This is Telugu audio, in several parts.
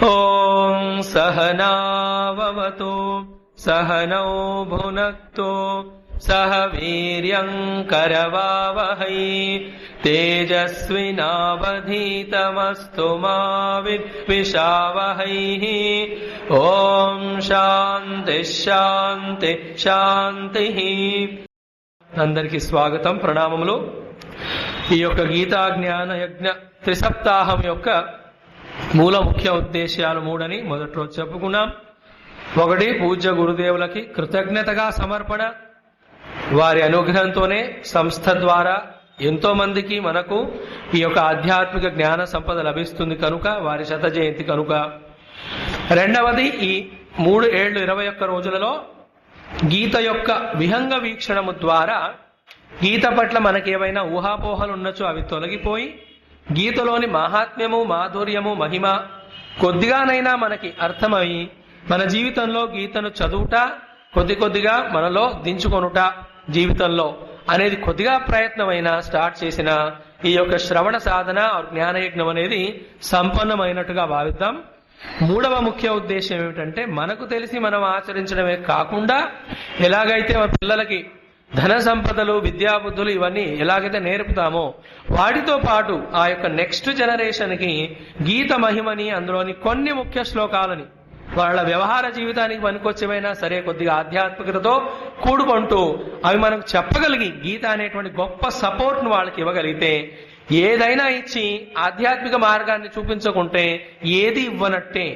ఓం సహనావవతు సహనౌ భునక్తు సహ వీర్యం కరవావహై తేజస్వినావధీతమస్తు మా విద్విషావహై. ఓం శాంతి శాంతి శాంతి. అందరికీ స్వాగతం, ప్రణామములు. ఈ యొక్క గీతా జ్ఞాన యజ్ఞ త్రిసప్తాహం యొక్క మూల ముఖ్య ఉద్దేశాలు మూడని మొదటి రోజు చెప్పుకున్నాం. ఒకటి, పూజ్య గురుదేవులకి కృతజ్ఞతగా సమర్పణ. వారి అనుగ్రహంతోనే సంస్థ ద్వారా ఎంతో మందికి మనకు ఈ యొక్క ఆధ్యాత్మిక జ్ఞాన సంపద లభిస్తుంది కనుక, వారి శత జయంతి కనుక. రెండవది, ఈ 3-7-21 రోజులలో గీత యొక్క విహంగ వీక్షణము ద్వారా గీత పట్ల మనకి ఏవైనా ఊహాపోహలు ఉండొచ్చో అవి తొలగిపోయి గీతలోని మహాత్మ్యము, మాధుర్యము, మహిమ కొద్దిగానైనా మనకి అర్థమై మన జీవితంలో గీతను చదువుట, కొద్ది కొద్దిగా మనలో దించుకొనుట జీవితంలో అనేది కొద్దిగా ప్రయత్నమైనా స్టార్ట్ చేసిన ఈ యొక్క శ్రవణ సాధన జ్ఞానయజ్ఞం అనేది సంపన్నమైనట్టుగా భావిద్దాం. మూడవ ముఖ్య ఉద్దేశం ఏమిటంటే, మనకు తెలిసి మనం ఆచరించడమే కాకుండా ఎలాగైతే మన పిల్లలకి ధన సంపదలు, విద్యాబుద్ధులు ఇవన్నీ ఎలాగైతే నేర్పుతామో వాటితో పాటు ఆ యొక్క నెక్స్ట్ జనరేషన్ కి గీత మహిమని, అందులోని కొన్ని ముఖ్య శ్లోకాలని వాళ్ళ వ్యవహార జీవితానికి పనికొచ్చేవైనా సరే కొద్దిగా ఆధ్యాత్మికతతో కూడుకుంటూ అవి మనకు చెప్పగలిగి గీత అనేటువంటి గొప్ప సపోర్ట్ ను వాళ్ళకి ఇవ్వగలిగితే, ఏదైనా ఇచ్చి ఆధ్యాత్మిక మార్గాన్ని చూపించకుంటే ఏది ఇవ్వనట్టే.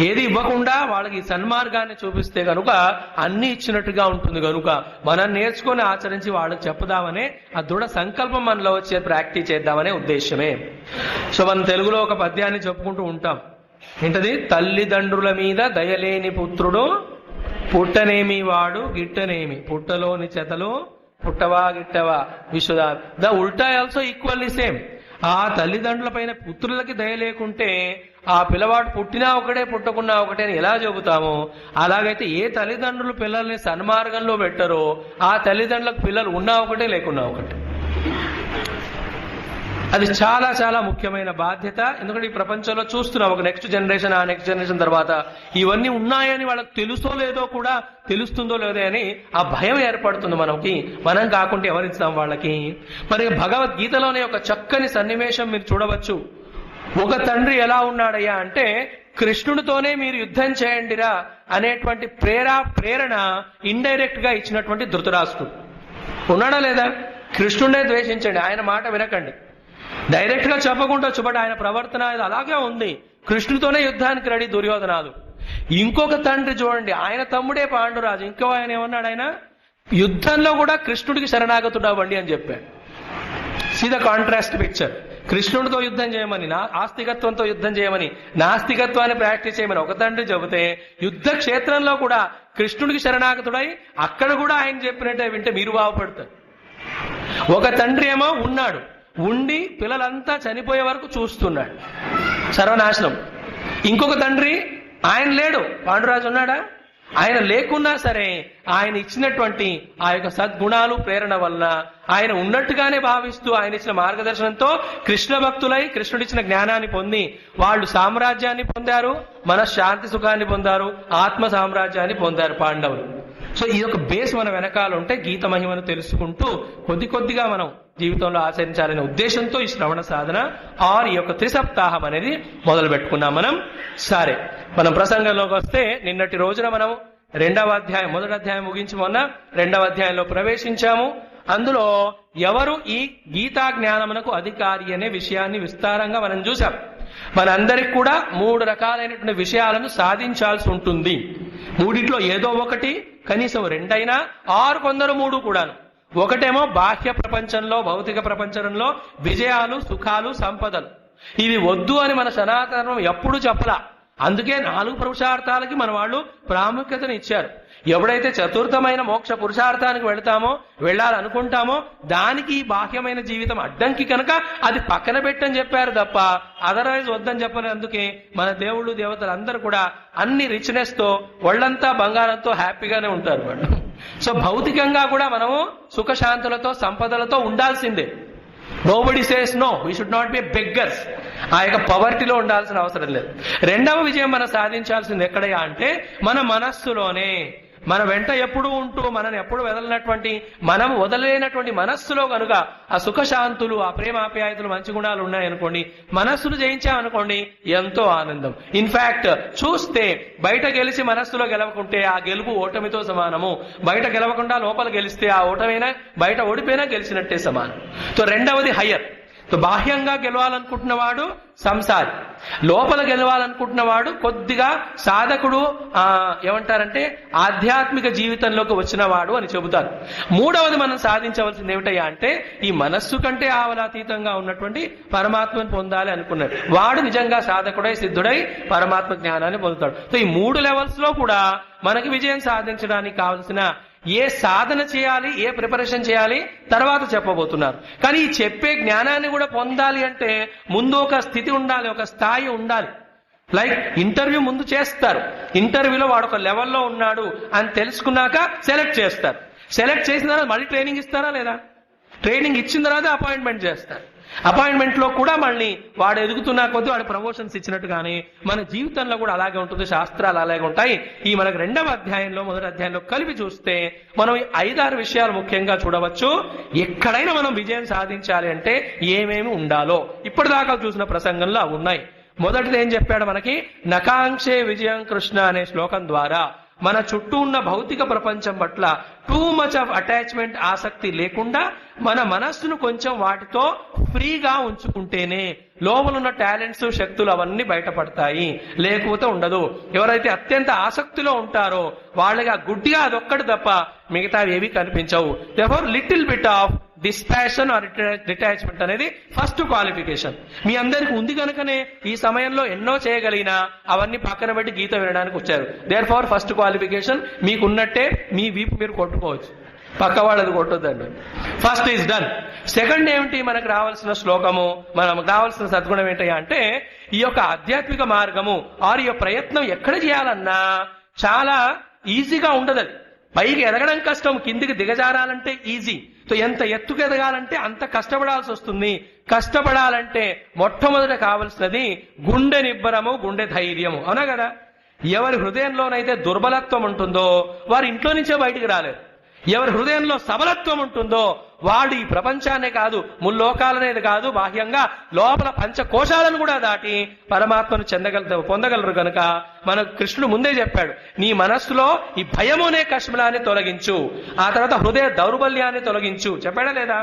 ఏది ఇవ్వకుండా వాళ్ళకి సన్మార్గాన్ని చూపిస్తే కనుక అన్ని ఇచ్చినట్టుగా ఉంటుంది. కనుక మనం నేర్చుకొని ఆచరించి వాళ్ళకి చెప్పుదామనే ఆ దృఢ సంకల్పం మనలో వచ్చే ప్రాక్టీస్ చేద్దామనే ఉద్దేశమే. సో మనం తెలుగులో ఒక పద్యాన్ని చెప్పుకుంటూ ఉంటాం. ఏంటది? తల్లిదండ్రుల మీద దయలేని పుత్రుడు పుట్టనేమి వాడు గిట్టనేమి, పుట్టలోని చెతలు పుట్టవా గిట్టవా విశ్వదా. ద ఉల్టా ఆల్సో ఈక్వల్లీ సేమ్. ఆ తల్లిదండ్రుల పైన పుత్రులకి దయ లేకుంటే ఆ పిల్లవాడు పుట్టినా ఒకటే పుట్టకున్నా ఒకటే అని ఎలా చెబుతామో, అలాగైతే ఏ తల్లిదండ్రులు పిల్లల్ని సన్మార్గంలో పెట్టరో ఆ తల్లిదండ్రులకు పిల్లలు ఉన్నా ఒకటే లేకున్నా ఒకటే. అది చాలా చాలా ముఖ్యమైన బాధ్యత. ఎందుకంటే ఈ ప్రపంచంలో చూస్తున్నాం, ఒక నెక్స్ట్ జనరేషన్, ఆ నెక్స్ట్ జనరేషన్ తర్వాత ఇవన్నీ ఉన్నాయని వాళ్ళకి తెలుసో లేదో కూడా, తెలుస్తుందో లేదో అని ఆ భయం ఏర్పడుతుంది మనకి. మనం కాకుంటే ఎవరిస్తాం వాళ్ళకి? మరి భగవద్గీతలోనే ఒక చక్కని సన్నివేశం మీరు చూడవచ్చు. ఒక తండ్రి ఎలా ఉన్నాడయ్యా అంటే, కృష్ణుడితోనే మీరు యుద్ధం చేయండిరా అనేటువంటి ప్రేరణ ఇండైరెక్ట్ గా ఇచ్చినటువంటి ధృతరాష్ట్రుడు ఉన్నాడా లేదా? కృష్ణుడే ద్వేషించండి, ఆయన మాట వినకండి. డైరెక్ట్ గా చెప్పకుండా బట్ ఆయన ప్రవర్తన అలాగే ఉంది. కృష్ణుడితోనే యుద్ధానికి రెడీ దుర్యోధనాలు. ఇంకొక తండ్రి చూడండి, ఆయన తమ్ముడే పాండురాజు. ఇంకో ఆయన ఏమన్నాడు? ఆయన యుద్ధంలో కూడా కృష్ణుడికి శరణాగతుడు అవ్వండి అని చెప్పాడు. See the contrast picture. కృష్ణుడితో యుద్ధం చేయమని, ఆస్తికత్వంతో యుద్ధం చేయమని, నాస్తికత్వాన్ని ప్రాక్టీస్ చేయమని ఒక తండ్రి చెబితే, యుద్ధ క్షేత్రంలో కూడా కృష్ణుడికి శరణాగతుడై అక్కడ కూడా ఆయన చెప్పినట్టే వింటే మీరు బాగుపడతారు. ఒక తండ్రి ఏమో ఉన్నాడు, ఉండి పిల్లలంతా చనిపోయే వరకు చూస్తున్నాడు, సర్వనాశనం. ఇంకొక తండ్రి ఆయన లేడు, పాండురాజు ఉన్నాడా? ఆయన లేకున్నా సరే ఆయన ఇచ్చినటువంటి ఆ యొక్క సద్గుణాలు ప్రేరణ వల్ల ఆయన ఉన్నట్టుగానే భావిస్తూ ఆయన ఇచ్చిన మార్గదర్శనంతో కృష్ణ భక్తులై కృష్ణుడిచ్చిన జ్ఞానాన్ని పొంది వాళ్ళు సామ్రాజ్యాన్ని పొందారు, మన శాంతి సుఖాన్ని పొందారు, ఆత్మ సామ్రాజ్యాన్ని పొందారు పాండవులు. సో ఈ యొక్క బేస్ మన వెనకాల ఉంటే గీత మహిమను తెలుసుకుంటూ కొద్ది కొద్దిగా మనం జీవితంలో ఆచరించాలనే ఉద్దేశంతో ఈ శ్రవణ సాధన ఈ యొక్క త్రిసప్తాహం అనేది మొదలు పెట్టుకున్నాం మనం. సరే, మనం ప్రసంగంలోకి వస్తే, నిన్నటి రోజున మనం మొదటి అధ్యాయం ముగించి మొన్న 2వ అధ్యాయంలో ప్రవేశించాము. అందులో ఎవరు ఈ గీతా జ్ఞానమునకు అధికారి అనే విషయాన్ని విస్తారంగా మనం చూసాం. మనందరికి కూడా 3 రకాలైనటువంటి విషయాలను సాధించాల్సి ఉంటుంది. మూడిట్లో ఏదో ఒకటి, కనీసం 2 అయినా, ఆరు కొందరు 3 కూడాను. ఒకటేమో బాహ్య ప్రపంచంలో, భౌతిక ప్రపంచంలో విజయాలు, సుఖాలు, సంపదలు. ఇవి వద్దు అని మన సనాతనం ఎప్పుడు చెప్పలా. అందుకే 4 పురుషార్థాలకి మన వాళ్ళు ప్రాముఖ్యతను ఇచ్చారు. ఎవడైతే చతుర్థమైన మోక్ష పురుషార్థానికి వెళ్ళాలనుకుంటామో దానికి బాహ్యమైన జీవితం అడ్డంకి కనుక అది పక్కన పెట్టని చెప్పారు తప్ప అదర్వైజ్ వద్దని చెప్పలేదు. అందుకే మన దేవుళ్ళు దేవతలు అందరూ కూడా అన్ని రిచ్నెస్ తో, ఒళ్ళంతా బంగారంతో హ్యాపీగానే ఉంటారు వాళ్ళు. సో భౌతికంగా కూడా మనము సుఖశాంతులతో, సంపదలతో ఉండాల్సిందే. Nobody says no, we should not be beggars. ఆ యొక్క పవర్టీలో ఉండాల్సిన అవసరం లేదు. రెండవ విజయం మనం సాధించాల్సింది ఎక్కడయ్యా అంటే మన మనస్సులోనే. మన వెంట ఎప్పుడు ఉంటూ మనని ఎప్పుడు వదలనటువంటి, మనం వదలలేనటువంటి మనస్సులో కనుక ఆ సుఖశాంతులు, ఆ ప్రేమ ఆప్యాయతలు, మంచి గుణాలు ఉన్నాయనుకోండి, మనస్సును జయించామనుకోండి, ఎంతో ఆనందం. ఇన్ఫాక్ట్ చూస్తే బయట గెలిచి మనస్సులో గెలవకుంటే ఆ గెలుపు ఓటమితో సమానము. బయట గెలవకుండా లోపల గెలిస్తే ఆ ఓటమైనా, బయట ఓడిపోయినా గెలిచినట్టే సమానం. సో రెండవది హయ్యర్. బాహ్యంగా గెలవాలనుకుంటున్నవాడు సంసారి, లోపల గెలవాలనుకుంటున్నవాడు కొద్దిగా సాధకుడు, ఏమంటారంటే ఆధ్యాత్మిక జీవితంలోకి వచ్చినవాడు అని చెబుతారు. మూడవది మనం సాధించవలసింది ఏమిటయ్యా అంటే ఈ మనస్సు కంటే ఆవలాతీతంగా ఉన్నటువంటి పరమాత్మను పొందాలి అనుకున్నాడు వాడు నిజంగా సాధకుడై సిద్ధుడై పరమాత్మ జ్ఞానాన్ని పొందుతాడు. సో ఈ 3 లెవెల్స్ లో కూడా మనకి విజయం సాధించడానికి కావలసిన ఏ సాధన చేయాలి, ఏ ప్రిపరేషన్ చేయాలి తర్వాత చెప్పబోతున్నారు. కానీ ఈ చెప్పే జ్ఞానాన్ని కూడా పొందాలి అంటే ముందు ఒక స్థితి ఉండాలి, ఒక స్థాయి ఉండాలి. లైక్ ఇంటర్వ్యూ ముందు చేస్తారు, ఇంటర్వ్యూలో వాడు ఒక లెవెల్లో ఉన్నాడు అని తెలుసుకున్నాక సెలెక్ట్ చేస్తారు. సెలెక్ట్ చేసిన తర్వాత మళ్ళీ ట్రైనింగ్ ఇస్తారా లేదా? ట్రైనింగ్ ఇచ్చిన తర్వాత అపాయింట్మెంట్ చేస్తారు. అపాయింట్మెంట్ లో కూడా మళ్ళీ వాడు ఎదుగుతున్నా కొద్దీ వాడు ప్రమోషన్స్ ఇచ్చినట్టుగానే మన జీవితంలో కూడా అలాగే ఉంటుంది, శాస్త్రాలు అలాగే ఉంటాయి. ఈ మనకు రెండవ అధ్యాయంలో, మొదటి అధ్యాయంలో కలిపి చూస్తే మనం 5-6 విషయాలు ముఖ్యంగా చూడవచ్చు. ఎక్కడైనా మనం విజయం సాధించాలి అంటే ఏమేమి ఉండాలో ఇప్పటిదాకా చూసిన ప్రసంగంలో అవి ఉన్నాయి. మొదటిది ఏం చెప్పాడు మనకి? నకాంక్షే విజయం కృష్ణ అనే శ్లోకం ద్వారా మన చుట్టూ ఉన్న భౌతిక ప్రపంచం పట్ల టూ మచ్ ఆఫ్ అటాచ్మెంట్, ఆసక్తి లేకుండా మన మనస్సును కొంచెం వాటితో ఫ్రీగా ఉంచుకుంటేనే లోపల ఉన్న టాలెంట్స్, శక్తులు అవన్నీ బయటపడతాయి, లేకపోతే ఉండదు. ఎవరైతే అత్యంత ఆసక్తిలో ఉంటారో వాళ్ళకి ఆ గుడ్డిగా అదొక్కటి తప్ప మిగతా ఏవి కనిపించవు. Therefore little bit of dispassion or detachment అనేది ఫస్ట్ క్వాలిఫికేషన్. మీ అందరికి ఉంది కనుకనే ఈ సమయంలో ఎన్నో చేయగలిగినా అవన్నీ పక్కన పెట్టి గీత వినడానికి వచ్చారు. దేర్ఫోర్ ఫస్ట్ క్వాలిఫికేషన్ మీకున్నట్టే మీ వీపు మీరు కొట్టుకోవచ్చు, పక్క వాళ్ళది కొట్టొద్దండి. First is done. సెకండ్ ఏమిటి మనకు రావాల్సిన శ్లోకము, మనకు రావాల్సిన సద్గుణం ఏంటి అంటే ఈ యొక్క ఆధ్యాత్మిక మార్గము ఆర్ ఈ ప్రయత్నం ఎక్కడ చేయాలన్నా చాలా ఈజీగా ఉండదు. అది పైకి ఎదగడం కష్టం, కిందికి దిగజారాలంటే ఈజీ. సో ఎంత ఎత్తుకు ఎదగాలంటే అంత కష్టపడాల్సి వస్తుంది. కష్టపడాలంటే మొట్టమొదట కావలసినది గుండె నిబ్బరము, గుండె ధైర్యము. అవునా కదా? ఎవరి హృదయంలోనైతే దుర్బలత్వం ఉంటుందో వారి ఇంట్లో నుంచే బయటికి రాలేరు. ఎవరి హృదయంలో సబలత్వం ఉంటుందో వాడు ఈ ప్రపంచాన్నే కాదు, ముల్లోకాలనేది కాదు, బాహ్యంగా లోపల పంచకోశాలను కూడా దాటి పరమాత్మను పొందగలరు. కనుక మన కృష్ణుడు ముందే చెప్పాడు, నీ మనస్సులో ఈ భయము అనే కష్మలాన్ని తొలగించు, ఆ తర్వాత హృదయ దౌర్బల్యాన్ని తొలగించు. చెప్పాడా లేదా?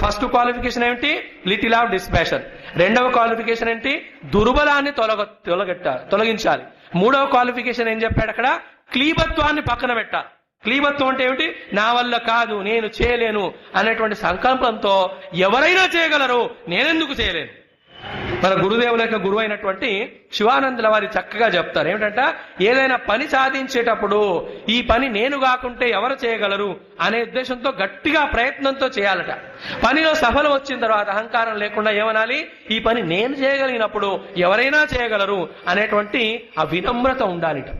ఫస్ట్ క్వాలిఫికేషన్ ఏమిటి? Little of dispassion. రెండవ క్వాలిఫికేషన్ ఏంటి? దుర్బలాన్ని తొలగించాలి. మూడవ క్వాలిఫికేషన్ ఏం చెప్పాడు అక్కడ? క్లీబత్వాన్ని పక్కన పెట్టాలి. క్లీబత్వం అంటే ఏమిటి? నా వల్ల కాదు, నేను చేయలేను అనేటువంటి సంకల్పంతో ఎవరైనా చేయగలరు, నేనెందుకు చేయలేను. మన గురుదేవుల యొక్క గురువు అయినటువంటి శివానందుల వారి చక్కగా చెప్తారు ఏమిటంట, ఏదైనా పని సాధించేటప్పుడు ఈ పని నేను కాకుంటే ఎవరు చేయగలరు అనే ఉద్దేశంతో గట్టిగా ప్రయత్నంతో చేయాలట. పనిలో సఫలం వచ్చిన తర్వాత అహంకారం లేకుండా ఏమనాలి? ఈ పని నేను చేయగలిగినప్పుడు ఎవరైనా చేయగలరు అనేటువంటి ఆ వినమ్రత ఉండాలిట.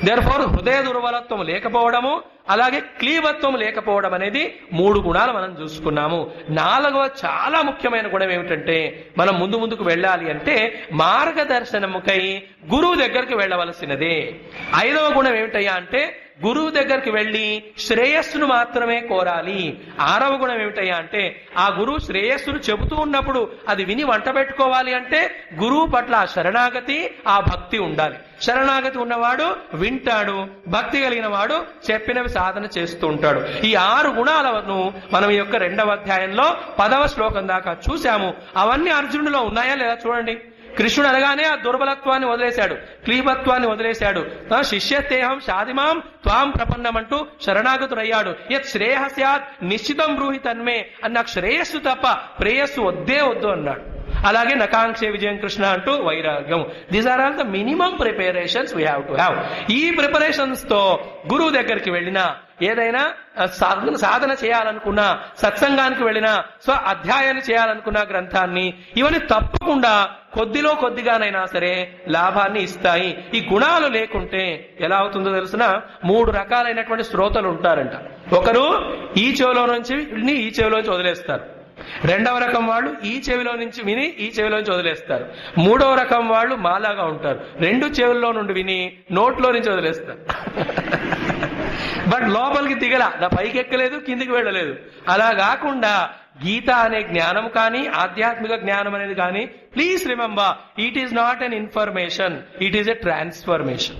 దేర్ఫోర్ హృదయ దుర్బలత్వం లేకపోవడము, అలాగే క్లీబత్వం లేకపోవడం అనేది 3 గుణాలు మనం చూసుకున్నాము. 4వ చాలా ముఖ్యమైన గుణం ఏమిటంటే మనం ముందుకు వెళ్ళాలి అంటే మార్గదర్శనముకై గురువు దగ్గరికి వెళ్ళవలసినదే. 5వ గుణం ఏమిటయ్యా అంటే గురువు దగ్గరికి వెళ్ళి శ్రేయస్సును మాత్రమే కోరాలి. 6వ గుణం ఏమిటయ్యా అంటే ఆ గురువు శ్రేయస్సును చెబుతూ ఉన్నప్పుడు అది విని వంట పెట్టుకోవాలి అంటే గురువు పట్ల ఆ శరణాగతి, ఆ భక్తి ఉండాలి. శరణాగతి ఉన్నవాడు వింటాడు, భక్తి కలిగిన వాడు చెప్పినవి సాధన చేస్తూ ఉంటాడు. ఈ 6 గుణాలను మనం ఈ యొక్క 2వ అధ్యాయంలో 10వ శ్లోకం దాకా చూశాము. అవన్నీ అర్జునుడిలో ఉన్నాయా లేదా చూడండి. కృష్ణుడు అనగానే ఆ దుర్బలత్వాన్ని వదిలేశాడు, క్లీబత్వాన్ని వదిలేశాడు. శిష్యతేహం షాదిమాం త్వాం ప్రపన్నమంటూ శరణాగతుడయ్యాడు. యత్ శ్రేయ స్యాత్ నిశ్చితం బ్రూహి తన్మే అని నాకు శ్రేయస్సు తప్ప ప్రేయస్సు వద్దు అన్నాడు. అలాగే నకాంక్షే విజయం కృష్ణ అంటూ వైరాగ్యం. These are all the minimum preparations we have to have. ఈ ప్రిపరేషన్స్ తో గురువు దగ్గరికి వెళ్ళినా, ఏదైనా సాధన చేయాలనుకున్నా, సత్సంగానికి వెళ్ళినా, అధ్యాయాన్ని చేయాలనుకున్న గ్రంథాన్ని, ఇవన్నీ తప్పకుండా కొద్దిగానైనా సరే లాభాన్ని ఇస్తాయి. ఈ గుణాలు లేకుంటే ఎలా అవుతుందో తెలుసునా? 3 రకాలైనటువంటి శ్రోతలు ఉంటారంట. ఒకరు ఈ చెవిలో నుంచి ఈ చెవిలోంచి వదిలేస్తారు, రెండవ రకం వాళ్ళు ఈ చెవిలో నుంచి విని ఈ చెవిలో నుంచి వదిలేస్తారు. మూడవ రకం వాళ్ళు మాలాగా ఉంటారు, రెండు చెవుల్లో నుండి విని నోట్లో నుంచి వదిలేస్తారు. బట్ లోపలికి దిగల, నా పైకి ఎక్కలేదు, కిందికి వెళ్ళలేదు. అలా కాకుండా గీత అనే జ్ఞానం కానీ, ఆధ్యాత్మిక జ్ఞానం అనేది కానీ, please remember, it is not an information, it is a transformation.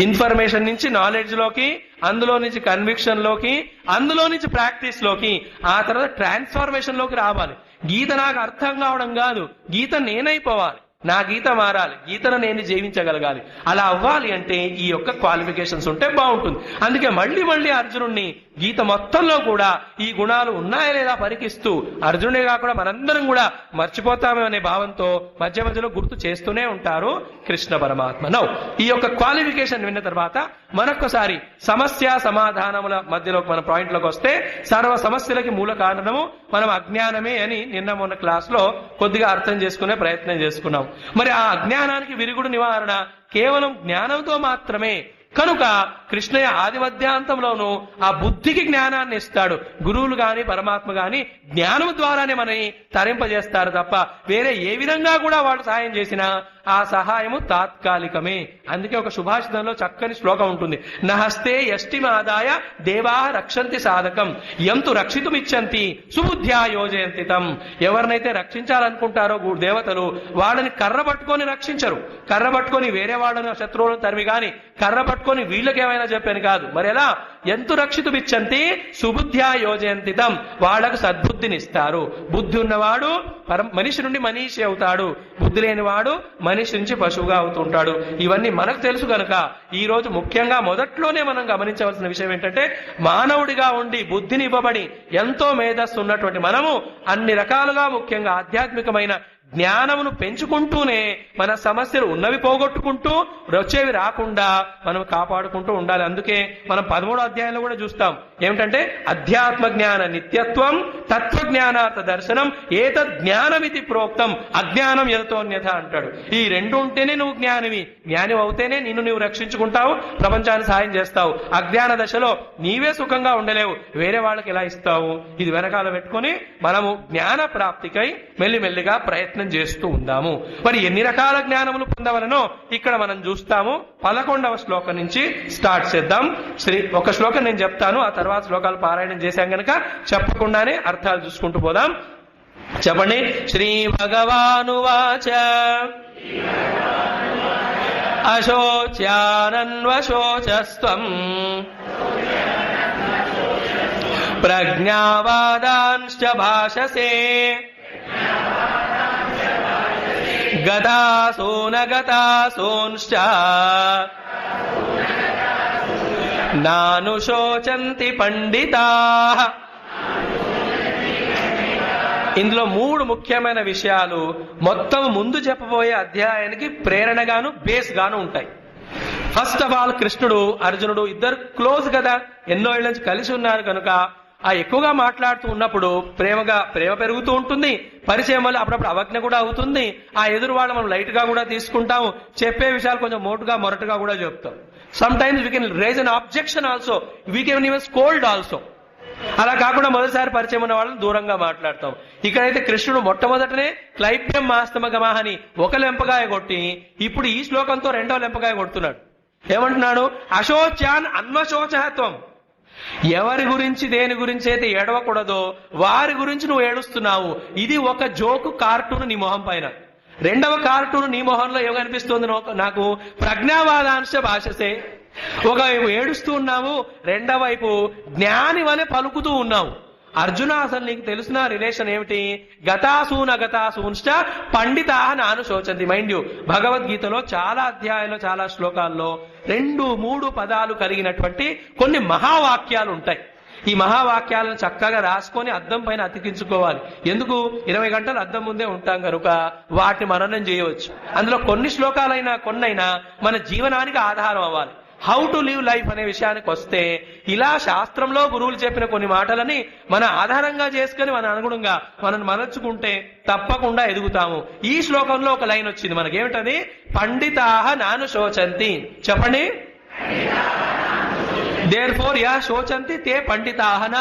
Information నుంచి నాలెడ్జ్ లోకి, అందులో నుంచి కన్విక్షన్ లోకి, అందులో నుంచి ప్రాక్టీస్ లోకి, ఆ తర్వాత ట్రాన్స్ఫర్మేషన్ లోకి రావాలి. గీత నాకు అర్థం కావడం కాదు, గీత నేనైపోవాలి, నా గీత మారాలి, గీతను నేను జీవించగలగాలి. అలా అవ్వాలి అంటే ఈ యొక్క క్వాలిఫికేషన్స్ ఉంటే బాగుంటుంది. అందుకే మళ్ళీ మళ్ళీ అర్జునుడిని గీత మొత్తంలో కూడా ఈ గుణాలు ఉన్నాయా లేదా పరికిస్తూ, అర్జునుడే కాకుండా మనందరం కూడా మర్చిపోతామే అనే భావంతో మధ్య మధ్యలో గుర్తు చేస్తూనే ఉంటారు కృష్ణ పరమాత్మ. నౌ ఈ యొక్క క్వాలిఫికేషన్ విన్న తర్వాత మరొకసారి సమస్య సమాధానముల మధ్యలో మన పాయింట్ లోకి వస్తే, సర్వ సమస్యలకి మూల కారణము మనం అజ్ఞానమే అని నిన్న మొన్న క్లాస్ లో కొద్దిగా అర్థం చేసుకునే ప్రయత్నం చేసుకున్నాం. మరి ఆ అజ్ఞానానికి విరుగుడు నివారణ కేవలం జ్ఞానంతో మాత్రమే. కనుక కృష్ణయ్య ఆది మధ్యాంతంలోనూ ఆ బుద్ధికి జ్ఞానాన్ని ఇస్తాడు. గురువులు గాని పరమాత్మ గాని జ్ఞానం ద్వారానే మనని తరింపజేస్తారు తప్ప వేరే ఏ విధంగా కూడా వాళ్ళు సహాయం చేసినా ఆ సహాయము తాత్కాలికమే. అందుకే ఒక సుభాషితంలో చక్కని శ్లోకం ఉంటుంది, నహస్తే యష్టిమాదాయ దేవా రక్షంతి సాధకం ఎంతు రక్షితుమిచ్చంతి సుబుద్ధ్యా యోజయంతి తం. ఎవరినైతే రక్షించాలనుకుంటారో దేవతలు వాళ్ళని కర్ర పట్టుకొని రక్షించరు. కర్ర పట్టుకొని వేరే వాళ్ళని శత్రువులను తరిమి గాని కర్ర పట్టుకొని వీళ్ళకేమైనా చెప్పాను కాదు. మరి ఎలా? ఎంతు రక్షితుమిచ్చంతి సుబుద్ధ్యా యోజయంతి తం. వాళ్లకు సద్బుద్ధిని ఇస్తారు. బుద్ధి ఉన్నవాడు మనిషి నుండి మనీషి అవుతాడు, బుద్ధి లేనివాడు మనిషి నుంచి పశువుగా అవుతుంటాడు. ఇవన్నీ మనకు తెలుసు కనుక ఈ రోజు ముఖ్యంగా మొదట్లోనే మనం గమనించవలసిన విషయం ఏంటంటే, మానవుడిగా ఉండి బుద్ధిని ఇవ్వబడి ఎంతో మేధస్సు ఉన్నటువంటి మనము అన్ని రకాలుగా ముఖ్యంగా ఆధ్యాత్మికమైన జ్ఞానమును పెంచుకుంటూనే మన సమస్యలు ఉన్నవి పోగొట్టుకుంటూ వచ్చేవి రాకుండా మనం కాపాడుకుంటూ ఉండాలి. అందుకే మనం 13వ అధ్యాయంలో కూడా చూస్తాం ఏమిటంటే, అధ్యాత్మ జ్ఞాన నిత్యత్వం తత్వజ్ఞానార్థ దర్శనం ఏతద్ జ్ఞానమితి ప్రోక్తం అజ్ఞానం యతోన్యథ అంటాడు. ఈ రెండు ఉంటేనే నువ్వు జ్ఞానివి. జ్ఞాని అవుతేనే నిన్ను నువ్వు రక్షించుకుంటావు, ప్రపంచాన్ని సాయం చేస్తావు. అజ్ఞాన దశలో నీవే సుఖంగా ఉండలేవు, వేరే వాళ్ళకి ఎలా ఇస్తావు? ఇది వెనకాల పెట్టుకొని మనము జ్ఞాన ప్రాప్తికై మెల్లిమెల్లిగా ప్రయత్నం చేస్తూ ఉందాము. మరి ఎన్ని రకాల జ్ఞానములు పొందవలనో ఇక్కడ మనం చూస్తాము. 11వ శ్లోకం నుంచి స్టార్ట్ చేద్దాం. ఒక శ్లోకం నేను చెప్తాను, ఆ తర్వాత శ్లోకాలు పారాయణం చేశాం గనక చెప్పకుండానే అర్థాలు చూసుకుంటూ పోదాం. చెప్పండి. శ్రీ భగవానువాచ అశోచ్యానన్వశోచస్త్వం ప్రజ్ఞావాదాంశ్చ భాషసే గతాసోనగతాసోంశ్చ నానుశోచంతి పండితాః. ఇందులో 3 ముఖ్యమైన విషయాలు మొత్తం ముందు చెప్పబోయే అధ్యాయానికి ప్రేరణగాను బేస్ గాను ఉంటాయి. ఫస్ట్ ఆఫ్ ఆల్, కృష్ణుడు అర్జునుడు ఇద్దరు క్లోజ్ కదా, ఎన్నో ఏళ్ల నుంచి కలిసి ఉన్నారు కనుక ఆ ఎక్కువగా మాట్లాడుతూ ఉన్నప్పుడు ప్రేమ పెరుగుతూ ఉంటుంది. పరిచయం వల్ల అప్పుడప్పుడు అవజ్ఞ కూడా అవుతుంది. ఆ ఎదురు వాళ్ళు మనం లైట్ గా కూడా తీసుకుంటాము, చెప్పే విషయాలు కొంచెం మోటుగా మొరటుగా కూడా చెప్తాం. Sometimes we can raise an objection also, we can even scold also. అలా కాకుండా మొదటిసారి పరిచయం ఉన్న వాళ్ళని దూరంగా మాట్లాడతాం. ఇక్కడైతే కృష్ణుడు మొట్టమొదటనే క్లైప్యం మాస్తమగమా అని ఒక లెంపకాయ కొట్టి ఇప్పుడు ఈ శ్లోకంతో 2వ లెంపకాయ కొడుతున్నాడు. ఏమంటున్నాడు? అశోచ్యాన్ అన్వశోచహత్వం. ఎవరి గురించి దేని గురించి అయితే ఏడవకూడదో వారి గురించి నువ్వు ఏడుస్తున్నావు. ఇది ఒక జోకు కార్టూన్ నీ మొహం పైన. 2వ కార్టూన్ నీ మొహంలో ఏమనిపిస్తుంది నాకు? ప్రజ్ఞావాదాంశ భాషసే. ఒకవైపు ఏడుస్తూ ఉన్నావు, 2వ వైపు జ్ఞాని వలె పలుకుతూ ఉన్నావు. అర్జున, అసలు నీకు తెలిసిన రిలేషన్ ఏమిటి? గతాసూన గతాసూంశ్చ పండితాః నాను శోచంతి. మైండ్ యూ, భగవద్గీతలో చాలా అధ్యాయాల్లో చాలా శ్లోకాల్లో 2-3 పదాలు కలిగినటువంటి కొన్ని మహావాక్యాలు ఉంటాయి. ఈ మహావాక్యాలను చక్కగా రాసుకొని అద్దం పైన అతికించుకోవాలి. ఎందుకు? 20 గంటలు అద్దం ముందే ఉంటాం కనుక వాటిని మననం చేయవచ్చు. అందులో కొన్ని శ్లోకాలైనా కొన్నైనా మన జీవనానికి ఆధారం అవ్వాలి. హౌ టు లివ్ లైఫ్ అనే విషయానికి వస్తే, ఇలా శాస్త్రంలో గురువులు చెప్పిన కొన్ని మాటలని మన ఆధారంగా చేసుకుని మన అనుగుణంగా మనం మలచుకుంటే తప్పకుండా ఎదుగుతాము. ఈ శ్లోకంలో ఒక లైన్ వచ్చింది మనకేమిటది? పండితాః నాను శోచంతి. చెప్పండి. దేర్ఫోర్ యా శోచంతి తే పండితాహన,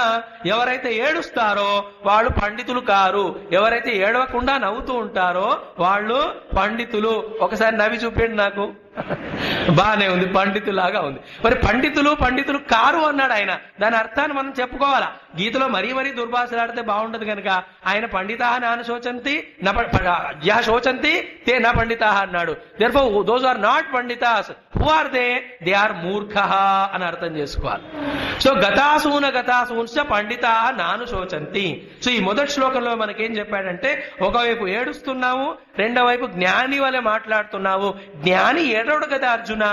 ఎవరైతే ఏడుస్తారో వాళ్ళు పండితులు కారు, ఎవరైతే ఏడవకుండా నవ్వుతూ ఉంటారో వాళ్ళు పండితులు. ఒకసారి నవ్వి చూపండి నాకు. బానే ఉంది, పండితులాగా ఉంది. మరి పండితులు కారు అన్నాడు ఆయన. దాని అర్థాన్ని మనం చెప్పుకోవాలా. గీతలో మరీ మరీ దుర్భాషలాడితే బాగుండదు కనుక ఆయన పండితాహ నాన శోచంతి యా శోచంతి తే నా పండితాహ అన్నాడు. దేర్ఫోర్ దోస్ ఆర్ నాట్ పండితాస్. Who are they? They are మూర్ఖః అని అర్థం చేసుకోవాలి. సో గతాసూంశ పండితాహ నాను శోచంతి. సో ఈ మొదటి శ్లోకంలో మనకేం చెప్పాడంటే, ఒకవైపు ఏడుస్తున్నావు, రెండో వైపు జ్ఞాని వలె మాట్లాడుతున్నావు. జ్ఞాని ఏడవడు కదా అర్జున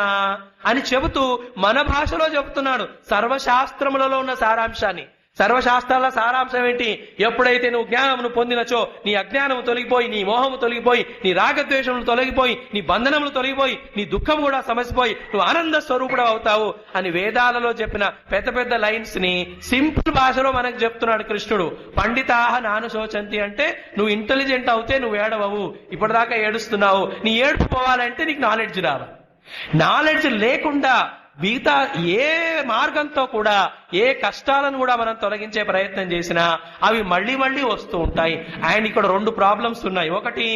అని చెబుతూ మన భాషలో చెబుతున్నాడు సర్వశాస్త్రములలో ఉన్న సారాంశాన్ని. సర్వశాస్త్రాల సారాంశం ఏంటి? ఎప్పుడైతే నువ్వు జ్ఞానమును పొందినచో నీ అజ్ఞానము తొలగిపోయి, నీ మోహము తొలగిపోయి, నీ రాగద్వేషములు తొలగిపోయి, నీ బంధనములు తొలగిపోయి, నీ దుఃఖం కూడా సమసిపోయి నువ్వు ఆనంద స్వరూపుడు అవుతావు అని వేదాలలో చెప్పిన పెద్ద పెద్ద లైన్స్ ని సింపుల్ భాషలో మనకు చెప్తున్నాడు కృష్ణుడు. పండితాహ నాను శోచంతి అంటే నువ్వు ఇంటెలిజెంట్ అవుతే నువ్వు ఏడవవు. ఇప్పటిదాకా ఏడుస్తున్నావు, నీ ఏడుపు పోవాలంటే నీకు నాలెడ్జ్ రావాలి. నాలెడ్జ్ లేకుండా మిగతా ఏ మార్గంతో కూడా ఏ కష్టాలను కూడా మనం తొలగించే ప్రయత్నం చేసినా అవి మళ్ళీ మళ్ళీ వస్తూ ఉంటాయి. అండ్ ఇక్కడ రెండు ప్రాబ్లమ్స్ ఉన్నాయి. ఒకటి,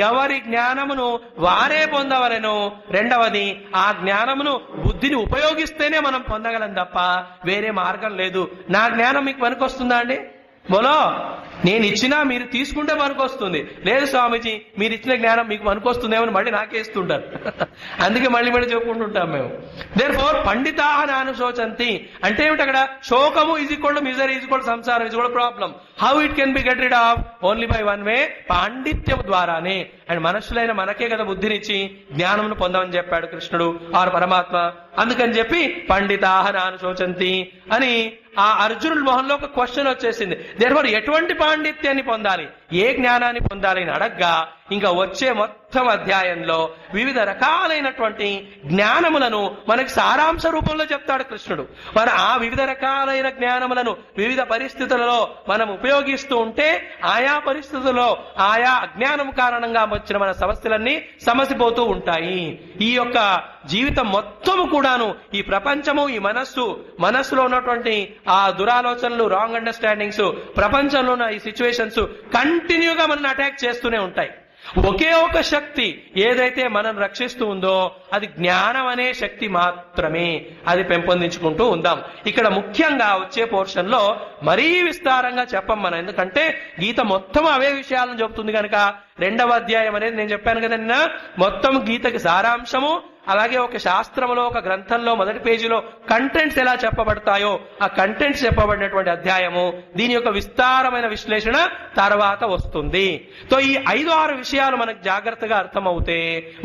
ఎవరి జ్ఞానమును వారే పొందవలెను. రెండవది, ఆ జ్ఞానమును బుద్ధిని ఉపయోగిస్తేనే మనం పొందగలం తప్ప వేరే మార్గం లేదు. నా జ్ఞానం మీకు పనికొస్తుందా అండి? బోలో, నేను ఇచ్చినా మీరు తీసుకుంటే పనికొస్తుంది. లేదు స్వామీజీ మీరు ఇచ్చిన జ్ఞానం మీకు పనికొస్తుందేమని మళ్ళీ నాకేస్తుంటారు. అందుకే మళ్ళీ మళ్ళీ చెప్పుకుంటుంటాం మేము. దేర్ఫోర్ పండితాహ నాను శోచంతి అంటే ఏమిటి? అక్కడ శోకము is equal to misery is equal to సంసారం is equal problem. How it can be get rid of? Only by one way, పాండిత్యం ద్వారానే. అండ్ మనుషులైన మనకే కదా బుద్ధినిచ్చి జ్ఞానమును పొందమని చెప్పాడు కృష్ణుడు ఆరు పరమాత్మ. అందుకని చెప్పి పండితాహ నాను శోచంతి అని ఆ అర్జునుడి మొహంలో ఒక క్వశ్చన్ వచ్చేసింది. దేర్ఫోర్ ఎటువంటి పాండిత్యాన్ని పొందాలి, ఏ జ్ఞానాన్ని పొందాలి అని అడగ్గా ఇంకా వచ్చే మొత్తం అధ్యాయంలో వివిధ రకాలైనటువంటి జ్ఞానములను మనకి సారాంశ రూపంలో చెప్తాడు కృష్ణుడు. మరి ఆ వివిధ రకాలైన జ్ఞానములను వివిధ పరిస్థితులలో మనం ఉపయోగిస్తూ ఉంటే ఆయా పరిస్థితుల్లో ఆయా అజ్ఞానం కారణంగా వచ్చిన మన సమస్యలన్నీ సమసిపోతూ ఉంటాయి. ఈ యొక్క జీవితం మొత్తము కూడాను ఈ ప్రపంచము, ఈ మనస్సులో ఉన్నటువంటి ఆ దురాలోచనలు, రాంగ్ అండర్స్టాండింగ్స్, ప్రపంచంలో ఉన్న ఈ సిచ్యువేషన్స్ కంటిన్యూగా మనల్ని అటాక్ చేస్తూనే ఉంటాయి. ఒకే ఒక శక్తి ఏదైతే మనం రక్షిస్తూ ఉందో అది జ్ఞానం అనే శక్తి మాత్రమే. అది పెంపొందించుకుంటూ ఉందాం. ఇక్కడ ముఖ్యంగా వచ్చే పోర్షన్ లో మరీ విస్తారంగా చెప్పం మనం, ఎందుకంటే గీత మొత్తం అవే విషయాలను చెబుతుంది కనుక. రెండవ అధ్యాయం అనేది నేను చెప్పాను కదా నిన్న, మొత్తం గీతకి సారాంశము, అలాగే ఒక శాస్త్రంలో ఒక గ్రంథంలో మొదటి పేజీలో కంటెంట్స్ ఎలా చెప్పబడతాయో ఆ కంటెంట్స్ చెప్పబడినటువంటి అధ్యాయము, దీని యొక్క విస్తారమైన విశ్లేషణ తర్వాత వస్తుంది. సో ఈ 5-6 విషయాలు మనకు జాగ్రత్తగా అర్థమవుతే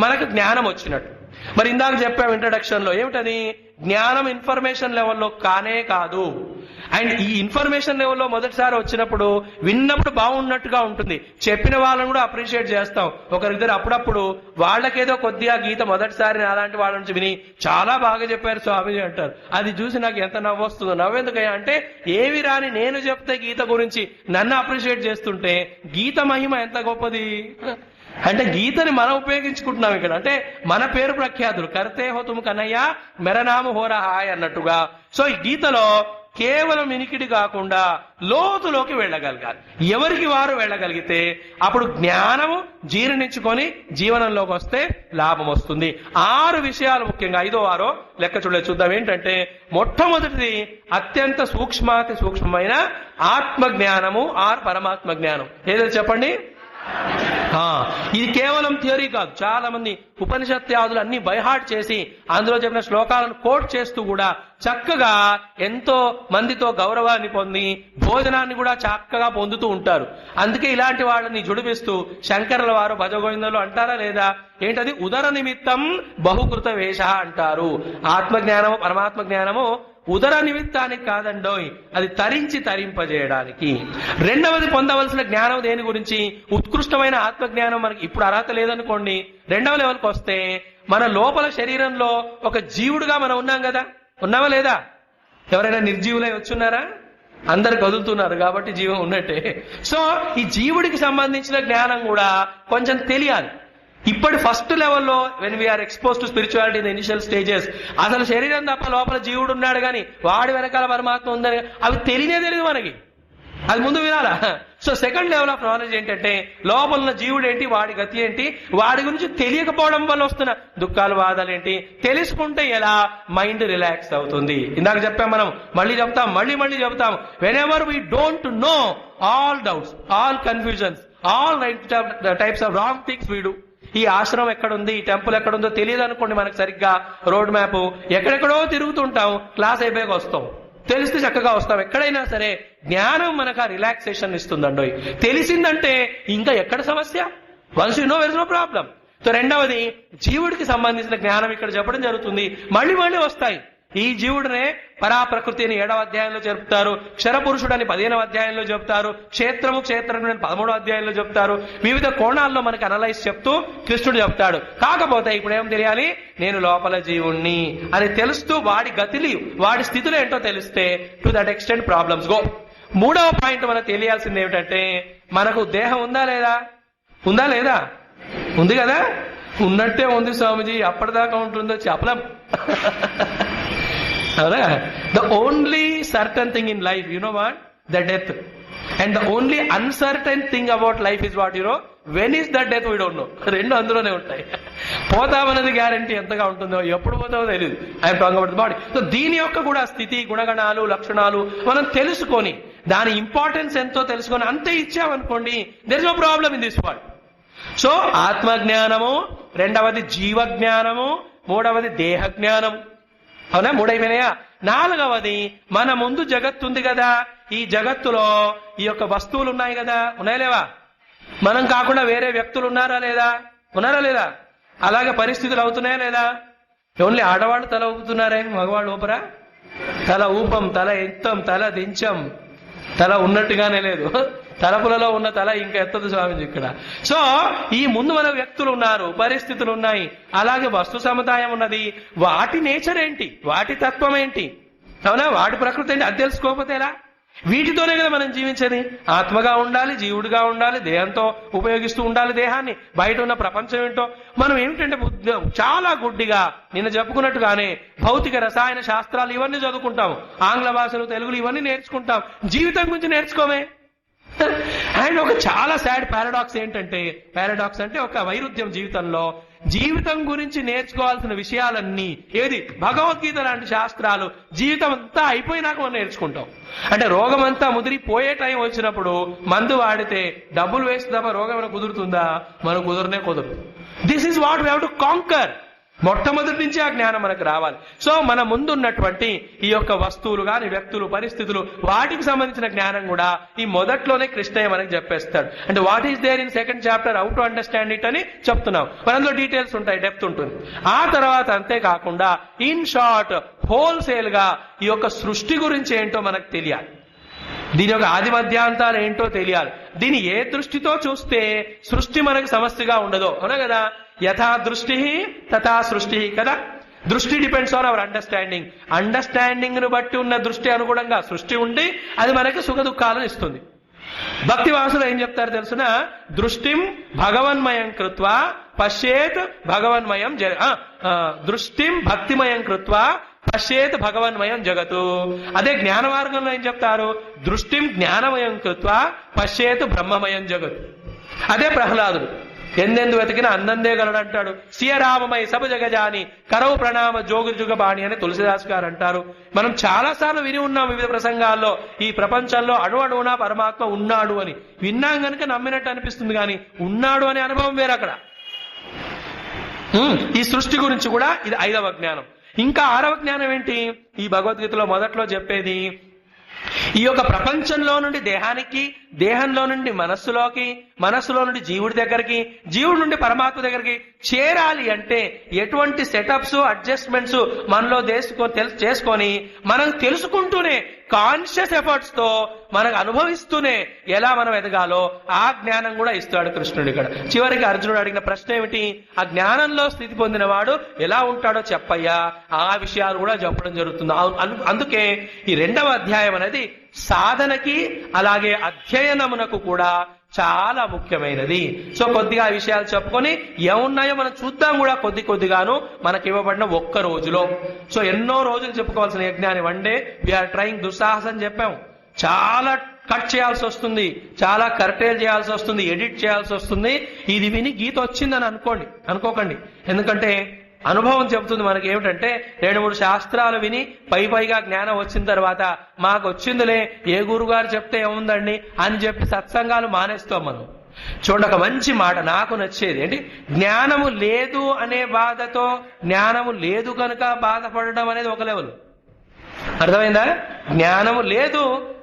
మనకు జ్ఞానం వచ్చినట్టు. మరి ఇందాక చెప్పాము ఇంట్రడక్షన్ లో, ఏమిటది? జ్ఞానం ఇన్ఫర్మేషన్ లెవెల్లో కానే కాదు. అండ్ ఈ ఇన్ఫర్మేషన్ లెవెల్లో మొదటిసారి వచ్చినప్పుడు విన్నప్పుడు బాగున్నట్టుగా ఉంటుంది, చెప్పిన వాళ్ళని కూడా అప్రిషియేట్ చేస్తాం. ఒకరిద్దరు అప్పుడప్పుడు వాళ్ళకేదో కొద్దిగా గీత మొదటిసారి అలాంటి వాళ్ళ నుంచి విని చాలా బాగా చెప్పారు స్వామిజీ అంటారు. అది చూసి నాకు ఎంత నవ్వు వస్తుందో. నవ్వెందుకయ్యా అంటే ఏవి రాని నేను చెప్తే గీత గురించి నన్ను అప్రిషియేట్ చేస్తుంటే గీత మహిమ ఎంత గొప్పది. అంటే గీతని మనం ఉపయోగించుకుంటున్నాం ఇక్కడ. అంటే మన పేరు ప్రఖ్యాతులు కర్తే హో తుమ్ కన్నయ్య మెరనాము హోరా హాయ్ అన్నట్టుగా. సో ఈ గీతలో కేవలం వినికిడి కాకుండా లోతులోకి వెళ్ళగలగాలి. ఎవరికి వారు వెళ్ళగలిగితే అప్పుడు జ్ఞానము జీర్ణించుకొని జీవనంలోకి వస్తే లాభం వస్తుంది. 6 విషయాలు ముఖ్యంగా 5వ 6 లెక్క చూద్దాం. ఏంటంటే మొట్టమొదటిది అత్యంత సూక్ష్మాతి సూక్ష్మమైన ఆత్మ జ్ఞానము ఆర్ పరమాత్మ జ్ఞానం. ఏదో చెప్పండి. ఇది కేవలం థియరీ కాదు. చాలా మంది ఉపనిషత్యాదులు అన్ని బైహార్ట్ చేసి అందులో చెప్పిన శ్లోకాలను కోట్ చేస్తూ కూడా చక్కగా ఎంతో మందితో గౌరవాన్ని పొంది భోజనాన్ని కూడా చక్కగా పొందుతూ ఉంటారు. అందుకే ఇలాంటి వాళ్ళని జుడిపిస్తూ శంకరుల వారు భజగోవిందంలో అంటారా లేదా? ఏంటది? ఉదర నిమిత్తం బహుకృత వేష అంటారు. ఆత్మజ్ఞానము పరమాత్మ జ్ఞానము ఉదర నిమిత్తానికి కాదండోయ్, అది తరింపజేయడానికి. రెండవది పొందవలసిన జ్ఞానం దేని గురించి? ఉత్కృష్టమైన ఆత్మజ్ఞానం. మనకి ఇప్పుడు అర్హత లేదనుకోండి, రెండవ లెవెల్కి వస్తే మన లోపల శరీరంలో ఒక జీవుడుగా మనం ఉన్నాం కదా, ఉన్నావా లేదా? ఎవరైనా నిర్జీవులై వచ్చున్నారా? అందరు కదులుతున్నారు కాబట్టి జీవం ఉన్నట్టే. సో ఈ జీవుడికి సంబంధించిన జ్ఞానం కూడా కొంచెం తెలియాలి. ఇప్పటి ఫస్ట్ లెవెల్లో when we are expose to spirituality in initial stages, అసలు శరీరం తప్ప లోపల జీవుడు ఉన్నాడు కానీ వాడి వెనకాల పరమాత్మ ఉందని అవి తెలియదు మనకి, అది ముందు వినాలా. So second level of knowledge ఏంటంటే లోపల ఉన్న జీవుడు ఏంటి, వాడి గతి ఏంటి, వాడి గురించి తెలియకపోవడం వల్ల వస్తున్న దుఃఖాలు బాధలు ఏంటి, తెలుసుకుంటే ఎలా మైండ్ రిలాక్స్ అవుతుంది. ఇందాక చెప్పాం మనం, మళ్ళీ చెప్తాం, మళ్ళీ చెప్తాం. When ever we don't know all doubts, all confusions, all types of wrong things we do. ఈ ఆశ్రమం ఎక్కడుంది, ఈ టెంపుల్ ఎక్కడుందో తెలియదు అనుకోండి, మనకు సరిగ్గా రోడ్ మ్యాప్, ఎక్కడెక్కడో తిరుగుతుంటాం, క్లాస్ అయిపోయాక వస్తాం, తెలిస్తే చక్కగా వస్తాం. ఎక్కడైనా సరే జ్ఞానం మనకు ఆ రిలాక్సేషన్ ఇస్తుందండో. తెలిసిందంటే ఇంకా ఎక్కడ సమస్య, once you know where is no problem. So రెండవది జీవుడికి సంబంధించిన జ్ఞానం ఇక్కడ చెప్పడం జరుగుతుంది, మళ్ళీ వస్తాయి. ఈ జీవుడినే పరాప్రకృతి అని 7వ అధ్యాయంలో చెప్తారు, క్షరపురుషుడని 15వ అధ్యాయంలో చెప్తారు, క్షేత్రజ్ఞుడని 13వ అధ్యాయంలో చెప్తారు. వివిధ కోణాల్లో మనకు అనలైజ్ చెప్తూ కృష్ణుడు చెప్తాడు. కాకపోతే ఇప్పుడు ఏం తెలియాలి, నేను లోపల జీవుణ్ణి అని తెలుస్తూ వాడి గతిలి, వాడి స్థితులు ఏంటో తెలిస్తే to that extent problems go. 3వ పాయింట్ మనకు తెలియాల్సింది ఏమిటంటే, మనకు దేహం ఉందా లేదా, ఉంది కదా, ఉన్నట్టే ఉంది స్వామిజీ, అప్పటిదాకా ఉంటుందో చెప్పలేం. The only certain thing in life, you know what? The death. And the only uncertain thing about life is what, you know? When is the death? We don't know. రెండు అందులోనే ఉంటాయి. పోతామన్నది గ్యారంటీ ఎంతగా ఉంటుందో, ఎప్పుడు పోతామో తెలియదు. I'm talking about the body. So దీని యొక్క కూడా స్థితి, గుణగణాలు, లక్షణాలు మనం తెలుసుకొని దాని ఇంపార్టెన్స్ ఎంతో తెలుసుకొని అంతే ఇచ్చామనుకోండి, there is no problem in this world. So ఆత్మజ్ఞానము, రెండవది జీవజ్ఞానము, మూడవది దేహ జ్ఞానం. అవునా, 3 అయిపోయినాయా? 4వది మన ముందు జగత్తు ఉంది కదా, ఈ జగత్తులో ఈ యొక్క వస్తువులు ఉన్నాయి కదా, ఉన్నాయా లేవా? మనం కాకుండా వేరే వ్యక్తులు ఉన్నారా లేదా? అలాగే పరిస్థితులు అవుతున్నాయా లేదా? ఓన్లీ ఆడవాళ్ళు తల ఊపుతున్నారే, మగవాళ్ళు ఊపరా? తల ఊపం, తల ఎత్తం, తల దించం, తల ఉన్నట్టుగానే లేదు, తలపులలో ఉన్న తల ఇంకా ఎత్తదు స్వామిజీ ఇక్కడ. సో ఈ ముందు మన వ్యక్తులు ఉన్నారు, పరిస్థితులు ఉన్నాయి, అలాగే వస్తు సముదాయం ఉన్నది. వాటి నేచర్ ఏంటి, వాటి తత్వం ఏంటి, అవునా, వాటి ప్రకృతి ఏంటి, అది తెలుసుకోకపోతే ఎలా? వీటితోనే కదా మనం జీవించేది. ఆత్మగా ఉండాలి, జీవుడిగా ఉండాలి, దేహంతో ఉపయోగిస్తూ ఉండాలి దేహాన్ని. బయట ఉన్న ప్రపంచం ఏంటో మనం ఏమిటంటే చాలా గుడ్డిగా నిన్న చెప్పుకున్నట్టుగానే భౌతిక రసాయన శాస్త్రాలు ఇవన్నీ చదువుకుంటాం, ఆంగ్ల భాషలు, తెలుగులు ఇవన్నీ నేర్చుకుంటాం, జీవితం గురించి నేర్చుకోమే. అండ్ ఒక చాలా సాడ్ పారాడాక్స్ ఏంటంటే, పారాడాక్స్ అంటే ఒక వైరుధ్యం జీవితంలో, జీవితం గురించి నేర్చుకోవాల్సిన విషయాలన్నీ ఏది భగవద్గీత లాంటి శాస్త్రాలు జీవితం అంతా అయిపోయినాక మనం నేర్చుకుంటాం. అంటే రోగం అంతా ముదిరిపోయే టైం వచ్చినప్పుడు మందు వాడితే డబ్బులు వేస్ట్ తప్ప రోగం ఏమైనా కుదురుతుందా? మనకు కుదరదు. This is what we have to conquer. మొట్టమొదటి నుంచి ఆ జ్ఞానం మనకు రావాలి. సో మన ముందున్నటువంటి ఈ యొక్క వస్తువులు కానీ, వ్యక్తులు, పరిస్థితులు, వాటికి సంబంధించిన జ్ఞానం కూడా ఈ మొదట్లోనే కృష్ణయ్య మనకి చెప్పేస్తాడు. అంటే what is there in second chapter, how to understand it అని చెప్తున్నాం. అందులో డీటెయిల్స్ ఉంటాయి, డెప్త్ ఉంటుంది. ఆ తర్వాత అంతేకాకుండా ఇన్ షార్ట్ హోల్సేల్ గా ఈ యొక్క సృష్టి గురించి ఏంటో మనకు తెలియాలి, దీని యొక్క ఆది మధ్యాంతాలు ఏంటో తెలియాలి. దీన్ని ఏ దృష్టితో చూస్తే సృష్టి మనకు సమస్యగా ఉండదో, అవునా కదా? యథా దృష్టి తథా సృష్టి కదా. దృష్టి depends on our understanding. Understanding ను బట్టి ఉన్న దృష్టి అనుగుణంగా సృష్టి ఉండి అది మనకి సుఖ దుఃఖాలను ఇస్తుంది. భక్తి వాసులు ఏం చెప్తారు తెలుసున, దృష్టిం భగవన్మయం కృత్వా పశ్యేత్ భగవన్మయం దృష్టిం భక్తిమయం కృత్వా పశ్యేత్ భగవన్మయం జగతు. అదే జ్ఞాన మార్గంలో ఏం చెప్తారు, దృష్టిం జ్ఞానమయం కృత్వా పశ్యేత్ బ్రహ్మమయం జగత్. అదే ప్రహ్లాదుడు ఎందెందు వెతికినా అందందే గలడంటాడు. సియరామమై సభ జగజాని కరవు ప్రణామ జోగు జుగబాణి అని తులసిదాస్ గారు అంటారు. మనం చాలా సార్లు విని ఉన్నాం వివిధ ప్రసంగాల్లో, ఈ ప్రపంచంలో అణువణువునా పరమాత్మ ఉన్నాడు అని. విన్నాం కనుక నమ్మినట్టు అనిపిస్తుంది, కానీ ఉన్నాడు అనే అనుభవం వేరు అక్కడ. ఈ సృష్టి గురించి కూడా ఇది 5వ జ్ఞానం. ఇంకా 6వ జ్ఞానం ఏంటి, ఈ భగవద్గీతలో మొదట్లో చెప్పేది, ఈ యొక్క ప్రపంచంలో నుండి దేహానికి, దేహంలో నుండి మనస్సులోకి, మనస్సులో నుండి జీవుడి దగ్గరికి, జీవుడి నుండి పరమాత్మ దగ్గరికి చేరాలి అంటే ఎటువంటి సెటప్స్, అడ్జస్ట్మెంట్స్ మనలో చేసుకొని మనం తెలుసుకుంటూనే కాన్షియస్ ఎఫర్ట్స్ తో మనకు అనుభవిస్తూనే ఎలా మనం ఎదగాలో ఆ జ్ఞానం కూడా ఇస్తాడు కృష్ణుడు ఇక్కడ. చివరికి అర్జునుడు అడిగిన ప్రశ్న ఏమిటి, ఆ జ్ఞానంలో స్థితి పొందిన వాడు ఎలా ఉంటాడో చెప్పయ్యా, ఆ విషయాలు కూడా చెప్పడం జరుగుతుంది. అందుకే ఈ 2వ అధ్యాయం అనేది సాధనకి అలాగే అధ్యయనమునకు కూడా చాలా ముఖ్యమైనది. సో కొద్దిగా ఆ విషయాలు చెప్పుకొని ఏమున్నాయో మనం చూద్దాం కూడా కొద్దిగాను మనకి ఇవ్వబడిన ఒక్క రోజులో. సో ఎన్నో రోజులు చెప్పుకోవాల్సిన యజ్ఞాన్ని వన్ డే వీఆర్ ట్రైంగ్ దుస్సాహసం చెప్పాం. చాలా కట్ చేయాల్సి వస్తుంది, చాలా కర్టేల్ చేయాల్సి వస్తుంది, ఎడిట్ చేయాల్సి వస్తుంది. ఇది విని గీత వచ్చిందని అనుకోకండి. ఎందుకంటే అనుభవం చెబుతుంది మనకి ఏమిటంటే 2-3 శాస్త్రాలు విని పైగా జ్ఞానం వచ్చిన తర్వాత మాకు వచ్చిందిలే, ఏ గురుగారు చెప్తే ఏముందండి అని చెప్పి సత్సంగాలు మానేస్తాం మనం. చూడండి, ఒక మంచి మాట నాకు నచ్చేది ఏంటి, జ్ఞానము లేదు అనే బాధతో జ్ఞానము లేదు కనుక బాధపడడం అనేది ఒక లెవెల్. అర్థమైందా? జ్ఞానము లేదు,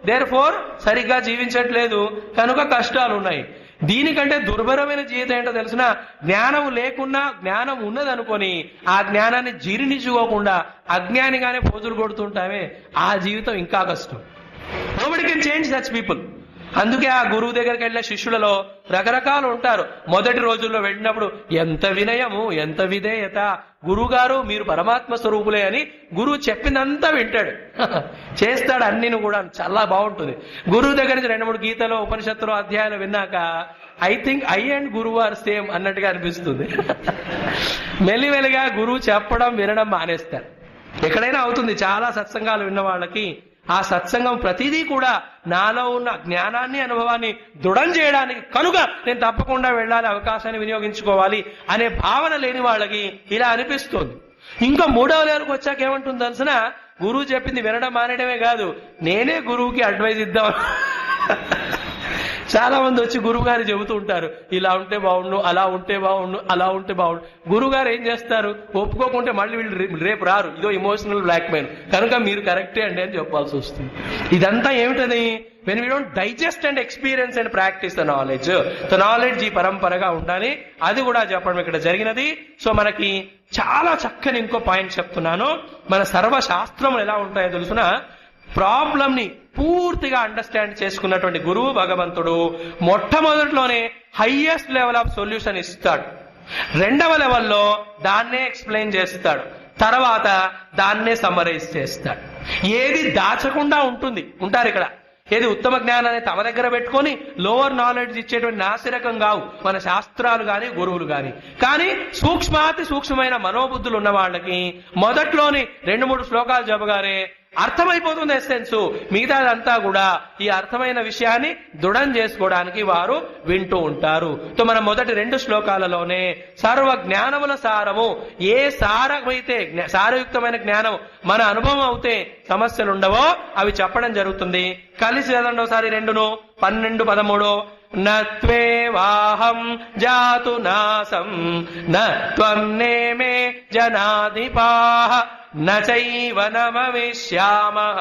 దేర్ఫోర్ సరిగ్గా జీవించట్లేదు కనుక కష్టాలు ఉన్నాయి. దీనికంటే దుర్భరమైన జీవితం ఏంటో తెలిసిన, జ్ఞానం లేకున్నా జ్ఞానం ఉన్నదనుకొని ఆ జ్ఞానాన్ని జీర్ణించుకోకుండా అజ్ఞానిగానే పోజులు కొడుతుంటామే, ఆ జీవితం ఇంకా కష్టం. Nobody can change such people. అందుకే ఆ గురువు దగ్గరికి వెళ్ళిన శిష్యులలో రకరకాలు ఉంటారు. మొదటి రోజుల్లో వెళ్ళినప్పుడు ఎంత వినయము, ఎంత విధేయత, గురువు గారు మీరు పరమాత్మ స్వరూపులే అని గురువు చెప్పిందంతా వింటాడు, చేస్తాడు అన్నిను కూడా. చాలా బాగుంటుంది. గురువు దగ్గర నుంచి 2-3 గీతలో ఉపనిషత్తులో అధ్యాయాలు విన్నాక ఐ థింక్ ఐ అండ్ గురువు ఆర్ సేమ్ అన్నట్టుగా అనిపిస్తుంది. మెల్లిమెల్లిగా గురువు చెప్పడం వినడం మానేస్తారు. ఎక్కడైనా అవుతుంది. చాలా సత్సంగాలు విన్న వాళ్ళకి ఆ సత్సంగం ప్రతిదీ కూడా నాలో ఉన్న జ్ఞానాన్ని, అనుభవాన్ని దృఢం చేయడానికి కనుక నేను తప్పకుండా వెళ్ళాలి, అవకాశాన్ని వినియోగించుకోవాలి అనే భావన లేని వాళ్ళకి ఇలా అనిపిస్తుంది. ఇంకా 3వ లెవెల్కి వచ్చాక ఏమంటుంది తెలిసిన, గురువు చెప్పింది వినడం మానేయడమే కాదు, నేనే గురువుకి అడ్వైజ్ ఇద్దాం. చాలా మంది వచ్చి గురువు గారు చెబుతూ ఉంటారు, ఇలా ఉంటే బాగుండు, అలా ఉంటే బాగుండు, అలా ఉంటే బాగుండు. గురువు గారు ఏం చేస్తారు, ఒప్పుకోకుంటే మళ్ళీ వీళ్ళు రేపు రారు, ఇదో ఇమోషనల్ బ్లాక్మెయిల్, కనుక మీరు కరెక్టే అండి అని చెప్పాల్సి వస్తుంది. ఇదంతా ఏమిటది, when we don't digest and experience and practice the knowledge ఈ పరంపరగా ఉండాలి. అది కూడా చెప్పడం ఇక్కడ జరిగినది. సో మనకి చాలా చక్కని ఇంకో పాయింట్ చెప్తున్నాను. మన సర్వశాస్త్రములు ఎలా ఉంటాయో తెలుసున, ప్రాబ్లం ని పూర్తిగా అండర్స్టాండ్ చేసుకున్నటువంటి గురువు భగవంతుడు మొట్టమొదటిలోనే హైయెస్ట్ లెవెల్ ఆఫ్ సొల్యూషన్ ఇస్తాడు. 2వ లెవెల్లో దాన్నే ఎక్స్ప్లెయిన్ చేస్తాడు, తర్వాత దాన్నే సమ్మరైజ్ చేస్తాడు. ఏది దాచకుండా ఉంటారు ఇక్కడ. ఏది ఉత్తమ జ్ఞానాన్ని తమ దగ్గర పెట్టుకొని లోవర్ నాలెడ్జ్ ఇచ్చేటువంటి నాసిరకం కావు మన శాస్త్రాలు గాని గురువులు గాని. కానీ సూక్ష్మమైన మనోబుద్ధులు ఉన్న వాళ్ళకి మొదట్లోని 2-3 శ్లోకాలు చెప్పగానే అర్థమైపోతుంది ఎస్సెన్స్. మిగతాదంతా కూడా ఈ అర్థమైన విషయాన్ని దృఢం చేసుకోవడానికి వారు వింటూ ఉంటారు. సో మన మొదటి 2 శ్లోకాలలోనే సర్వ జ్ఞానముల సారము, ఏ సారమైతే సారయుక్తమైన జ్ఞానం మన అనుభవం అవుతే సమస్యలు ఉండవో అవి చెప్పడం జరుగుతుంది. కలిసి చదవండి ఒకసారి 2ను 12, 13. నత్వేవాహం జాతు నాసం నత్వం నేమే జనాధిపాః నచైవ నమవిష్యామః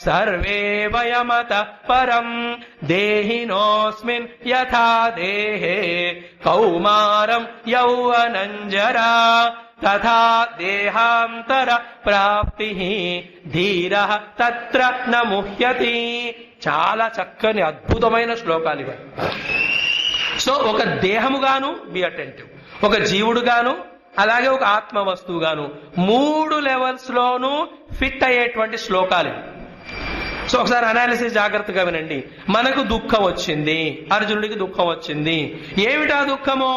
సర్వే వయమతః పరం దేహినోస్మిన్ యథా దేహే కౌమారం యౌవనం జరా తథా దేహాంతర ప్రాప్తిః ధీరః తత్ర న ముహ్యతి. చాలా చక్కని అద్భుతమైన శ్లోకాలు ఇవి. సో ఒక దేహముగాను బి అటెంటివ్, ఒక జీవుడుగాను, అలాగే ఒక ఆత్మ వస్తువుగాను 3 లెవెల్స్ లోనూ ఫిట్ అయ్యేటువంటి శ్లోకాలు. సో ఒకసారి అనాలిసిస్ జాగ్రత్తగా వినండి. మనకు దుఃఖం వచ్చింది, అర్జునుడికి దుఃఖం వచ్చింది. ఏమిటా దుఃఖము?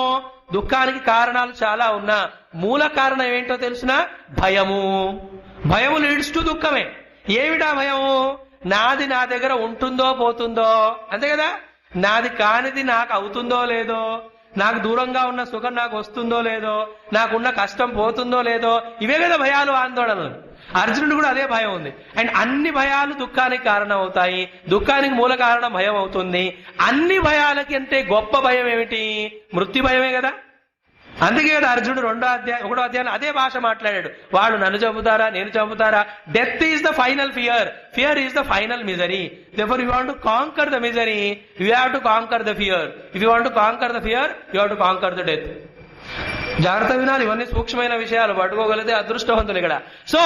దుఃఖానికి కారణాలు చాలా ఉన్నా మూల కారణం ఏంటో తెలుసునా? భయము. భయము లీడ్స్ టు దుఃఖమే. ఏమిటా భయము? నాది నా దగ్గర ఉంటుందో పోతుందో, అంతే కదా. నాది కానిది నాకు అవుతుందో లేదో, నాకు దూరంగా ఉన్న సుఖం నాకు వస్తుందో లేదో, నాకున్న కష్టం పోతుందో లేదో, ఇవే కదా భయాలు, ఆందోళనలు. అర్జునుడు కూడా అదే భయం ఉంది. అండ్ అన్ని భయాలు దుఃఖానికి కారణం అవుతాయి. దుఃఖానికి మూల కారణం భయం అవుతుంది. అన్ని భయాలకి అంటే గొప్ప భయం ఏమిటి? మృత్యు భయమే కదా. అందుకే కదా అర్జునుడు 1వ అధ్యాయం అదే భాష మాట్లాడాడు. వాళ్ళు నన్ను చంపుతారా, నేను చంపుతారా? Death is the final fear, fear is the final misery. Therefore, you want to conquer the misery, you have to conquer the fear. If you want to conquer the fear, you have to conquer the death. జాగ్రత్త వినాలి. ఇవన్నీ సూక్ష్మమైన విషయాలు, పట్టుకోగలిగితే అదృష్టవంతులు ఇక్కడ. So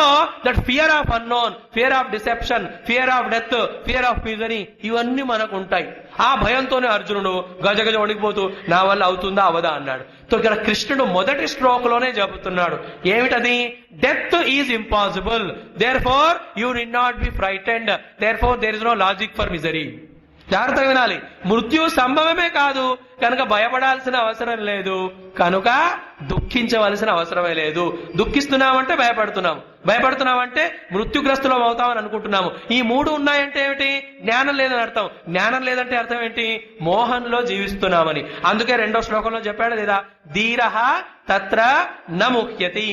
that fear of unknown, fear of deception, fear of death, fear of misery, ఇవన్నీ మనకు ఉంటాయి. ఆ భయంతోనే అర్జునుడు గజగజ వణికిపోతూ నా వల్ల అవుతుందా అవదా అన్నాడు. సో ఇక్కడ కృష్ణుడు మొదటి స్ట్రోక్ లోనే చెబుతున్నాడు ఏమిటది? Death is impossible, therefore you need not be frightened, therefore there is no logic for misery. జాగ్రత్తగా వినాలి. మృత్యు సంభవమే కాదు కనుక భయపడాల్సిన అవసరం లేదు, కనుక దుఃఖించవలసిన అవసరమే లేదు. దుఃఖిస్తున్నామంటే భయపడుతున్నామంటే మృత్యుగ్రస్తులం అవుతామని అనుకుంటున్నాము. ఈ మూడు ఉన్నాయంటే ఏమిటి? జ్ఞానం లేదని అర్థం. జ్ఞానం లేదంటే అర్థం ఏంటి? మోహంలో జీవిస్తున్నామని. అందుకే 2వ శ్లోకంలో చెప్పాడు లేదా, ధీరః తత్ర న ముహ్యతి.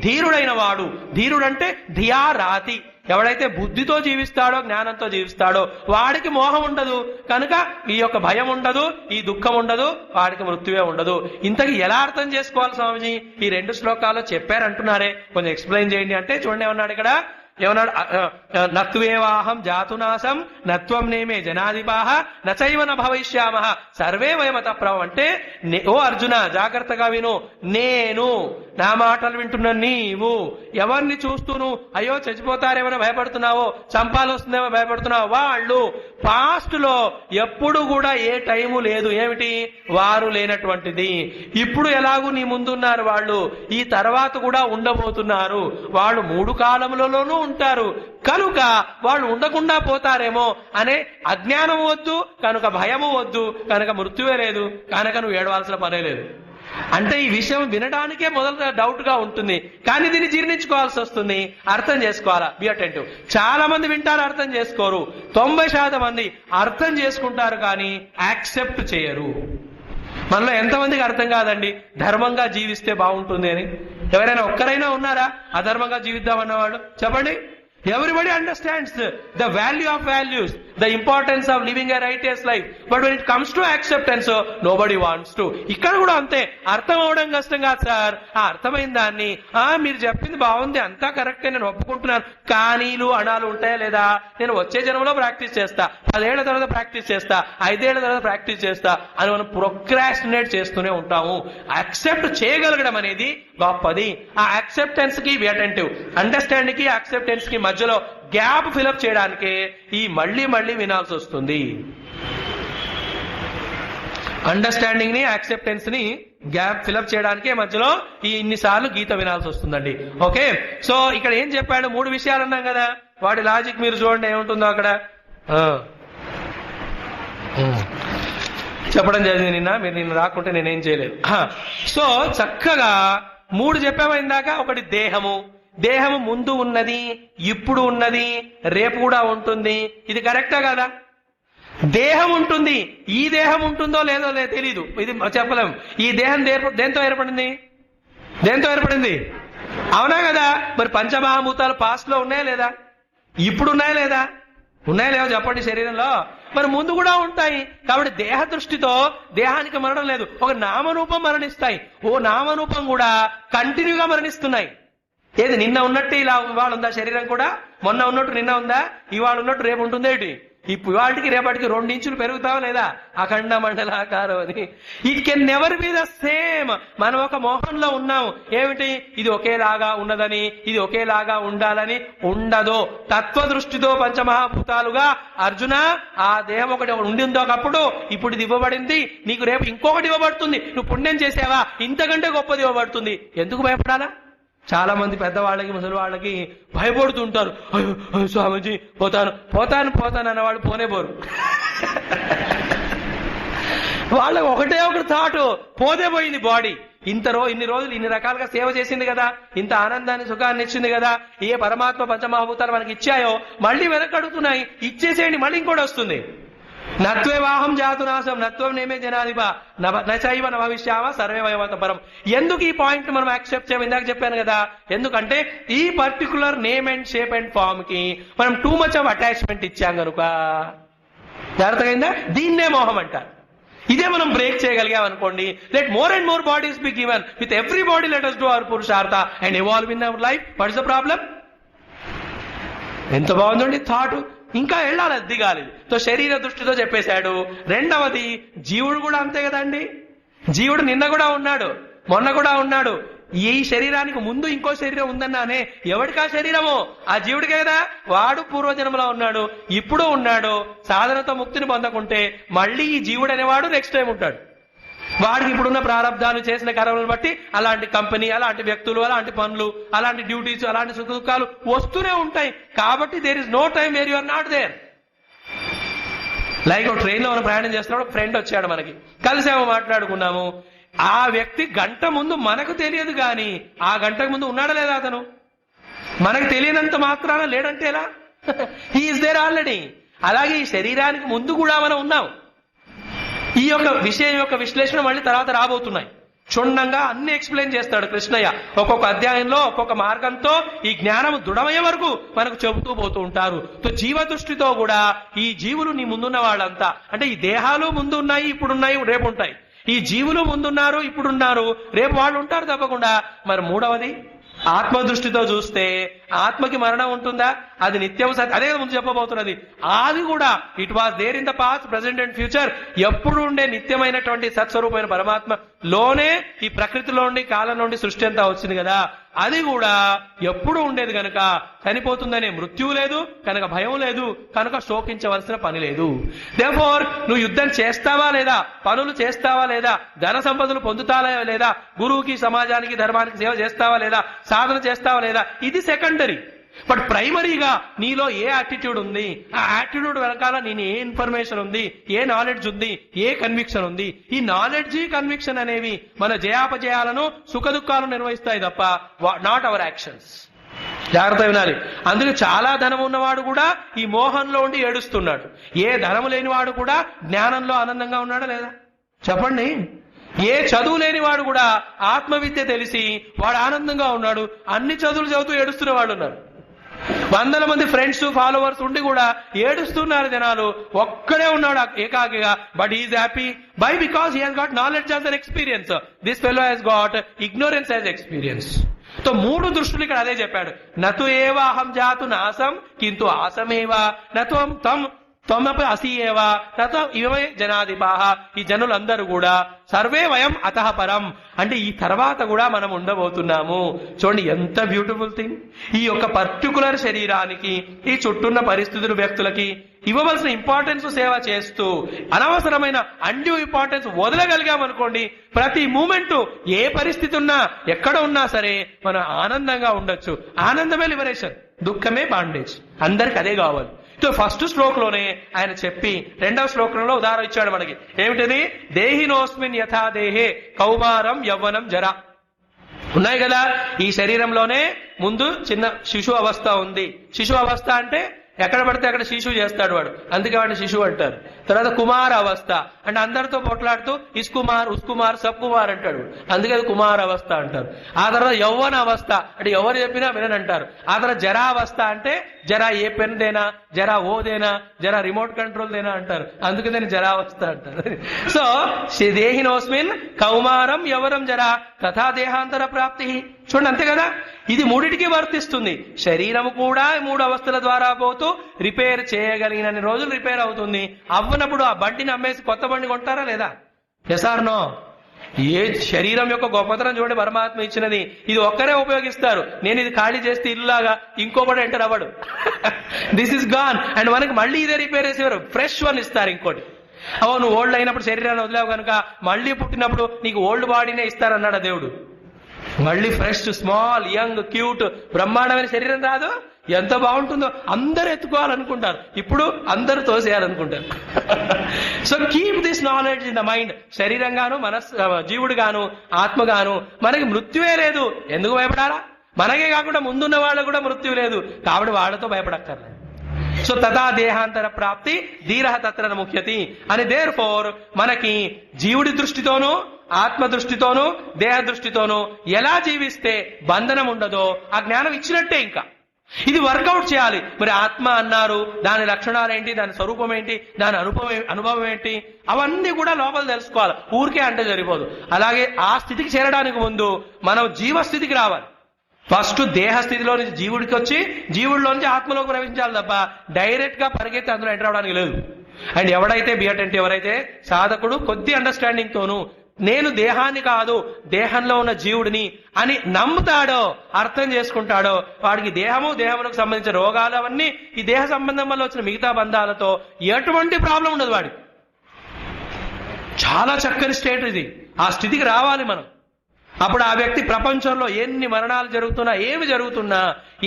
ధీరుడైన వాడు, ధీరుడంటే ధియా రాతి, ఎవడైతే బుద్ధితో జీవిస్తాడో జ్ఞానంతో జీవిస్తాడో వాడికి మోహం ఉండదు, కనుక ఈ యొక్క భయం ఉండదు, ఈ దుఃఖం ఉండదు, వాడికి మృత్యువే ఉండదు. ఇంతకీ ఎలా అర్థం చేసుకోవాలి స్వామిజీ? ఈ 2 శ్లోకాల్లో చెప్పారంటున్నారే, కొంచెం ఎక్స్ప్లెయిన్ చేయండి అంటే చూడండి ఏమన్నాడు ఇక్కడ. ఏమన్నాడు? నత్వేవాహం జాతునాశం నత్వం నేమే జనాధిపాహ నచైవ న భవిష్యామః సర్వే వయమత ప్రభం. అంటే ఓ అర్జున జాగ్రత్తగా విను, నేను నా మాటలు వింటున్న నీవు ఎవరిని చూస్తూను అయ్యో చచ్చిపోతారేమో భయపడుతున్నావో, చంపాలొస్తుందేమో భయపడుతున్నావో, వాళ్ళు పాస్ట్ లో ఎప్పుడు కూడా ఏ టైము లేదు. ఏమిటి? వారు లేనటువంటిది. ఇప్పుడు ఎలాగూ నీ ముందున్నారు వాళ్ళు, ఈ తర్వాత కూడా ఉండబోతున్నారు. వాళ్ళు 3 కాలములలోనూ ఉంటారు, కనుక వాళ్ళు ఉండకుండా పోతారేమో అనే అజ్ఞానం వద్దు, కనుక భయము వద్దు, కనుక మృత్యువే లేదు, కనుక నువ్వు ఏడవాల్సిన పనే లేదు. అంటే ఈ విషయం వినడానికే మొదట డౌట్ గా ఉంటుంది, కానీ దీన్ని జీర్ణించుకోవాల్సి వస్తుంది, అర్థం చేసుకోవాలా. B attentive. చాలా మంది వింటారు, అర్థం చేసుకోరు. 90% మంది అర్థం చేసుకుంటారు కానీ యాక్సెప్ట్ చేయరు. మనలో ఎంతమందికి అర్థం కాదండి ధర్మంగా జీవిస్తే బాగుంటుంది అని? ఎవరైనా ఒక్కరైనా ఉన్నారా అధర్మంగా జీవిద్దామన్నవాడు? చెప్పండి. Everybody understands the value of values, the importance of living a righteous life. But when it comes to acceptance, nobody wants to. ఇక్కడ కూడా అంతే. అర్థం అవడం కష్టం కాదు సార్. ఆ అర్థమైన దాన్ని మీరు చెప్పింది బాగుంది, అంతా కరెక్టే, నేను ఒప్పుకుంటున్నాను, కానీలు అణాలు ఉంటాయా లేదా? నేను వచ్చే జన్మలో ప్రాక్టీస్ చేస్తా, 10 ఏళ్ల తర్వాత ప్రాక్టీస్ చేస్తా, 5 ఏళ్ల తర్వాత ప్రాక్టీస్ చేస్తా అని మనం ప్రొక్రాస్టినేట్ చేస్తూనే ఉంటాము. యాక్సెప్ట్ చేయగలగడం అనేది గొప్పది. ఆ యాక్సెప్టెన్స్ కి అటెంటివ్, అండర్స్టాండింగ్ కి యాక్సెప్టెన్స్ కి మధ్యలో గ్యాప్ ఫిలప్ చేయడానికి ఈ మళ్ళీ వినాల్సి వస్తుంది. అండర్స్టాండింగ్ ని యాక్సెప్టెన్స్ ని గ్యాప్ ఫిలప్ చేయడానికి మధ్యలో ఈ ఇన్నిసార్లు గీత వినాల్సి వస్తుందండి. ఓకే, సో ఇక్కడ ఏం చెప్పాడు? 3 విషయాలు అన్నాం కదా, వాడి లాజిక్ మీరు చూడండి ఏముంటుందో అక్కడ. చెప్పడం జరిగింది నిన్న, మీరు నిన్న రాకుంటే నేనేం చేయలేదు. సో చక్కగా 3 చెప్పాము ఇందాక. ఒకటి దేహము, దేహము ముందు ఉన్నది, ఇప్పుడు ఉన్నది, రేపు కూడా ఉంటుంది. ఇది కరెక్టా కదా? దేహం ఉంటుంది, ఈ దేహం ఉంటుందో లేదో తెలీదు, ఇది చెప్పలేము. ఈ దేహం దేంతో ఏర్పడింది? అవునా కదా? మరి పంచమహాభూతాలు పాస్ట్ లో ఉన్నాయా లేదా? ఇప్పుడు ఉన్నాయా లేదా? ఉన్నాయా లేవో చెప్పండి శరీరంలో. మరి ముందు కూడా ఉంటాయి. కాబట్టి దేహ దృష్టితో దేహానికి మరణం లేదు. ఒక నామరూపం మరణిస్తాయి, ఓ నామరూపం కూడా కంటిన్యూగా మరణిస్తున్నాయి. ఏది నిన్న ఉన్నట్టు ఇలా ఇవాళ ఉందా? శరీరం కూడా మొన్న ఉన్నట్టు నిన్న ఉందా? ఇవాళ ఉన్నట్టు రేపు ఉంటుందేంటి? ఇవాళకి రేపటికి 2 ఇంచులు పెరుగుతావా లేదా? అఖండ మండలాకారం అని. It can never be the same. మనం ఒక మోహంలో ఉన్నాం. ఏమిటి? ఇది ఒకేలాగా ఉన్నదని, ఇది ఒకేలాగా ఉండాలని. ఉండదు. తత్వ దృష్టితో పంచమహాభూతాలుగా అర్జున ఆ దేహం ఒకటి ఉండిందో ఒకప్పుడు, ఇప్పుడు ఇది ఇవ్వబడింది, నీకు రేపు ఇంకొకటి ఇవ్వబడుతుంది. నువ్వు పుణ్యం చేసావా ఇంతకంటే గొప్పది ఇవ్వబడుతుంది. ఎందుకు భయపడాలా? చాలా మంది పెద్దవాళ్ళకి ముసలి వాళ్ళకి భయపడుతుంటారు. అయ్యో స్వామీజీ పోతాను అన్నవాళ్ళు పోనే పోరు. వాళ్ళకి ఒకటే థాట్, పోతే పోయింది బాడీ. ఇన్ని రోజులు ఇన్ని రకాలుగా సేవ చేసింది కదా, ఇంత ఆనందాన్ని సుఖాన్ని ఇచ్చింది కదా, ఏ పరమాత్మ పంచమహాభూతాలు మనకి ఇచ్చాయో మళ్ళీ వెనకడుతున్నాయి, ఇచ్చేసేయండి, మళ్ళీ ఇంకోటి వస్తుంది. నత్వేవాహం జాతునాశం నత్వం నేమే జనాధిప నచైవ న భవిష్యామ సర్వే వయమత పరం. ఎందుకు ఈ పాయింట్ మనం యాక్సెప్ట్ చేయము? ఇందాక చెప్పాను కదా, ఎందుకంటే ఈ particular name and shape and form కి మనం టూ మచ్ ఆఫ్ అటాచ్మెంట్ ఇచ్చాం కనుక. జాగ్రత్తగా దీన్నే మోహం అంటారు. ఇదే మనం బ్రేక్ చేయగలిగాం అనుకోండి, let more and more bodies be given, with every body let us do our పురుషార్థ and evolve in our life. What is the problem? ఎంత బాగుందండి థాట్. ఇంకా వెళ్ళాలి, దిగాలి. సో శరీర దృష్టితో చెప్పేశాడు. రెండవది జీవుడు కూడా అంతే కదండి. జీవుడు నిన్న కూడా ఉన్నాడు, మొన్న కూడా ఉన్నాడు. ఈ శరీరానికి ముందు ఇంకో శరీరం ఉందన్నానే, ఎవడికా శరీరము? ఆ జీవుడికే కదా. వాడు పూర్వజన్మలో ఉన్నాడు, ఇప్పుడు ఉన్నాడు. సాధనతో ముక్తిని పొందకుంటే మళ్ళీ ఈ జీవుడు అనేవాడు నెక్స్ట్ టైం ఉంటాడు. వాడికి ఇప్పుడున్న ప్రారంధాలు చేసిన కర్మలను బట్టి అలాంటి కంపెనీ, అలాంటి వ్యక్తులు, అలాంటి పనులు, అలాంటి డ్యూటీస్, అలాంటి సుఖ దుఃఖాలు వస్తూనే ఉంటాయి. కాబట్టి there is no time where you are not there. Like ఒక ట్రైన్లో మనం ప్రయాణం చేస్తున్నాడు, ఫ్రెండ్ వచ్చాడు, మనకి కలిసాము, మాట్లాడుకున్నాము. ఆ వ్యక్తి గంట ముందు మనకు తెలియదు కానీ ఆ గంటకు ముందు ఉన్నాడా లేదా అతను? మనకు తెలియనంత మాత్రాన లేడంటే ఎలా? He is there already. అలాగే ఈ శరీరానికి ముందు కూడా మనం ఉన్నాం. ఈ యొక్క విషయం యొక్క విశ్లేషణ మళ్ళీ తర్వాత రాబోతున్నాయి. క్షుణ్ణంగా అన్ని ఎక్స్ప్లెయిన్ చేస్తాడు కృష్ణయ్య. ఒక్కొక్క అధ్యాయంలో ఒక్కొక్క మార్గంతో ఈ జ్ఞానం దృఢమయ్యే వరకు మనకు చెబుతూ పోతూ ఉంటారు. జీవ దృష్టితో కూడా ఈ జీవులు నీ ముందున్న వాళ్ళంతా, అంటే ఈ దేహాలు ముందు ఉన్నాయి, ఇప్పుడున్నాయి, రేపు ఉంటాయి. ఈ జీవులు ముందున్నారు, ఇప్పుడున్నారు, రేపు వాళ్ళు ఉంటారు తప్పకుండా. మరి మూడవది ఆత్మ దృష్టితో చూస్తే ఆత్మకి మరణం ఉంటుందా? అది నిత్యం సత్యం. అదే ముందు చెప్పబోతున్నది. అది కూడా it was there in the past, present and future. ఎప్పుడు ఉండే నిత్యమైనటువంటి సత్స్వరూపమైన పరమాత్మ లోనే ఈ ప్రకృతిలో నుండి కాలం నుండి సృష్టి అంతా వచ్చింది కదా. అది కూడా ఎప్పుడు ఉండేది కనుక చనిపోతుందనే మృత్యువు లేదు, కనుక భయం లేదు, కనుక శోకించవలసిన పని లేదు. దేర్ఫోర్ నువ్వు యుద్ధం చేస్తావా లేదా, పనులు చేస్తావా లేదా, ధన సంపదలు పొందుతావా లేదా, గురువుకి సమాజానికి ధర్మానికి సేవ చేస్తావా లేదా, సాధన చేస్తావా లేదా, ఇది సెకండరీ. బట్ ప్రైమరీగా నీలో ఏ యాటిట్యూడ్ ఉంది, ఆ యాటిట్యూడ్ వెనకాల నేను ఏ ఇన్ఫర్మేషన్ ఉంది, ఏ నాలెడ్జ్ ఉంది, ఏ కన్విక్షన్ ఉంది. ఈ నాలెడ్జ్ కన్విక్షన్ అనేవి మన జయాపజయాలను సుఖ దుఃఖాలను నిర్వహిస్తాయి తప్ప నాట్ అవర్ యాక్షన్స్. జాగ్రత్త వినాలి. అందుకే చాలా ధనం ఉన్నవాడు కూడా ఈ మోహంలో ఉండి ఏడుస్తున్నాడు. ఏ ధనము లేనివాడు కూడా జ్ఞానంలో ఆనందంగా ఉన్నాడా లేదా చెప్పండి? ఏ చదువు లేనివాడు కూడా ఆత్మవిద్య తెలిసి వాడు ఆనందంగా ఉన్నాడు. అన్ని చదువులు చదువుతూ ఏడుస్తున్న వాళ్ళు ఉన్నారు. వందల మంది ఫ్రెండ్స్ ఫాలోవర్స్ ఉండి కూడా ఏడుస్తున్నారు జనాలు. ఒక్కడే ఉన్నాడు ఏకాకిగా. But is happy. By because he has got knowledge as an experience. This fellow has got ignorance as experience. So మూడు దృష్టిలు ఇక్కడ అదే చెప్పాడు. నతు ఏవ అహం జాతు నాసం కింటు ఆసమేవా నత్వం తం త్వమపి అసీయేవా నతో ఇవే జనాధిపాహ. ఈ జనులందరూ కూడా సర్వే వయం అతః పరం, అంటే ఈ తర్వాత కూడా మనం ఉండబోతున్నాము. చూడండి ఎంత బ్యూటిఫుల్ థింగ్. ఈ యొక్క పర్టికులర్ శరీరానికి, ఈ చుట్టూన్న పరిస్థితులు, వ్యక్తులకి ఇవ్వవలసిన ఇంపార్టెన్స్ సేవ చేస్తూ అనవసరమైన అన్డ్యూ ఇంపార్టెన్స్ వదలగలిగామనుకోండి, ప్రతి మూమెంట్ ఏ పరిస్థితి ఉన్నా ఎక్కడ ఉన్నా సరే మనం ఆనందంగా ఉండొచ్చు. ఆనందమే లిబరేషన్, దుఃఖమే బాండేజ్. అందరికి అదే కావాలి. ఫస్ట్ శ్లోక్ లోనే ఆయన చెప్పి రెండవ శ్లోకంలో ఉదాహరణ ఇచ్చాడు మనకి. ఏమిటది? దేహినోస్మిన్ యథా దేహే కౌమారం యవ్వనం జర. ఉన్నాయి కదా ఈ శరీరంలోనే. ముందు చిన్న శిశు అవస్థ ఉంది. శిశు అవస్థ అంటే ఎక్కడ పడితే అక్కడ శిశువు చేస్తాడు వాడు, అందుకే వాడిని శిశువు అంటారు. తర్వాత కుమార అవస్థ అంటే అందరితో పోట్లాడుతూ ఇస్కుమార్ ఉస్కుమార్ సబ్ కుమార్ అంటాడు, అందుకే అది కుమార అవస్థ అంటారు. ఆ తర్వాత యవ్వన అవస్థ అంటే ఎవరు చెప్పినా విననంటారు. ఆ తర్వాత జరా అవస్థ అంటే జరా ఏ పెన్ దేనా, జరా ఓ దేనా, జరా రిమోట్ కంట్రోల్ దేనా అంటారు, అందుకే దాన్ని జరావస్థ అంటారు. సో దేహినోస్మిన్ కౌమారం యవనం జరా తథా దేహాంతర ప్రాప్తి. చూడండి అంతే కదా. ఇది మూడిటికి వర్తిస్తుంది. శరీరము కూడా మూడు అవస్థల ద్వారా పోతూ రిపేర్ చేయగలిగినన్ని రోజులు రిపేర్ అవుతుంది. అవ్వనప్పుడు ఆ బండిని అమ్మేసి కొత్త బండి కొంటారా లేదా? Yes or no? ఏ శరీరం యొక్క గొప్పతనం చూడండి. పరమాత్మ ఇచ్చినది ఇది ఒక్కరే ఉపయోగిస్తారు. నేను ఇది ఖాళీ చేస్తే ఇల్లులాగా ఇంకోటి ఎంటర్ అవ్వడు. This is gone. అండ్ మనకి మళ్ళీ ఇదే రిపేర్ చేసేవారు, ఫ్రెష్ వన్ ఇస్తారు ఇంకోటి. అవో నువ్వు ఓల్డ్ అయినప్పుడు శరీరాన్ని వదిలేవు కనుక మళ్ళీ పుట్టినప్పుడు నీకు ఓల్డ్ బాడీనే ఇస్తారన్నాడు దేవుడు. మళ్ళీ ఫ్రెష్ స్మాల్ యంగ్ క్యూట్ బ్రహ్మాండమైన శరీరం రాదు? ఎంత బాగుంటుందో. అందరు ఎత్తుకోవాలనుకుంటారు, ఇప్పుడు అందరూ తోసేయాలనుకుంటారు. So keep this knowledge in the mind. శరీరంగాను జీవుడుగాను ఆత్మగాను మనకి మృత్యువే లేదు. ఎందుకు భయపడాలా? మనకే కాకుండా ముందున్న వాళ్ళకు కూడా మృత్యు లేదు, కాబట్టి వాళ్ళతో భయపడక్కర్లేదు. సో తథా దేహాంతర ప్రాప్తి ధీర తత్ర ముఖ్యతి అని. దేర్ ఫోర్ మనకి జీవుడి దృష్టితోనూ ఆత్మ దృష్టితోనూ దేహ దృష్టితోనూ ఎలా జీవిస్తే బంధనం ఉండదో ఆ జ్ఞానం ఇచ్చినట్టే. ఇంకా ఇది వర్కౌట్ చేయాలి. మరి ఆత్మ అన్నారు, దాని లక్షణాలు ఏంటి, దాని స్వరూపం ఏంటి, దాని అనుభవం ఏంటి, అవన్నీ కూడా లోపల తెలుసుకోవాలి. ఊరికే అంటే సరిపోదు. అలాగే ఆ స్థితికి చేరడానికి ముందు మనం జీవస్థితికి రావాలి. ఫస్ట్ దేహ స్థితిలో నుంచి జీవుడికి వచ్చి జీవుడిలోంచి ఆత్మలోకి ప్రవేశించాలి తప్ప డైరెక్ట్ గా పరిగెత్తి అందులో ఎంటర్ అవడానికి లేదు. అండ్ ఎవడైతే బియటెంట్, ఎవరైతే సాధకుడు కొద్ది అండర్స్టాండింగ్ తోనూ నేను దేహాన్ని కాదు దేహంలో ఉన్న జీవుడిని అని నమ్ముతాడో, అర్థం చేసుకుంటాడో, వాడికి దేహమునకు సంబంధించిన రోగాలు అవన్నీ ఈ దేహ సంబంధం వల్ల వచ్చిన మిగతా బంధాలతో ఎటువంటి ప్రాబ్లం ఉండదు వాడికి. చాలా చక్కని స్టేట్ ఇది. ఆ స్థితికి రావాలి మనం. అప్పుడు ఆ వ్యక్తి ప్రపంచంలో ఎన్ని మరణాలు జరుగుతున్నా, ఏమి జరుగుతున్నా,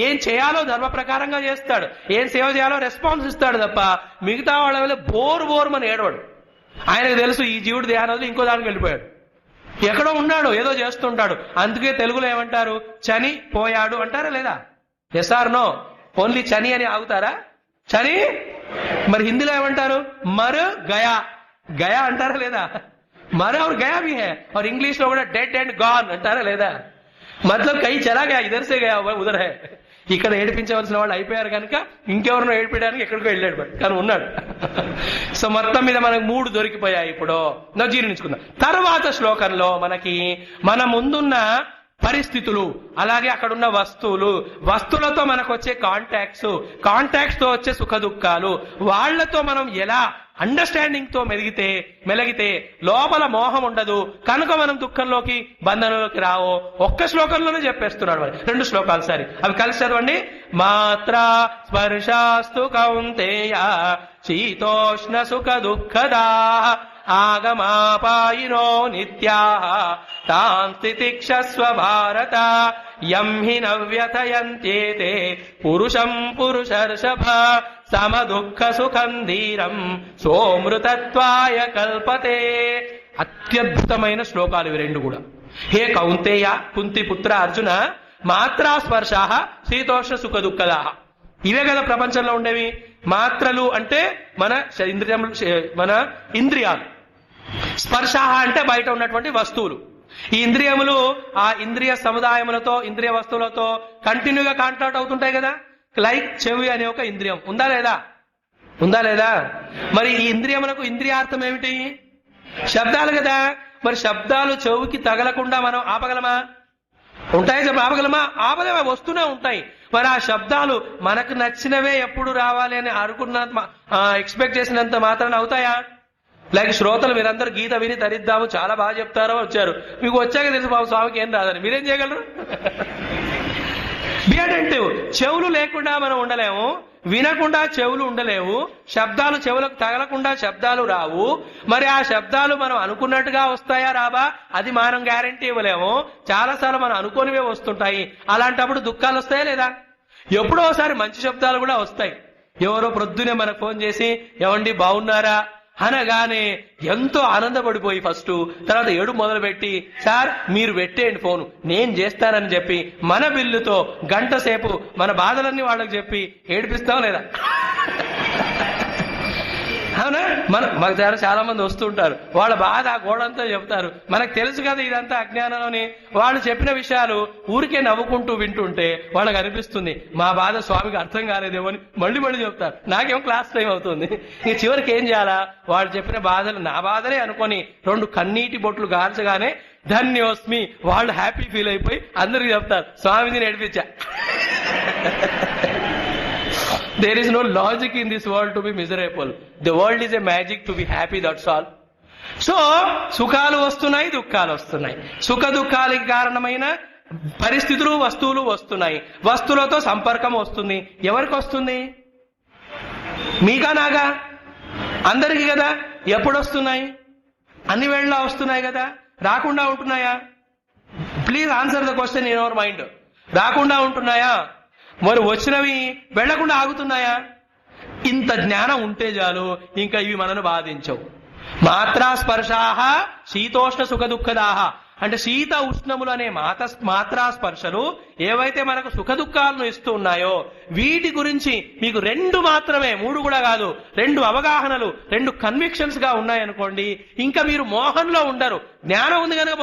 ఏం చేయాలో ధర్మ ప్రకారంగా చేస్తాడు, ఏం సేవ చేయాలో రెస్పాన్స్ ఇస్తాడు తప్ప మిగతా వాళ్ళ వల్ల బోరుమని ఏడవాడు. ఆయనకు తెలుసు ఈ జీవుడు దేహాన్ని ఇంకో దానికి వెళ్ళిపోయాడు, ఎక్కడో ఉన్నాడు, ఏదో చేస్తుంటాడు. అందుకే తెలుగులో ఏమంటారు, చని పోయాడు అంటారా లేదా? Yes or no? ఓన్లీ చని అని ఆగుతారా? చని. మరి హిందీలో ఏమంటారు, మర్ గయా, గయా అంటారా లేదా? మరో और गया भी है. और इंग्लिश లో కూడా డెడ్ అండ్ గాన్ అంటారా లేదా? మతలబ్ కై చలా గయా, ఇధర్ సే గయా ఉధర్ హై. ఇక్కడ ఏడిపించవలసిన వాళ్ళు అయిపోయారు కనుక ఇంకెవరినో ఏడిపించడానికి ఎక్కడికో వెళ్ళాడు, కానీ ఉన్నాడు. సో మొత్తం మీద మనకు 3 దొరికిపోయాయి. ఇప్పుడు జీర్ణించుకుందాం. తర్వాత శ్లోకంలో మనకి మన ముందున్న పరిస్థితులు, అలాగే అక్కడున్న వస్తువులు, వస్తువులతో మనకు వచ్చే కాంటాక్ట్స్ తో వచ్చే సుఖ దుఃఖాలు, వాళ్లతో మనం ఎలా అండర్స్టాండింగ్ తో మెలిగితే లోపల మోహం ఉండదు కనుక మనం దుఃఖంలోకి బంధనంలోకి రావో. ఒక్క శ్లోకంలోనే చెప్పేస్తున్నాడు. మరి 2 శ్లోకాలు సరి, అవి కలిసి చదవండి. మాత్రా స్పర్శాస్తు కౌంతేయ శీతోష్ణ సుఖ దుఃఖదా ఆగమాపాయినో నిత్యా తాం తితిక్షస్వ భారత యం హి నవ్యథయంత్యేతే పురుషం పురుషర్షభ సమ దుఃఖ సుఖం ధీరం సోమృతత్వాయ కల్పతే. అత్యద్భుతమైన శ్లోకాలు ఇవి 2 కూడా. హే కౌంతేయ, కుంతి పుత్ర అర్జున, మాత్రా స్పర్శాః శీతోష్ణ సుఖ దుఃఖదాః, ఇవే కదా ప్రపంచంలో ఉండేవి. మాత్రలు అంటే మన ఇంద్రియాలు, స్పర్శాః అంటే బయట ఉన్నటువంటి వస్తువులు. ఈ ఇంద్రియములు ఆ ఇంద్రియ సముదాయములతో, ఇంద్రియ వస్తువులతో కంటిన్యూగా కాంటాక్ట్ అవుతుంటాయి కదా. లైక్ చెవి అనే ఒక ఇంద్రియం ఉందా లేదా? మరి ఈ ఇంద్రియములకు ఇంద్రియార్థం ఏమిటి? శబ్దాలు కదా. మరి శబ్దాలు చెవికి తగలకుండా మనం ఆపగలమా? ఉంటాయి చెప్పి ఆపగలమా? ఆపలేమా, వస్తూనే ఉంటాయి. మరి ఆ శబ్దాలు మనకు నచ్చినవే ఎప్పుడు రావాలి అని అనుకున్నంత ఎక్స్పెక్ట్ చేసినంత మాత్రాన అవుతాయా? లైక్ శ్రోతలు మీరందరూ గీత విని తరిద్దాము, చాలా బాగా చెప్తారో వచ్చారు, మీకు వచ్చాక తెలుసు బాబు స్వామికి ఏం రాదని, మీరేం చేయగలరు? B attentive. చెవులు లేకుండా మనం ఉండలేము, వినకుండా చెవులు ఉండలేవు, శబ్దాలు చెవులకు తగలకుండా శబ్దాలు రావు. మరి ఆ శబ్దాలు మనం అనుకున్నట్టుగా వస్తాయా రావా, అది మనం గ్యారంటీ ఇవ్వలేము. చాలాసార్లు మనం అనుకోనివే వస్తుంటాయి. అలాంటప్పుడు దుఃఖాలు వస్తాయా లేదా? ఎప్పుడో ఒకసారి మంచి శబ్దాలు కూడా వస్తాయి. ఎవరో ప్రొద్దునే మనకు ఫోన్ చేసి ఏమండి బాగున్నారా అనగానే ఎంతో ఆనందపడిపోయి ఫస్ట్, తర్వాత ఏడు మొదలుపెట్టి సార్ మీరు పెట్టేయండి ఫోను నేను చేస్తానని చెప్పి మన బిల్లుతో గంట సేపు మన బాధలన్నీ వాళ్ళకి చెప్పి ఏడిపిస్తాం లేదా? అవునా? మాకు చాలా మంది వస్తుంటారు, వాళ్ళ బాధ ఆ గోడంతా చెప్తారు. మనకు తెలుసు కదా ఇదంతా అజ్ఞానంలోని. వాళ్ళు చెప్పిన విషయాలు ఊరికే నవ్వుకుంటూ వింటుంటే వాళ్ళకి అనిపిస్తుంది మా బాధ స్వామికి అర్థం కాలేదేమో అని మళ్ళీ చెప్తారు. నాకేమో క్లాస్ టైం అవుతుంది. ఇక చివరికి ఏం చేయాలా, వాళ్ళు చెప్పిన బాధలు నా బాధలే అనుకొని 2 కన్నీటి బొట్లు గార్చగానే ధన్యోస్మి వాళ్ళు హ్యాపీ ఫీల్ అయిపోయి అందరికి చెప్తారు స్వామిని నడిపించా. There is no logic in this world to be miserable. The world is a magic to be happy, that's all. So, సుఖాలు వస్తున్నాయి, దుఃఖాలు వస్తున్నాయి. సుఖ దుఃఖాలకి కారణమైన పరిస్థితులు, వస్తువులు వస్తున్నాయి. వస్తువులతో సంపర్కం వస్తుంది. ఎవరికి వస్తుంది? మీకా నాగా? అందరికీ కదా. ఎప్పుడు వస్తున్నాయి? అన్ని వేళలా వస్తున్నాయి కదా. రాకుండా ఉంటున్నాయా? Please answer the question in our mind. రాకుండా ఉంటున్నాయా? మరి వచ్చినవి వెళ్లకుండా ఆగుతున్నాయా? ఇంత జ్ఞానం ఉంటే చాలు, ఇంకా ఇవి మనను బాధించవు. మాత్రా స్పర్శాః శీతోష్ణ సుఖ దుఃఖదాః అంటే శీత ఉష్ణములు అనే మాత్రా స్పర్శలు ఏవైతే మనకు సుఖ దుఃఖాలను ఇస్తూ ఉన్నాయో వీటి గురించి మీకు 2 మాత్రమే, 3 కూడా కాదు, 2 అవగాహనలు, 2 కన్విక్షన్స్ గా ఉన్నాయనుకోండి, ఇంకా మీరు మోహంలో ఉండరు. జ్ఞానం ఉంది కనుక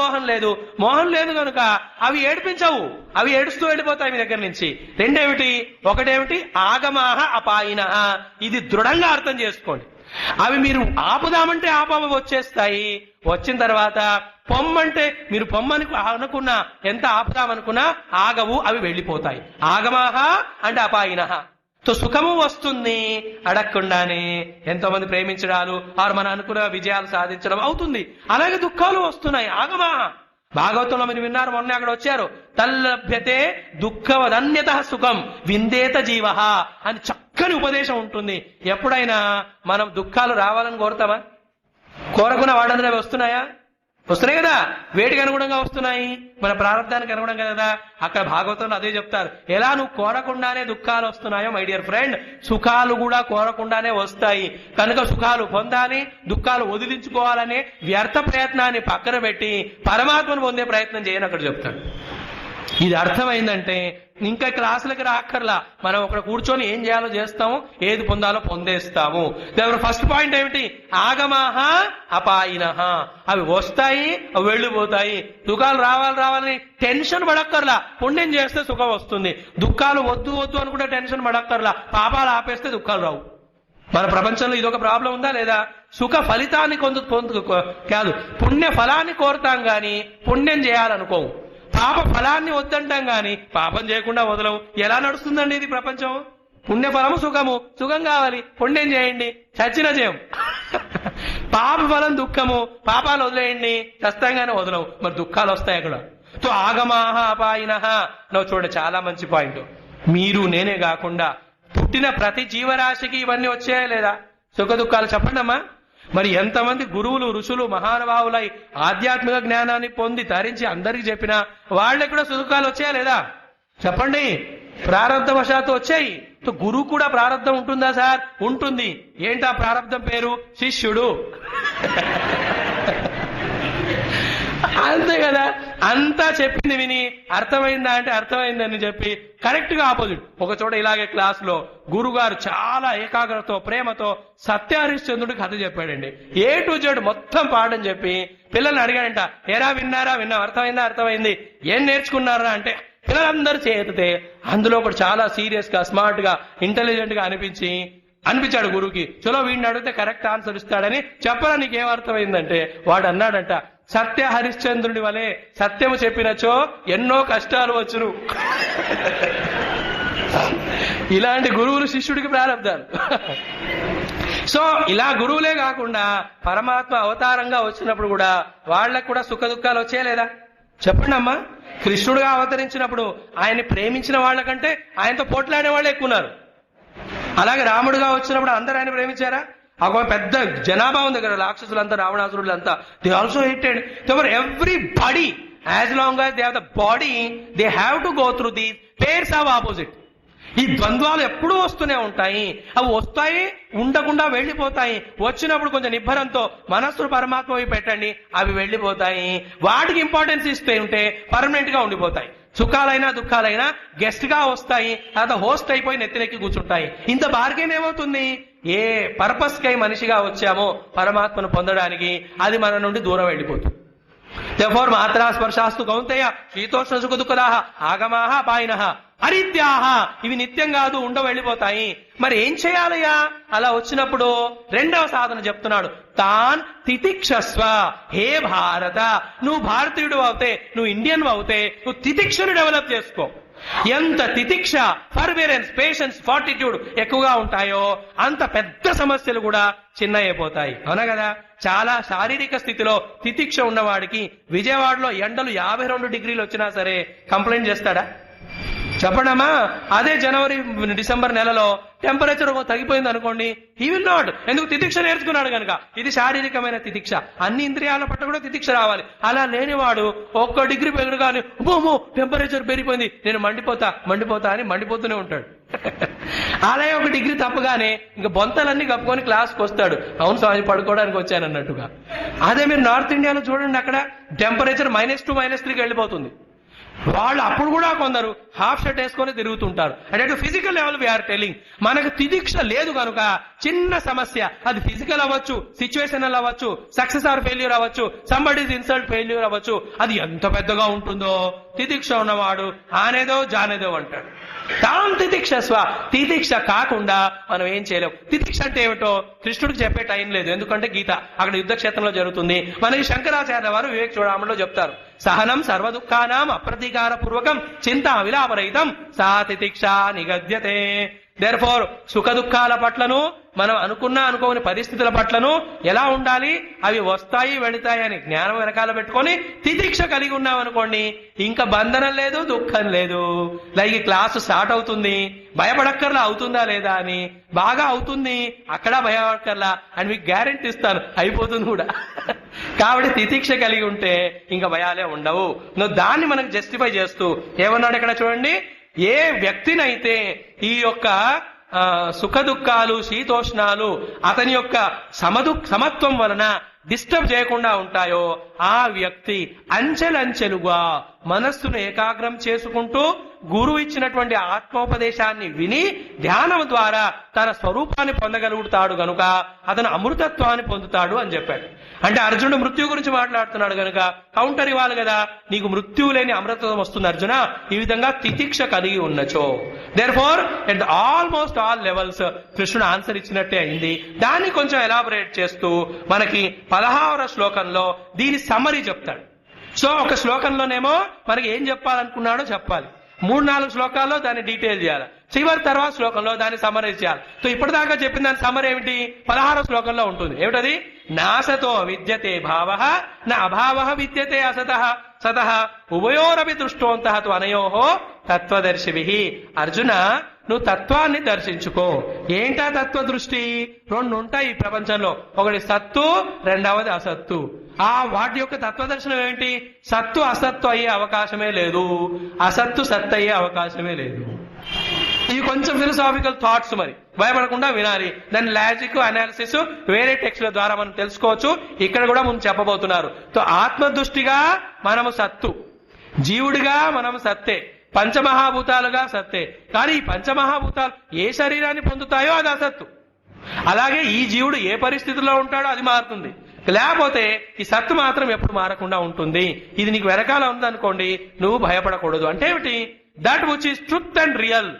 మోహం లేదు కనుక అవి ఏడిపించవు, అవి ఏడుస్తూ వెళ్ళిపోతాయి మీ దగ్గర నుంచి. రెండేమిటి? ఒకటేమిటి? ఆగమాహ అపాయినః. ఇది దృఢంగా అర్థం చేసుకోండి. అవి మీరు ఆపుదామంటే వచ్చేస్తాయి. వచ్చిన తర్వాత పొమ్మంటే మీరు పొమ్మని అనుకున్నా, ఎంత ఆపుదామనుకున్నా ఆగవు, అవి వెళ్ళిపోతాయి. ఆగమాహ అంటే అపాయినః. తో సుఖము వస్తుంది అడగకుండానే. ఎంతో మంది ప్రేమించడాలు ఆరు మన అనుకున్న విజయాలు సాధించడం అవుతుంది. అలాగే దుఃఖాలు వస్తున్నాయి. ఆగమాహ. భాగవతంలో మీరు విన్నారు, మొన్న అక్కడ వచ్చారు, తల్లభ్యతే దుఃఖవదన్యత సుఖం విందేత జీవ అని చక్కని ఉపదేశం ఉంటుంది. ఎప్పుడైనా మనం దుఃఖాలు రావాలని కోరుతామా? కోరకున్న వాడందరూ వస్తున్నాయా? వస్తున్నాయి కదా, వేటికి అనుగుణంగా వస్తున్నాయి, మన ప్రారంధానికి అనుగుణంగా కదా. అక్కడ భాగవతంలో అదే చెప్తారు, ఎలా నువ్వు కోరకుండానే దుఃఖాలు వస్తున్నాయో మై డియర్ ఫ్రెండ్, సుఖాలు కూడా కోరకుండానే వస్తాయి. కనుక సుఖాలు పొందాలి, దుఃఖాలు వదిలించుకోవాలనే వ్యర్థ ప్రయత్నాన్ని పక్కన పెట్టి పరమాత్మను పొందే ప్రయత్నం చేయని అక్కడ చెప్తాడు. ఇది అర్థమైందంటే ఇంకా క్లాసులకి రాక్కర్లా, మనం అక్కడ కూర్చొని ఏం చేయాలో చేస్తాము, ఏది పొందాలో పొందేస్తాము. దాని ఫస్ట్ పాయింట్ ఏమిటి, ఆగమాహ అపాయినః, అవి వస్తాయి అవి వెళ్ళిపోతాయి. సుఖాలు రావాలని టెన్షన్ పడక్కర్లా, పుణ్యం చేస్తే సుఖం వస్తుంది. దుఃఖాలు వద్దు అనుకుంటే టెన్షన్ పడక్కర్లా, పాపాలు ఆపేస్తే దుఃఖాలు రావు. మన ప్రపంచంలో ఇదొక ప్రాబ్లం ఉందా లేదా, సుఖ ఫలితాన్ని కాదు పుణ్య ఫలాన్ని కోరుతాం గాని పుణ్యం చేయాలనుకోము, పాప ఫలాన్ని వద్దంటాం గాని పాపం చేయకుండా వదలవు. ఎలా నడుస్తుందండి ఇది ప్రపంచం? పుణ్యఫలము సుఖము, సుఖం కావాలి పుణ్యం చేయండి, చచ్చిన చేయం. పాప ఫలం దుఃఖము, పాపాలు వదిలేయండి, చస్తాంగానే వదలవు, మరి దుఃఖాలు వస్తాయి అక్కడ. తో ఆగమాహ అపాయినః, నువ్వు చూడ చాలా మంచి పాయింట్. మీరు నేనే కాకుండా పుట్టిన ప్రతి జీవరాశికి ఇవన్నీ వచ్చాయా లేదా సుఖ దుఃఖాలు? చెప్పండి అమ్మా. మరి ఎంతమంది గురువులు ఋషులు మహానుభావులై ఆధ్యాత్మిక జ్ఞానాన్ని పొంది తరించి అందరికి చెప్పినా వాళ్ళకి కూడా సుఖాలు వచ్చాయా లేదా చెప్పండి? ప్రారంధవశాత్తు వచ్చాయి. గురువు కూడా ప్రారంధం ఉంటుందా సార్? ఉంటుంది. ఏంటా ప్రారంధం పేరు? శిష్యుడు. అంతే కదా, అంతా చెప్పింది విని అర్థమైందా అంటే అర్థమైందని చెప్పి కరెక్ట్ గా ఆపోజిట్. ఒక చోట ఇలాగే క్లాస్ లో గురుగారు చాలా ఏకాగ్రతతో ప్రేమతో సత్యహరిశ్చంద్రుడికి కథ చెప్పాడండి. ఏ టు జెడ్ మొత్తం పాఠం చెప్పి పిల్లల్ని అడిగాడంట, ఏరా విన్నారా? అర్థమైందా? అర్థమైంది. ఏం నేర్చుకున్నారా అంటే పిల్లలందరూ చేతితే అందులో ఒకటి చాలా సీరియస్ గా స్మార్ట్ గా ఇంటెలిజెంట్ గా అనిపించాడు గురువుకి. చలో వీడిని అడిగితే కరెక్ట్ ఆన్సర్ ఇస్తాడని చెప్పరా నీకేం అర్థమైందంటే వాడు అన్నాడంట, సత్య హరిశ్చంద్రుడి వలె సత్యము చెప్పినచో ఎన్నో కష్టాలు వచ్చును. ఇలాంటి గురువులు శిష్యుడికి ప్రారంధాలు. సో ఇలా గురువులే కాకుండా పరమాత్మ అవతారంగా వచ్చినప్పుడు కూడా వాళ్ళకు కూడా సుఖ దుఃఖాలు వచ్చాయా లేదా చెప్పండి అమ్మా. కృష్ణుడుగా అవతరించినప్పుడు ఆయన్ని ప్రేమించిన వాళ్ళకంటే ఆయనతో పోట్లాడే వాళ్ళే ఎక్కున్నారు. అలాగే రాముడుగా వచ్చినప్పుడు అందరూ ఆయన ప్రేమించారా? ఒక పెద్ద జనాభా ఉంది కదా, రాక్షసులంతా రావణాసురులంతా, they also hated everybody. As long as they have the body they have to go through these pairs of opposite. ఈ ద్వంద్వాలు ఎప్పుడూ వస్తూనే ఉంటాయి. అవి వస్తాయి, ఉండకుండా వెళ్ళిపోతాయి. వచ్చినప్పుడు కొంచెం నిబ్బరంతో మనస్సును పరమాత్మ వైపు పెట్టండి, అవి వెళ్ళిపోతాయి. వాటికి ఇంపార్టెన్స్ ఇస్తే ఉంటే పర్మనెంట్ గా ఉండిపోతాయి. సుఖాలైనా దుఃఖాలైనా గెస్ట్ గా వస్తాయి, లేదా హోస్ట్ అయిపోయి నెత్తినెక్కి కూర్చుంటాయి. ఇంత బార్గెన్ ఏమవుతుంది? ఏ పర్పస్ కై మనిషిగా వచ్చామో పరమాత్మను పొందడానికి, అది మన నుండి దూరం వెళ్ళిపోతుంది. Therefore, మాత్రా స్పర్శాస్తు కౌంతేయ శీతోష్ణ సుఖ దుఃఖదాహ ఆగమాహ అపాయినః అనిత్యాహ, ఇవి నిత్యం కాదు, వెళ్ళిపోతాయి. మరి ఏం చేయాలయ్యా అలా వచ్చినప్పుడు? రెండవ సాధన చెప్తున్నాడు, తాన్ తితిక్షస్వ. హే భారత, నువ్వు భారతీయుడు అవుతే, నువ్వు ఇండియన్ అవుతే నువ్వు తితిక్షను డెవలప్ చేసుకో. ఎంత తితిక్ష, పర్వేరెన్స్, పేషెన్స్, ఫార్టిట్యూడ్ ఎక్కువగా ఉంటాయో అంత పెద్ద సమస్యలు కూడా చిన్న అయిపోతాయి. అవునా కదా? చాలా శారీరక స్థితిలో తితిక్ష ఉన్నవాడికి విజయవాడలో ఎండలు 52 డిగ్రీలు వచ్చినా సరే కంప్లైంట్ చేస్తాడా చెప్పండమ్మా? అదే జనవరి డిసెంబర్ నెలలో టెంపరేచర్ తగ్గిపోయింది అనుకోండి, హీ విల్ నాట్. ఎందుకు? తితిక్ష నేర్చుకున్నాడు కనుక. ఇది శారీరకమైన తితిక్ష. అన్ని ఇంద్రియాల పట్ల కూడా తితిక్ష రావాలి. అలా లేనివాడు 1 డిగ్రీ పెరగగానే ఓమో టెంపరేచర్ పెరిగిపోయింది, నేను మండిపోతా అని మండిపోతూనే ఉంటాడు. అలాగే 1 డిగ్రీ తప్పగానే ఇంకా బొంతలన్నీ కప్పుకొని క్లాస్కి వస్తాడు, అవును స్వామి పడుకోవడానికి వచ్చాను అన్నట్టుగా. అదే మీరు నార్త్ ఇండియాలో చూడండి, అక్కడ టెంపరేచర్ -2 -3కి వెళ్ళిపోతుంది. వాళ్ళు అప్పుడు కూడా కొందరు హాఫ్ షర్ట్ వేసుకొని తిరుగుతుంటారు. అంటే ఫిజికల్ లెవెల్ వీఆర్ టెలింగ్. మనకు తితిక్ష లేదు కనుక చిన్న సమస్య, అది ఫిజికల్ అవ్వచ్చు, సిచ్యువేషనల్ అవ్వచ్చు, సక్సెస్ ఆర్ ఫెయిల్యూర్ అవ్వచ్చు, సంబడీస్ ఇన్సల్ట్ ఫెయిల్యూర్ అవ్వచ్చు, అది ఎంత పెద్దగా ఉంటుందో తితిక్ష ఉన్నవాడు ఆనేదో జానేదో అంటాడు. తాం తితిక్షస్వ. తితిక్ష కాకుండా మనం ఏం చేయలేం. తితిక్ష అంటే ఏమిటో కృష్ణుడికి చెప్పే టైం లేదు, ఎందుకంటే గీత అక్కడ యుద్ధ క్షేత్రంలో జరుగుతుంది. మనకి శంకరాచార్య వారు వివేక చూడమలో చెప్తారు, సహనం సర్వదుఃఖానాం అప్రతీకార పూర్వకం చింతా విలాపరహితం సా తితిక్ష నిగద్యతే. దేర్ఫోర్ సుఖ దుఃఖాల పట్లను, మనం అనుకోని పరిస్థితుల పట్లను ఎలా ఉండాలి, అవి వస్తాయి వెళతాయి అని జ్ఞానం వెనకాల పెట్టుకొని తితిక్ష కలిగి ఉన్నామనుకోండి, ఇంకా బంధనం లేదు, దుఃఖం లేదు. లైక్ క్లాసు స్టార్ట్ అవుతుంది, భయపడక్కర్లా అవుతుందా లేదా అని. బాగా అవుతుంది, అక్కడ భయపడక్కర్లా అని మీకు గ్యారెంటీ ఇస్తాను, అయిపోతుంది కూడా. కాబట్టి తితిక్ష కలిగి ఉంటే ఇంకా భయాలే ఉండవు. నువ్వు దాన్ని మనకు జస్టిఫై చేస్తూ ఏమన్నాడు ఇక్కడ చూడండి, ఏ వ్యక్తినైతే ఈ యొక్క సుఖ దుఃఖాలు శీతోష్ణాలు అతని యొక్క సమత్వం వలన డిస్టర్బ్ చేయకుండా ఉంటాయో ఆ వ్యక్తి అంచెలంచెలుగా మనస్సును ఏకాగ్రం చేసుకుంటూ గురువు ఇచ్చినటువంటి ఆత్మోపదేశాన్ని విని ధ్యానం ద్వారా తన స్వరూపాన్ని పొందగలుగుతాడు గనుక అతను అమృతత్వాన్ని పొందుతాడు అని చెప్పాడు. అంటే అర్జునుడు మృత్యు గురించి మాట్లాడుతున్నాడు గనుక కౌంటర్ ఇవ్వాలి కదా, నీకు మృత్యువు లేని అమృతత్వం వస్తుంది అర్జున, ఈ విధంగా తితిక్ష కలిగి ఉన్నచో. Therefore at almost all levels కృష్ణుడు ఆన్సర్ ఇచ్చినట్టే అయింది. దాన్ని కొంచెం ఎలాబొరేట్ చేస్తూ మనకి 16వ శ్లోకంలో దీని సమ్మరీ చెప్తాడు. సో ఒక శ్లోకంలోనేమో మనకి ఏం చెప్పాలనుకున్నాడో చెప్పాలి, 3-4 శ్లోకాల్లో దాన్ని డీటెయిల్ చేయాలి, చివరి తర్వాత శ్లోకంలో దాన్ని సమరైజ్ చేయాలి. సో ఇప్పటిదాకా చెప్పిన దాని సమరీ ఏమిటి, 16వ శ్లోకంలో ఉంటుంది. ఏమిటది, నాసతో విద్యతే భావ నా అభావ విద్యతే అసతః సతః ఉభయోరపి దృష్టోంతః త్వనయోః తత్వదర్శిభిః. అర్జున, నువ్వు తత్వాన్ని దర్శించుకో. ఏంటా తత్వ దృష్టి? 2 ఉంటాయి ఈ ప్రపంచంలో, ఒకటి సత్తు, రెండవది అసత్తు. వాటి యొక్క తత్వదర్శనం ఏమిటి? సత్తు అసత్తు అయ్యే అవకాశమే లేదు, అసత్తు సత్తు అయ్యే అవకాశమే లేదు. ఇవి కొంచెం ఫిలసాఫికల్ థాట్స్, మరి భయపడకుండా వినాలి. దాని లాజిక్ అనాలిసిస్ వేరే టెక్స్ట్ల ద్వారా మనం తెలుసుకోవచ్చు. ఇక్కడ కూడా ముందు చెప్పబోతున్నారు. సో ఆత్మదృష్టిగా మనము సత్తు, జీవుడిగా మనము సత్తే, పంచమహాభూతాలుగా సత్తే. కానీ ఈ పంచమహాభూతాలు ఏ శరీరాన్ని పొందుతాయో అది అసత్తు. అలాగే ఈ జీవుడు ఏ పరిస్థితుల్లో ఉంటాడో అది మారుతుంది, లేకపోతే ఈ సత్తు మాత్రం ఎప్పుడు మారకుండా ఉంటుంది. ఇది నీకు వెనకాల ఉందనుకోండి, నువ్వు భయపడకూడదు. అంటే ఏమిటి? That which is truth and real.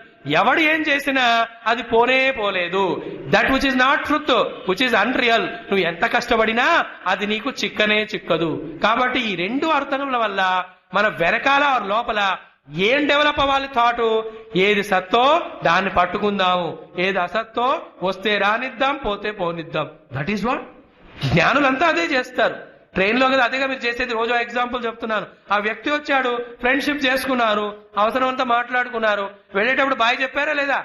ఎవడు ఏం చేసినా అది పోనే పోలేదు. That which is not truth, which is unreal, నువ్వు ఎంత కష్టపడినా అది నీకు చిక్కనే చిక్కదు. కాబట్టి ఈ 2 అర్థముల వల్ల మన వెనకాల లోపల ఏం డెవలప్ అవ్వాలి థాటు? ఏది సత్తో దాన్ని పట్టుకుందాము, ఏది అసత్తో వస్తే రానిద్దాం, పోతే పోనిద్దాం. దట్ ఈస్ వాట్ జ్ఞానులంతా అదే చేస్తారు. ట్రైన్లో కదా అదేగా మీరు చేసేది. రోజు ఎగ్జాంపుల్ చెప్తున్నాను. ఆ వ్యక్తి వచ్చాడు, ఫ్రెండ్షిప్ చేసుకున్నారు, అవసరం అంతా మాట్లాడుకున్నారు, వెళ్ళేటప్పుడు బాయ్ చెప్పారా లేదా?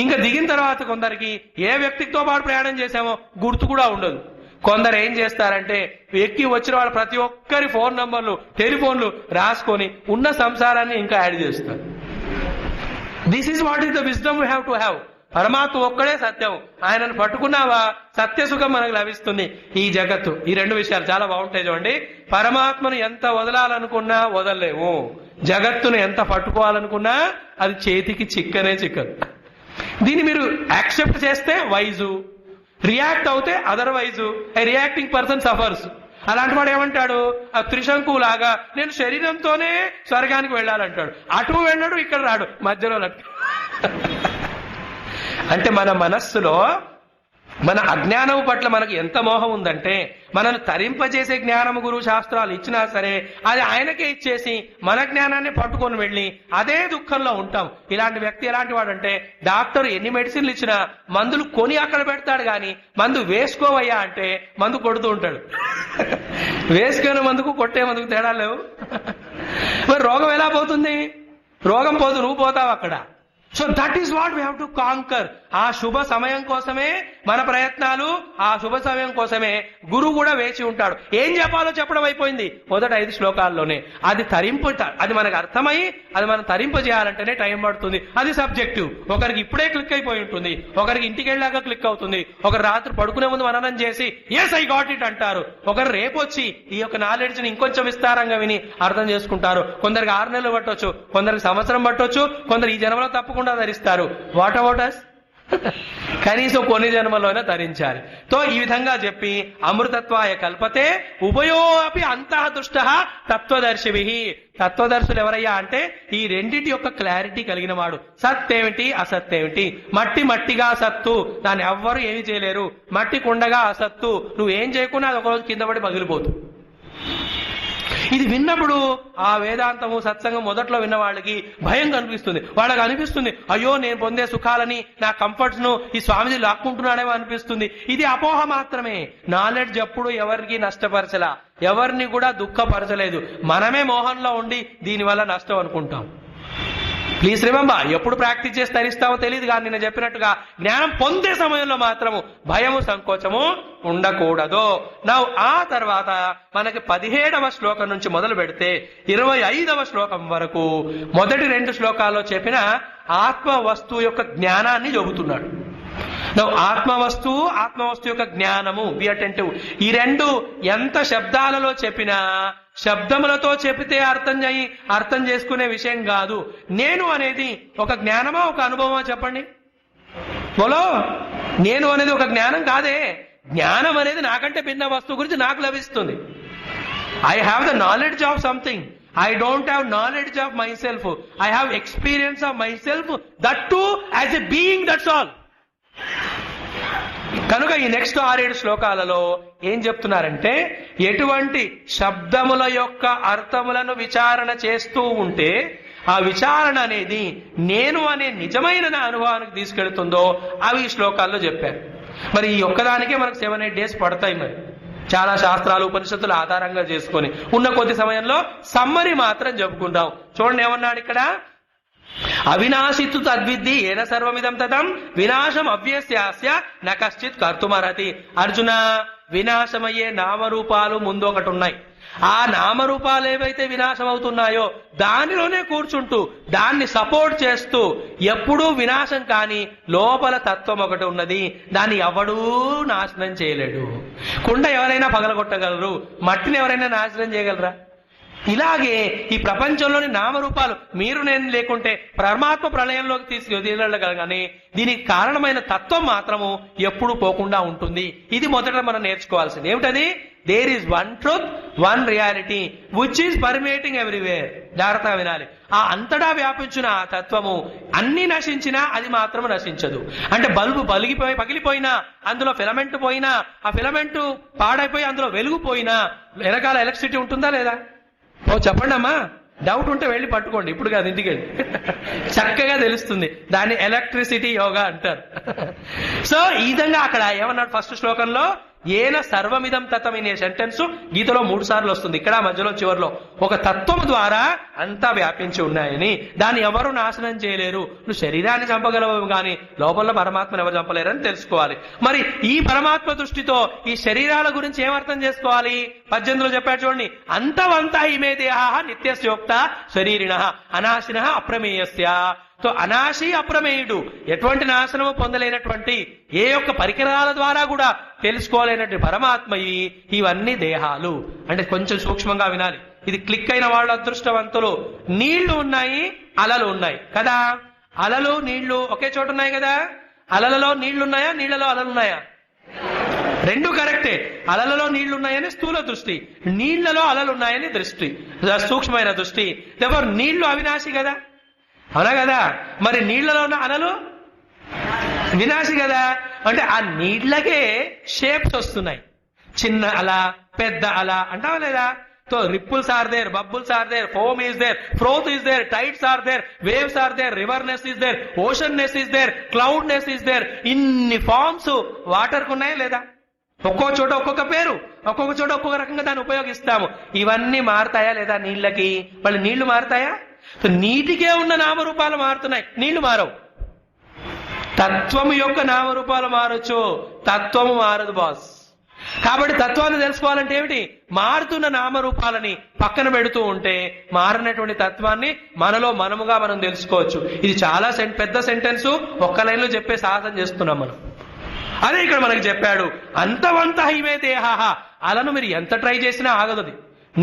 ఇంకా దిగిన తర్వాత కొందరికి ఏ వ్యక్తితో పాటు ప్రయాణం చేశామో గుర్తు కూడా ఉండదు. కొందరు ఏం చేస్తారంటే ఎక్కి వచ్చిన వాళ్ళు ప్రతి ఒక్కరి ఫోన్ నంబర్లు, టెలిఫోన్లు రాసుకొని ఉన్న సంసారాన్ని ఇంకా యాడ్ చేస్తారు. This is what is the wisdom we have to have. పరమాత్మ ఒక్కడే సత్యం, ఆయనను పట్టుకున్నావా సత్య సుఖం మనకు లభిస్తుంది. ఈ జగత్తు ఈ 2 విషయాలు చాలా బాగుంటాయి చూడండి. పరమాత్మను ఎంత వదలాలనుకున్నా వదలలేము, జగత్తును ఎంత పట్టుకోవాలనుకున్నా అది చేతికి చిక్కనే చిక్కదు. దీన్ని మీరు యాక్సెప్ట్ చేస్తే వైజు, రియాక్ట్ అవుతే అదర్వైజు. ఏ రియాక్టింగ్ పర్సన్ సఫర్స్. అలాంటి వాడు ఏమంటాడు, ఆ త్రిశంకు లాగా నేను శరీరంతోనే స్వర్గానికి వెళ్ళాలంటాడు. అటు వెళ్ళాడు, ఇక్కడ రాడు, మధ్యలో అంటే మన మనస్సులో మన అజ్ఞానము పట్ల మనకు ఎంత మోహం ఉందంటే, మనల్ని తరింపజేసే జ్ఞానము గురువు శాస్త్రాలు ఇచ్చినా సరే అది ఆయనకే ఇచ్చేసి మన జ్ఞానాన్ని పట్టుకొని వెళ్ళి అదే దుఃఖంలో ఉంటాం. ఇలాంటి వ్యక్తి ఎలాంటి వాడంటే, డాక్టర్ ఎన్ని మెడిసిన్లు ఇచ్చినా మందులు కొని అక్కడ పెడతాడు, కానీ మందు వేసుకోవయ్యా అంటే మందు కొడుతూ ఉంటాడు. వేసుకునే మందుకు కొట్టే మందుకు తేడా లేవు. మరి రోగం ఎలా పోతుంది? రోగం పోదు, నువ్వు పోతావు అక్కడ. So that is what we have to conquer. ఆ శుభ సమయం కోసమే మన ప్రయత్నాలు, ఆ శుభ సమయం కోసమే గురువు కూడా వేచి ఉంటాడు. ఏం చెప్పాలో చెప్పడం అయిపోయింది మొదట 5 శ్లోకాల్లోనే. అది అది మనకు అర్థమై అది మనం తరింపజేయాలంటేనే టైం పడుతుంది. అది సబ్జెక్టివ్. ఒకరికి ఇప్పుడే క్లిక్ అయిపోయి ఉంటుంది, ఒకరికి ఇంటికి వెళ్ళాక క్లిక్ అవుతుంది, ఒకరు రాత్రి పడుకునే ముందు మననం చేసి ఎస్ ఐ గాట్ ఇట్ అంటారు, ఒకరు రేపు వచ్చి ఈ యొక్క నాలెడ్జ్ ని ఇంకొంచెం విస్తారంగా విని అర్థం చేసుకుంటారు. కొందరికి 6 నెలలు పట్టొచ్చు, కొందరికి సంవత్సరం పట్టొచ్చు, కొందరు ఈ జన్మలో తప్పకుండా ధరిస్తారు. What about us? కనీసం కొన్ని జన్మలోనే ధరించాలి. తో ఈ విధంగా చెప్పి అమృతత్వాయ కల్పతే ఉభయో అపి అంతః దుష్టః తత్వదర్శిభిః. తత్వదర్శులు ఎవరయ్యా అంటే ఈ రెండింటి యొక్క క్లారిటీ కలిగిన వాడు. సత్ ఏమిటి, అసత్ ఏమిటి? మట్టి మట్టిగా సత్తు, దాన్ని ఎవ్వరూ ఏమి చేయలేరు. మట్టి కుండగా అసత్తు, నువ్వేం చేయకుండా అది ఒకరోజు కింద పడి పగిలిపోతు. ఇది విన్నప్పుడు ఆ వేదాంతము సత్సంగం మొదట్లో విన్న వాళ్ళకి భయం కనిపిస్తుంది. వాళ్ళకి అనిపిస్తుంది, అయ్యో నేను పొందే సుఖాలని, నా కంఫర్ట్స్ ను ఈ స్వామిజీ లాక్కుంటున్నాడేమో అనిపిస్తుంది. ఇది అపోహ మాత్రమే. నాలెడ్జ్ ఎప్పుడు ఎవరికి నష్టపరచలా, ఎవరిని కూడా దుఃఖపరచలేదు. మనమే మోహంలో ఉండి దీనివల్ల నష్టం అనుకుంటాం. ప్లీజ్ రిమెంబర్, ఎప్పుడు ప్రాక్టీస్ చేసి తరిస్తామో తెలియదు, కానీ నేను చెప్పినట్టుగా జ్ఞానం పొందే సమయంలో మాత్రము భయము సంకోచము ఉండకూడదు. ఆ తర్వాత మనకి 17వ శ్లోకం నుంచి మొదలు పెడితే 25వ శ్లోకం వరకు మొదటి 2 శ్లోకాల్లో చెప్పిన ఆత్మ వస్తువు యొక్క జ్ఞానాన్ని చెబుతున్నాడు. ఆత్మవస్తు యొక్క జ్ఞానము, బి అటెంటివ్. ఈ రెండు ఎంత శబ్దాలలో చెప్పినా శబ్దములతో చెప్పితే అర్థం చేసుకునే విషయం కాదు. నేను అనేది ఒక జ్ఞానమా ఒక అనుభవమా చెప్పండి? బోలో, నేను అనేది ఒక జ్ఞానం కాదే. జ్ఞానం అనేది నాకంటే భిన్న వస్తువు గురించి నాకు లభిస్తుంది. I have the knowledge of something. I don't have knowledge of myself. I have experience of myself, that too as a being, that's all. కనుక ఈ నెక్స్ట్ 6-7 శ్లోకాలలో ఏం చెప్తున్నారంటే, ఎటువంటి శబ్దముల యొక్క అర్థములను విచారణ చేస్తూ ఉంటే ఆ విచారణ అనేది నేను అనే నిజమైన నా అనుభవానికి తీసుకెళ్తుందో అవి ఈ శ్లోకాల్లో చెప్పారు. మరి ఈ ఒక్కదానికే మనకు 7-8 days పడతాయి. మరి చాలా శాస్త్రాలు ఉపనిషత్తులు ఆధారంగా చేసుకొని ఉన్న కొద్ది సమయంలో సమ్మరి మాత్రం చెప్పుకుందాం. చూడండి ఏమన్నాడు ఇక్కడ, అవినాశిత్తు తద్విద్ధి ఏన సర్వమిదం తతం వినాశం అవ్యస్యాస్య న కశ్చిత్ కర్తుమర్హతి. అర్జున, వినాశమయ్యే నామరూపాలు ముందు ఒకటి ఉన్నాయి. ఆ నామరూపాలు ఏవైతే వినాశం అవుతున్నాయో దానిలోనే కూర్చుంటూ దాన్ని సపోర్ట్ చేస్తూ ఎప్పుడూ వినాశం కాని లోపల తత్వం ఒకటి ఉన్నది. దాన్ని ఎవడూ నాశనం చేయలేడు. కుండ ఎవరైనా పగలగొట్టగలరు, మట్టిని ఎవరైనా నాశనం చేయగలరా? ఇలాగే ఈ ప్రపంచంలోని నామరూపాలు మీరు నేను లేకుంటే పరమాత్మ ప్రళయంలోకి తీసుకెళ్ళగలగానే దీనికి కారణమైన తత్వం మాత్రము ఎప్పుడు పోకుండా ఉంటుంది. ఇది మొదట మనం నేర్చుకోవాల్సింది. ఏమిటది? There is one truth, one reality which is permeating everywhere. జాగ్రత్తగా వినాలి. ఆ అంతటా వ్యాపించిన ఆ తత్వము అన్ని నశించినా అది మాత్రం నశించదు. అంటే బల్బు పగిలిపోయినా, అందులో ఫిలమెంట్ పోయినా, ఆ ఫిలమెంట్ పాడైపోయి అందులో వెలుగు పోయినా వెనకాల ఎలక్ట్రిసిటీ ఉంటుందా లేదా? చెప్పండి అమ్మా, డౌట్ ఉంటే వెళ్ళి పట్టుకోండి. ఇప్పుడు కాదు, ఇంటికి వెళ్ళి చక్కగా తెలుస్తుంది. దాన్ని ఎలక్ట్రిసిటీ యోగా అంటారు. సో ఈ విధంగా అక్కడ ఏమన్నాడు ఫస్ట్ శ్లోకంలో, ఏన సర్వమిదం తతం అనే సెంటెన్స్ గీతలో 3 సార్లు వస్తుంది. ఇక్కడ మధ్యలో చివరిలో ఒక తత్వం ద్వారా అంతా వ్యాపించి ఉన్నాయని, దాన్ని ఎవరు నాశనం చేయలేరు. నువ్వు శరీరాన్ని చంపగలవు కానీ లోపల పరమాత్మను ఎవరు చంపలేరని తెలుసుకోవాలి. మరి ఈ పరమాత్మ దృష్టితో ఈ శరీరాల గురించి ఏమర్థం చేసుకోవాలి? 18లో చెప్పాడు చూడండి, అంతవంతా ఇమే దేహా నిత్యస్యోక్త శరీరిణ అనాశిన అప్రమేయస్య. సో అనాశి అప్రమేయుడు, ఎటువంటి నాశనము పొందలేనటువంటి, ఏ యొక్క పరికరాల ద్వారా కూడా తెలుసుకోలేనటువంటి పరమాత్మ ఇవన్నీ దేహాలు. అంటే కొంచెం సూక్ష్మంగా వినాలి. ఇది క్లిక్ అయిన వాళ్ళు అదృష్టవంతులు. నీళ్లు ఉన్నాయి, అలలు ఉన్నాయి కదా. అలలు నీళ్లు ఒకే చోట ఉన్నాయి కదా. అలలలో నీళ్లున్నాయా, నీళ్లలో అలలున్నాయా? రెండు కరెక్టే. అలలలో నీళ్లున్నాయని స్థూల దృష్టి, నీళ్లలో అలలున్నాయని దృష్టి, సూక్ష్మమైన దృష్టి. ఎవరు నీళ్లు అవినాశి కదా, అవునా కదా? మరి నీళ్లలో ఉన్న అలలు వినాశి కదా. అంటే ఆ నీళ్లకే షేప్స్ వస్తున్నాయి. చిన్న అల, పెద్ద అల అంటావా లేదా? So ripples are there, bubbles are there, foam is there, froth is there, tides are there, waves are there, riverness is there, oceanness is there, cloudness is there. ఇన్ని ఫార్మ్స్ వాటర్ కు ఉన్నాయా లేదా? ఒక్కో చోట ఒక్కొక్క పేరు, ఒక్కొక్క చోట ఒక్కొక్క రకంగా దాన్ని ఉపయోగిస్తాము. ఇవన్నీ మారుతాయా లేదా? నీళ్ళకి మళ్ళీ నీళ్లు మారుతాయా? నీటికే ఉన్న నామరూపాలు మారుతున్నాయి, నీళ్లు మారవు. తత్వము యొక్క నామరూపాలు మారొచ్చు, తత్వము మారదు బాస్. కాబట్టి తత్వాన్ని తెలుసుకోవాలంటే ఏమిటి? మారుతున్న నామరూపాలని పక్కన పెడుతూ ఉంటే మారినటువంటి తత్వాన్ని మనలో మనముగా మనం తెలుసుకోవచ్చు. ఇది చాలా పెద్ద సెంటెన్స్, ఒక్క లైన్లో చెప్పే సాహసం చేస్తున్నాం మనం. అదే ఇక్కడ మనకి చెప్పాడు, అంతవంత ఇమే దేహ. అలను మీరు ఎంత ట్రై చేసినా ఆగదు.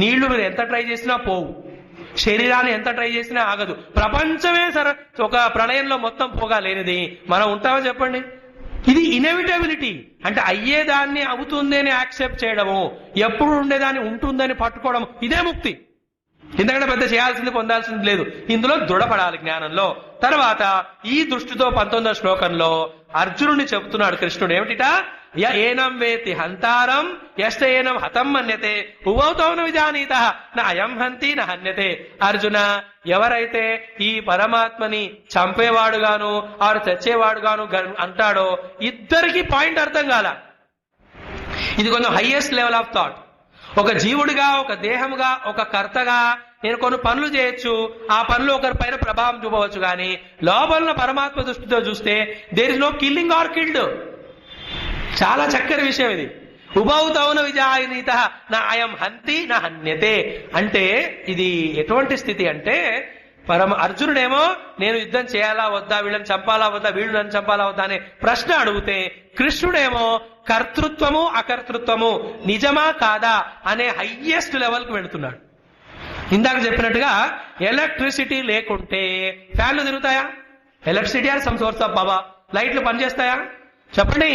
నీళ్లు మీరు ఎంత ట్రై చేసినా పోవు. శరీరాన్ని ఎంత ట్రై చేసినా ఆగదు. ప్రపంచమే ఒక ప్రళయంలో మొత్తం పోగా లేనిది మనం ఉంటామో చెప్పండి? ఇది ఇన్ఎవిటబిలిటీ. అంటే అయ్యేదాన్ని అవుతుంది అని యాక్సెప్ట్ చేయడము, ఎప్పుడు ఉండేదాన్ని ఉంటుందని పట్టుకోవడం, ఇదే ముక్తి. ఎందుకంటే పెద్ద చేయాల్సింది పొందాల్సింది లేదు. ఇందులో దృఢపడాలి జ్ఞానంలో. తర్వాత ఈ దృష్టితో 19వ శ్లోకంలో అర్జునుడిని చెబుతున్నాడు కృష్ణుడు. ఏమిటిట? ఏనం వేతి హంతారం యశ్చ ఏనం హతం మన్యతే ఉభౌతో న విజానీతః న అయం హంతి న హన్యతే. అర్జున, ఎవరైతే ఈ పరమాత్మని చంపేవాడుగాను ఆరు తెచ్చేవాడుగాను అంటాడో ఇద్దరికి పాయింట్ అర్థం కాల. ఇది కొంచెం హైయెస్ట్ లెవెల్ ఆఫ్ థాట్. ఒక జీవుడిగా, ఒక దేహముగా, ఒక కర్తగా నేను కొన్ని పనులు చేయొచ్చు, ఆ పనులు ఒకరి పైన ప్రభావం చూపవచ్చు, కానీ లోపల పరమాత్మ దృష్టితో చూస్తే there is no killing or killed. చాలా చక్కని విషయం ఇది. ఉభౌతౌన విజాయనీత నా అయం హంతి నా హన్యతే అంటే ఇది ఎటువంటి స్థితి అంటే, అర్జునుడేమో నేను యుద్ధం చేయాలా వద్దా, వీళ్ళని చంపాలా వద్దా, వీళ్ళు నన్ను చంపాలా వద్దా అనే ప్రశ్న అడిగితే, కృష్ణుడేమో కర్తృత్వము అకర్తృత్వము నిజమా కాదా అనే హయ్యెస్ట్ లెవెల్కి వెళుతున్నాడు. ఇందాక చెప్పినట్టుగా ఎలక్ట్రిసిటీ లేకుంటే ఫ్యాన్లు తిరుగుతాయా? Electricity or some source of power. లైట్లు పనిచేస్తాయా చెప్పండి?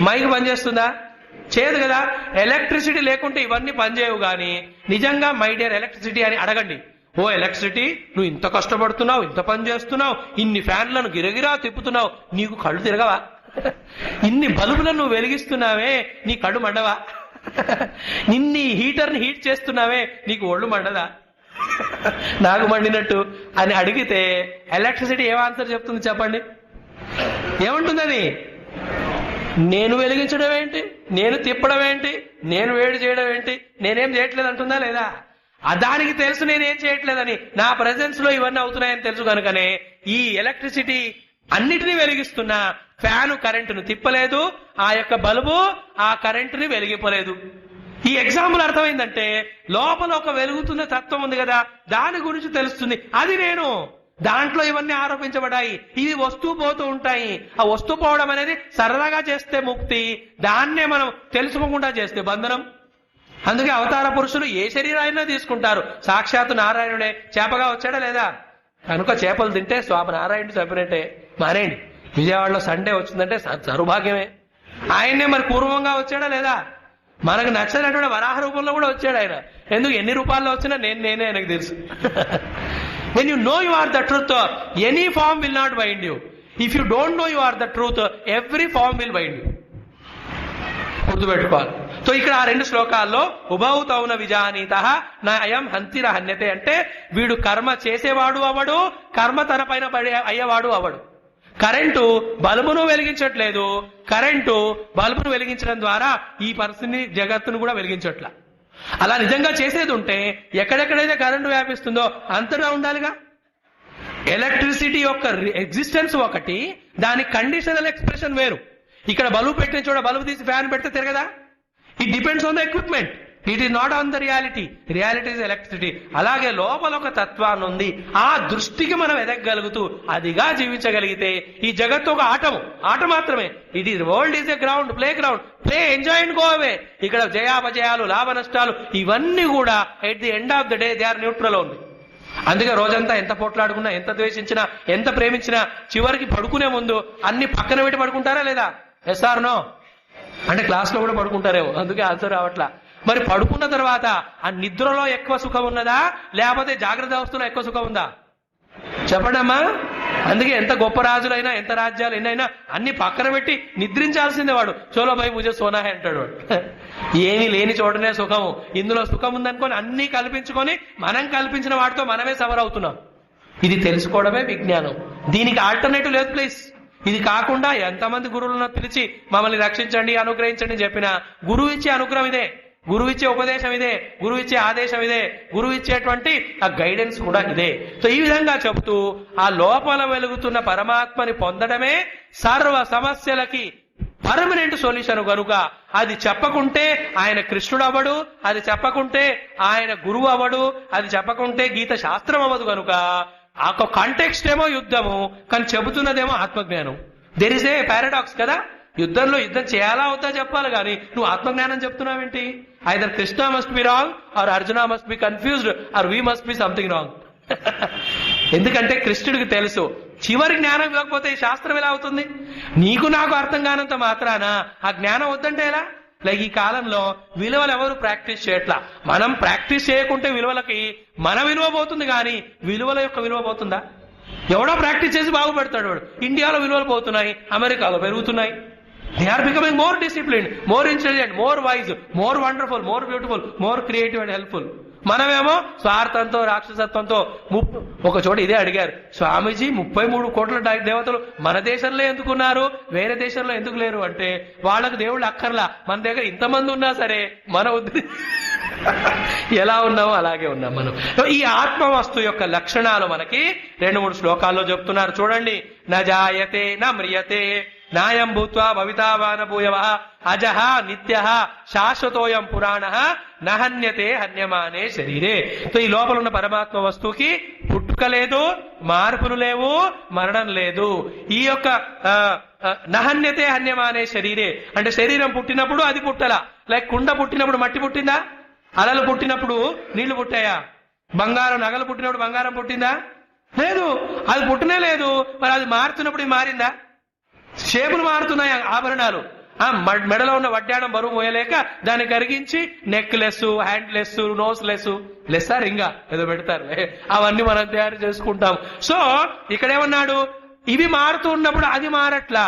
మైక్ పనిచేస్తుందా? చేయదు కదా. ఎలక్ట్రిసిటీ లేకుంటే ఇవన్నీ పనిచేయవు. కానీ నిజంగా మై డియర్ ఎలక్ట్రిసిటీ అని అడగండి, ఓ ఎలక్ట్రిసిటీ నువ్వు ఇంత కష్టపడుతున్నావు, ఇంత పని చేస్తున్నావు, ఇన్ని ఫ్యాన్లను గిరగిరా తిప్పుతున్నావు, నీకు కళ్ళు తిరగవా? ఇన్ని బల్బులను నువ్వు వెలిగిస్తున్నావే, నీ కళ్ళు మండవా? నిన్ని హీటర్ని హీట్ చేస్తున్నావే, నీకు ఒళ్ళు మండదా? నాకు మండినట్టు అని అడిగితే ఎలక్ట్రిసిటీ ఏం ఆన్సర్ చెప్తుంది చెప్పండి? ఏమంటుంది అది? నేను వెలిగించడం ఏంటి, నేను తిప్పడం ఏంటి, నేను వేడి చేయడం ఏంటి, నేనేం చేయట్లేదు అంటుందా లేదా? దానికి తెలుసు నేనేం చేయట్లేదని, నా ప్రెజెన్స్ లో ఇవన్నీ అవుతున్నాయని తెలుసు కనుకనే ఈ ఎలక్ట్రిసిటీ అన్నిటినీ వెలిగిస్తున్నా ఫ్యాను కరెంటును తిప్పలేదు, ఆ యొక్క బల్బు ఆ కరెంటుని వెలిగింపలేదు. ఈ ఎగ్జాంపుల్ అర్థమైందంటే లోపల ఒక వెలుగుతున్న తత్వం ఉంది కదా, దాని గురించి తెలుస్తుంది. అది నేను. దాంట్లో ఇవన్నీ ఆరోపించబడ్డాయి, ఇవి వస్తూ పోతూ ఉంటాయి. ఆ వస్తూ పోవడం అనేది సరదాగా చేస్తే ముక్తి, దాన్నే మనం తెలుసుకోకుండా చేస్తే బంధనం. అందుకే అవతార పురుషులు ఏ శరీరాన్ని తీసుకుంటారు. సాక్షాత్తు నారాయణుడే చేపగా వచ్చాడా లేదా? కనుక చేపలు తింటే స్వామి నారాయణుడు చెప్పినట్టే మానేయండి. విజయవాడలో సండే వచ్చిందంటే సౌభాగ్యమే. ఆయన్నే మరి పూర్వంగా వచ్చాడా లేదా? మనకు నచ్చినటువంటి వరాహ రూపంలో కూడా వచ్చాడు ఆయన. ఎందుకు ఎన్ని రూపాల్లో వచ్చినా నేనే ఆయనకు తెలుసు. When you know you are the truth, any form will not bind you. If you don't know you are the truth, every form will bind you. గుర్తుపెట్టుకోవాలి. సో ఇక్కడ ఆ రెండు శ్లోకాల్లో ఉభౌతౌన విజానీత నా అయం హంతిర హన్యతే అంటే వీడు కర్మ చేసేవాడు అవడు, కర్మ తన పైన అయ్యేవాడు అవడు. కరెంటు బల్బును వెలిగించట్లేదు, కరెంటు బల్బును వెలిగించడం ద్వారా ఈ పరిస్థితిని జగత్తును కూడా వెలిగించట్లా. అలా నిజంగా చేసేది ఉంటే ఎక్కడెక్కడైతే కరెంటు వ్యాపిస్తుందో అంతటా ఉండాలిగా. ఎలక్ట్రిసిటీ యొక్క ఎగ్జిస్టెన్స్ ఒకటి, దాని కండిషనల్ ఎక్స్ప్రెషన్ వేరు. ఇక్కడ బల్బు పెట్టిన చోట బల్బు తీసి ఫ్యాన్ పెడితే తిరగదా? It depends on the equipment, it is not on the reality. Reality is electricity. అలాగే లోపల ఒక తత్వాన్ని ఉంది, ఆ దృష్టికి మనం ఎదగగలుగుతూ అదిగా జీవించగలిగితే ఈ జగత్తు ఒక ఆట మాత్రమే. It is world is a ground, play ground, play, enjoy and go away. ఇక్కడ జయాపజయాలు, లాభ నష్టాలు ఇవన్నీ కూడా at the end of the day they are neutral only. అందుకే రోజంతా ఎంత పోట్లాడుకున్నా, ఎంత ద్వేషించినా, ఎంత ప్రేమించినా చివరికి పడుకునే ముందు అన్ని పక్కన పెట్టి పడుకుంటారా లేదా? Yes or no? అంటే క్లాస్లో కూడా పడుకుంటారేమో, అందుకే ఆన్సర్ రావట్లా. మరి పడుకున్న తర్వాత ఆ నిద్రలో ఎక్కువ సుఖం ఉన్నదా, లేకపోతే జాగ్రత్త అవస్థలో ఎక్కువ సుఖం ఉందా? చెప్పండి అమ్మా. అందుకే ఎంత గొప్ప రాజులైనా, ఎంత రాజ్యాలు ఎన్నైనా అన్ని పక్కన పెట్టి నిద్రించాల్సిందే. వాడు చోలో భయ్ ముజే సోనా హై అంటాడు. వాడు ఏమీ లేని చోటనే సుఖము, ఇందులో సుఖం ఉందనుకొని అన్ని కల్పించుకొని మనం కల్పించిన వాటితో మనమే సవర్ అవుతున్నాం. ఇది తెలుసుకోవడమే విజ్ఞానం. దీనికి ఆల్టర్నేటివ్ లేదు ప్లీజ్. ఇది కాకుండా ఎంతమంది గురువులను పిలిచి మమ్మల్ని రక్షించండి, అనుగ్రహించండి చెప్పినా గురువు ఇచ్చే అనుగ్రహం ఇదే, గురువు ఇచ్చే ఉపదేశం ఇదే, గురువు ఇచ్చే ఆదేశం ఇదే, గురువు ఇచ్చేటువంటి ఆ గైడెన్స్ కూడా ఇదే. సో ఈ విధంగా చెబుతూ ఆ లోపల వెలుగుతున్న పరమాత్మని పొందడమే సర్వ సమస్యలకి పర్మనెంట్ సొల్యూషన్. కనుక అది చెప్పకుంటే ఆయన కృష్ణుడు అవ్వడు, అది చెప్పకుంటే ఆయన గురువు అవ్వడు, అది చెప్పకుంటే గీత శాస్త్రం అవ్వదు. కనుక ఆ కాంటెక్స్ట్ ఏమో యుద్ధము, కానీ చెబుతున్నదేమో ఆత్మజ్ఞానం. దెర్ ఇస్ ఏ పారాడాక్స్ కదా. యుద్ధంలో యుద్ధం చేయాలా వద్దా చెప్పాలి, కానీ నువ్వు ఆత్మజ్ఞానం చెప్తున్నావేంటి? Either Krishna must be wrong, or Arjuna must be confused, or we must be something wrong. ఎందుకంటే కృష్ణుడికి తెలుసు చివరి జ్ఞానం ఇవ్వకపోతే ఈ శాస్త్రం ఎలా అవుతుంది? నీకు నాకు అర్థం కానంత మాత్రాన ఆ జ్ఞానం వద్దంటే ఎలా? లైక్ ఈ కాలంలో విలువలు ఎవరు ప్రాక్టీస్ చేయట్లా. మనం ప్రాక్టీస్ చేయకుంటే విలువలకి మన విలువ పోతుంది, కానీ విలువల యొక్క విలువ పోతుందా? ఎవడో ప్రాక్టీస్ చేసి బాగుపడతాడు వాడు. ఇండియాలో విలువలు పోతున్నాయి, అమెరికాలో పెరుగుతున్నాయి. They are becoming more disciplined, more intelligent, more wise, more wonderful, more beautiful, more creative and helpful. మనమేమో స్వార్థంతో రాక్షసత్వంతో ఒక చోట ఇదే అడిగారు స్వామీజీ 33 కోట్ల దేవతలు మన దేశంలో ఎందుకున్నారు, వేరే దేశంలో ఎందుకు లేరు అంటే వాళ్ళకు దేవుళ్ళు అక్కర్లా, మన దగ్గర ఇంతమంది ఉన్నా సరే మన ఎలా ఉన్నామో అలాగే ఉన్నాం మనం. ఈ ఆత్మవస్తు యొక్క లక్షణాలు మనకి 2-3 శ్లోకాల్లో చెప్తున్నారు చూడండి. నజాయతే న మ్రియతే నాయం భూత్వా భవితావాన భూయవ అజః నిత్యః శాశ్వతోయం పురాణః నహన్యతే హన్యమానే శరీరే. సో ఈ లోపల ఉన్న పరమాత్మ వస్తువుకి పుట్టుక లేదు, మార్పులు లేవు, మరణం లేదు. ఈ యొక్క నహన్యతే హన్యమానే శరీరే అంటే శరీరం పుట్టినప్పుడు అది పుట్టలా, లైక్ కుండ పుట్టినప్పుడు మట్టి పుట్టిందా, అలలు పుట్టినప్పుడు నీళ్లు పుట్టాయా, బంగారం నగలు పుట్టినప్పుడు బంగారం పుట్టిందా, లేదు, అది పుట్టనే లేదు. మరి అది మారుతున్నప్పుడు ఇది మారిందా, షేపులు మారుతున్నాయి ఆభరణాలు. మెడలో ఉన్న వడ్డాణం బరువు మోయలేక దాన్ని కరిగించి neck less, hand less, nose less, లెస్సా రింగా ఏదో పెడతారు, అవన్నీ మనం తయారు చేసుకుంటాం. సో ఇక్కడేమన్నాడు, ఇవి మారుతూ ఉన్నప్పుడు అది మారట్లా,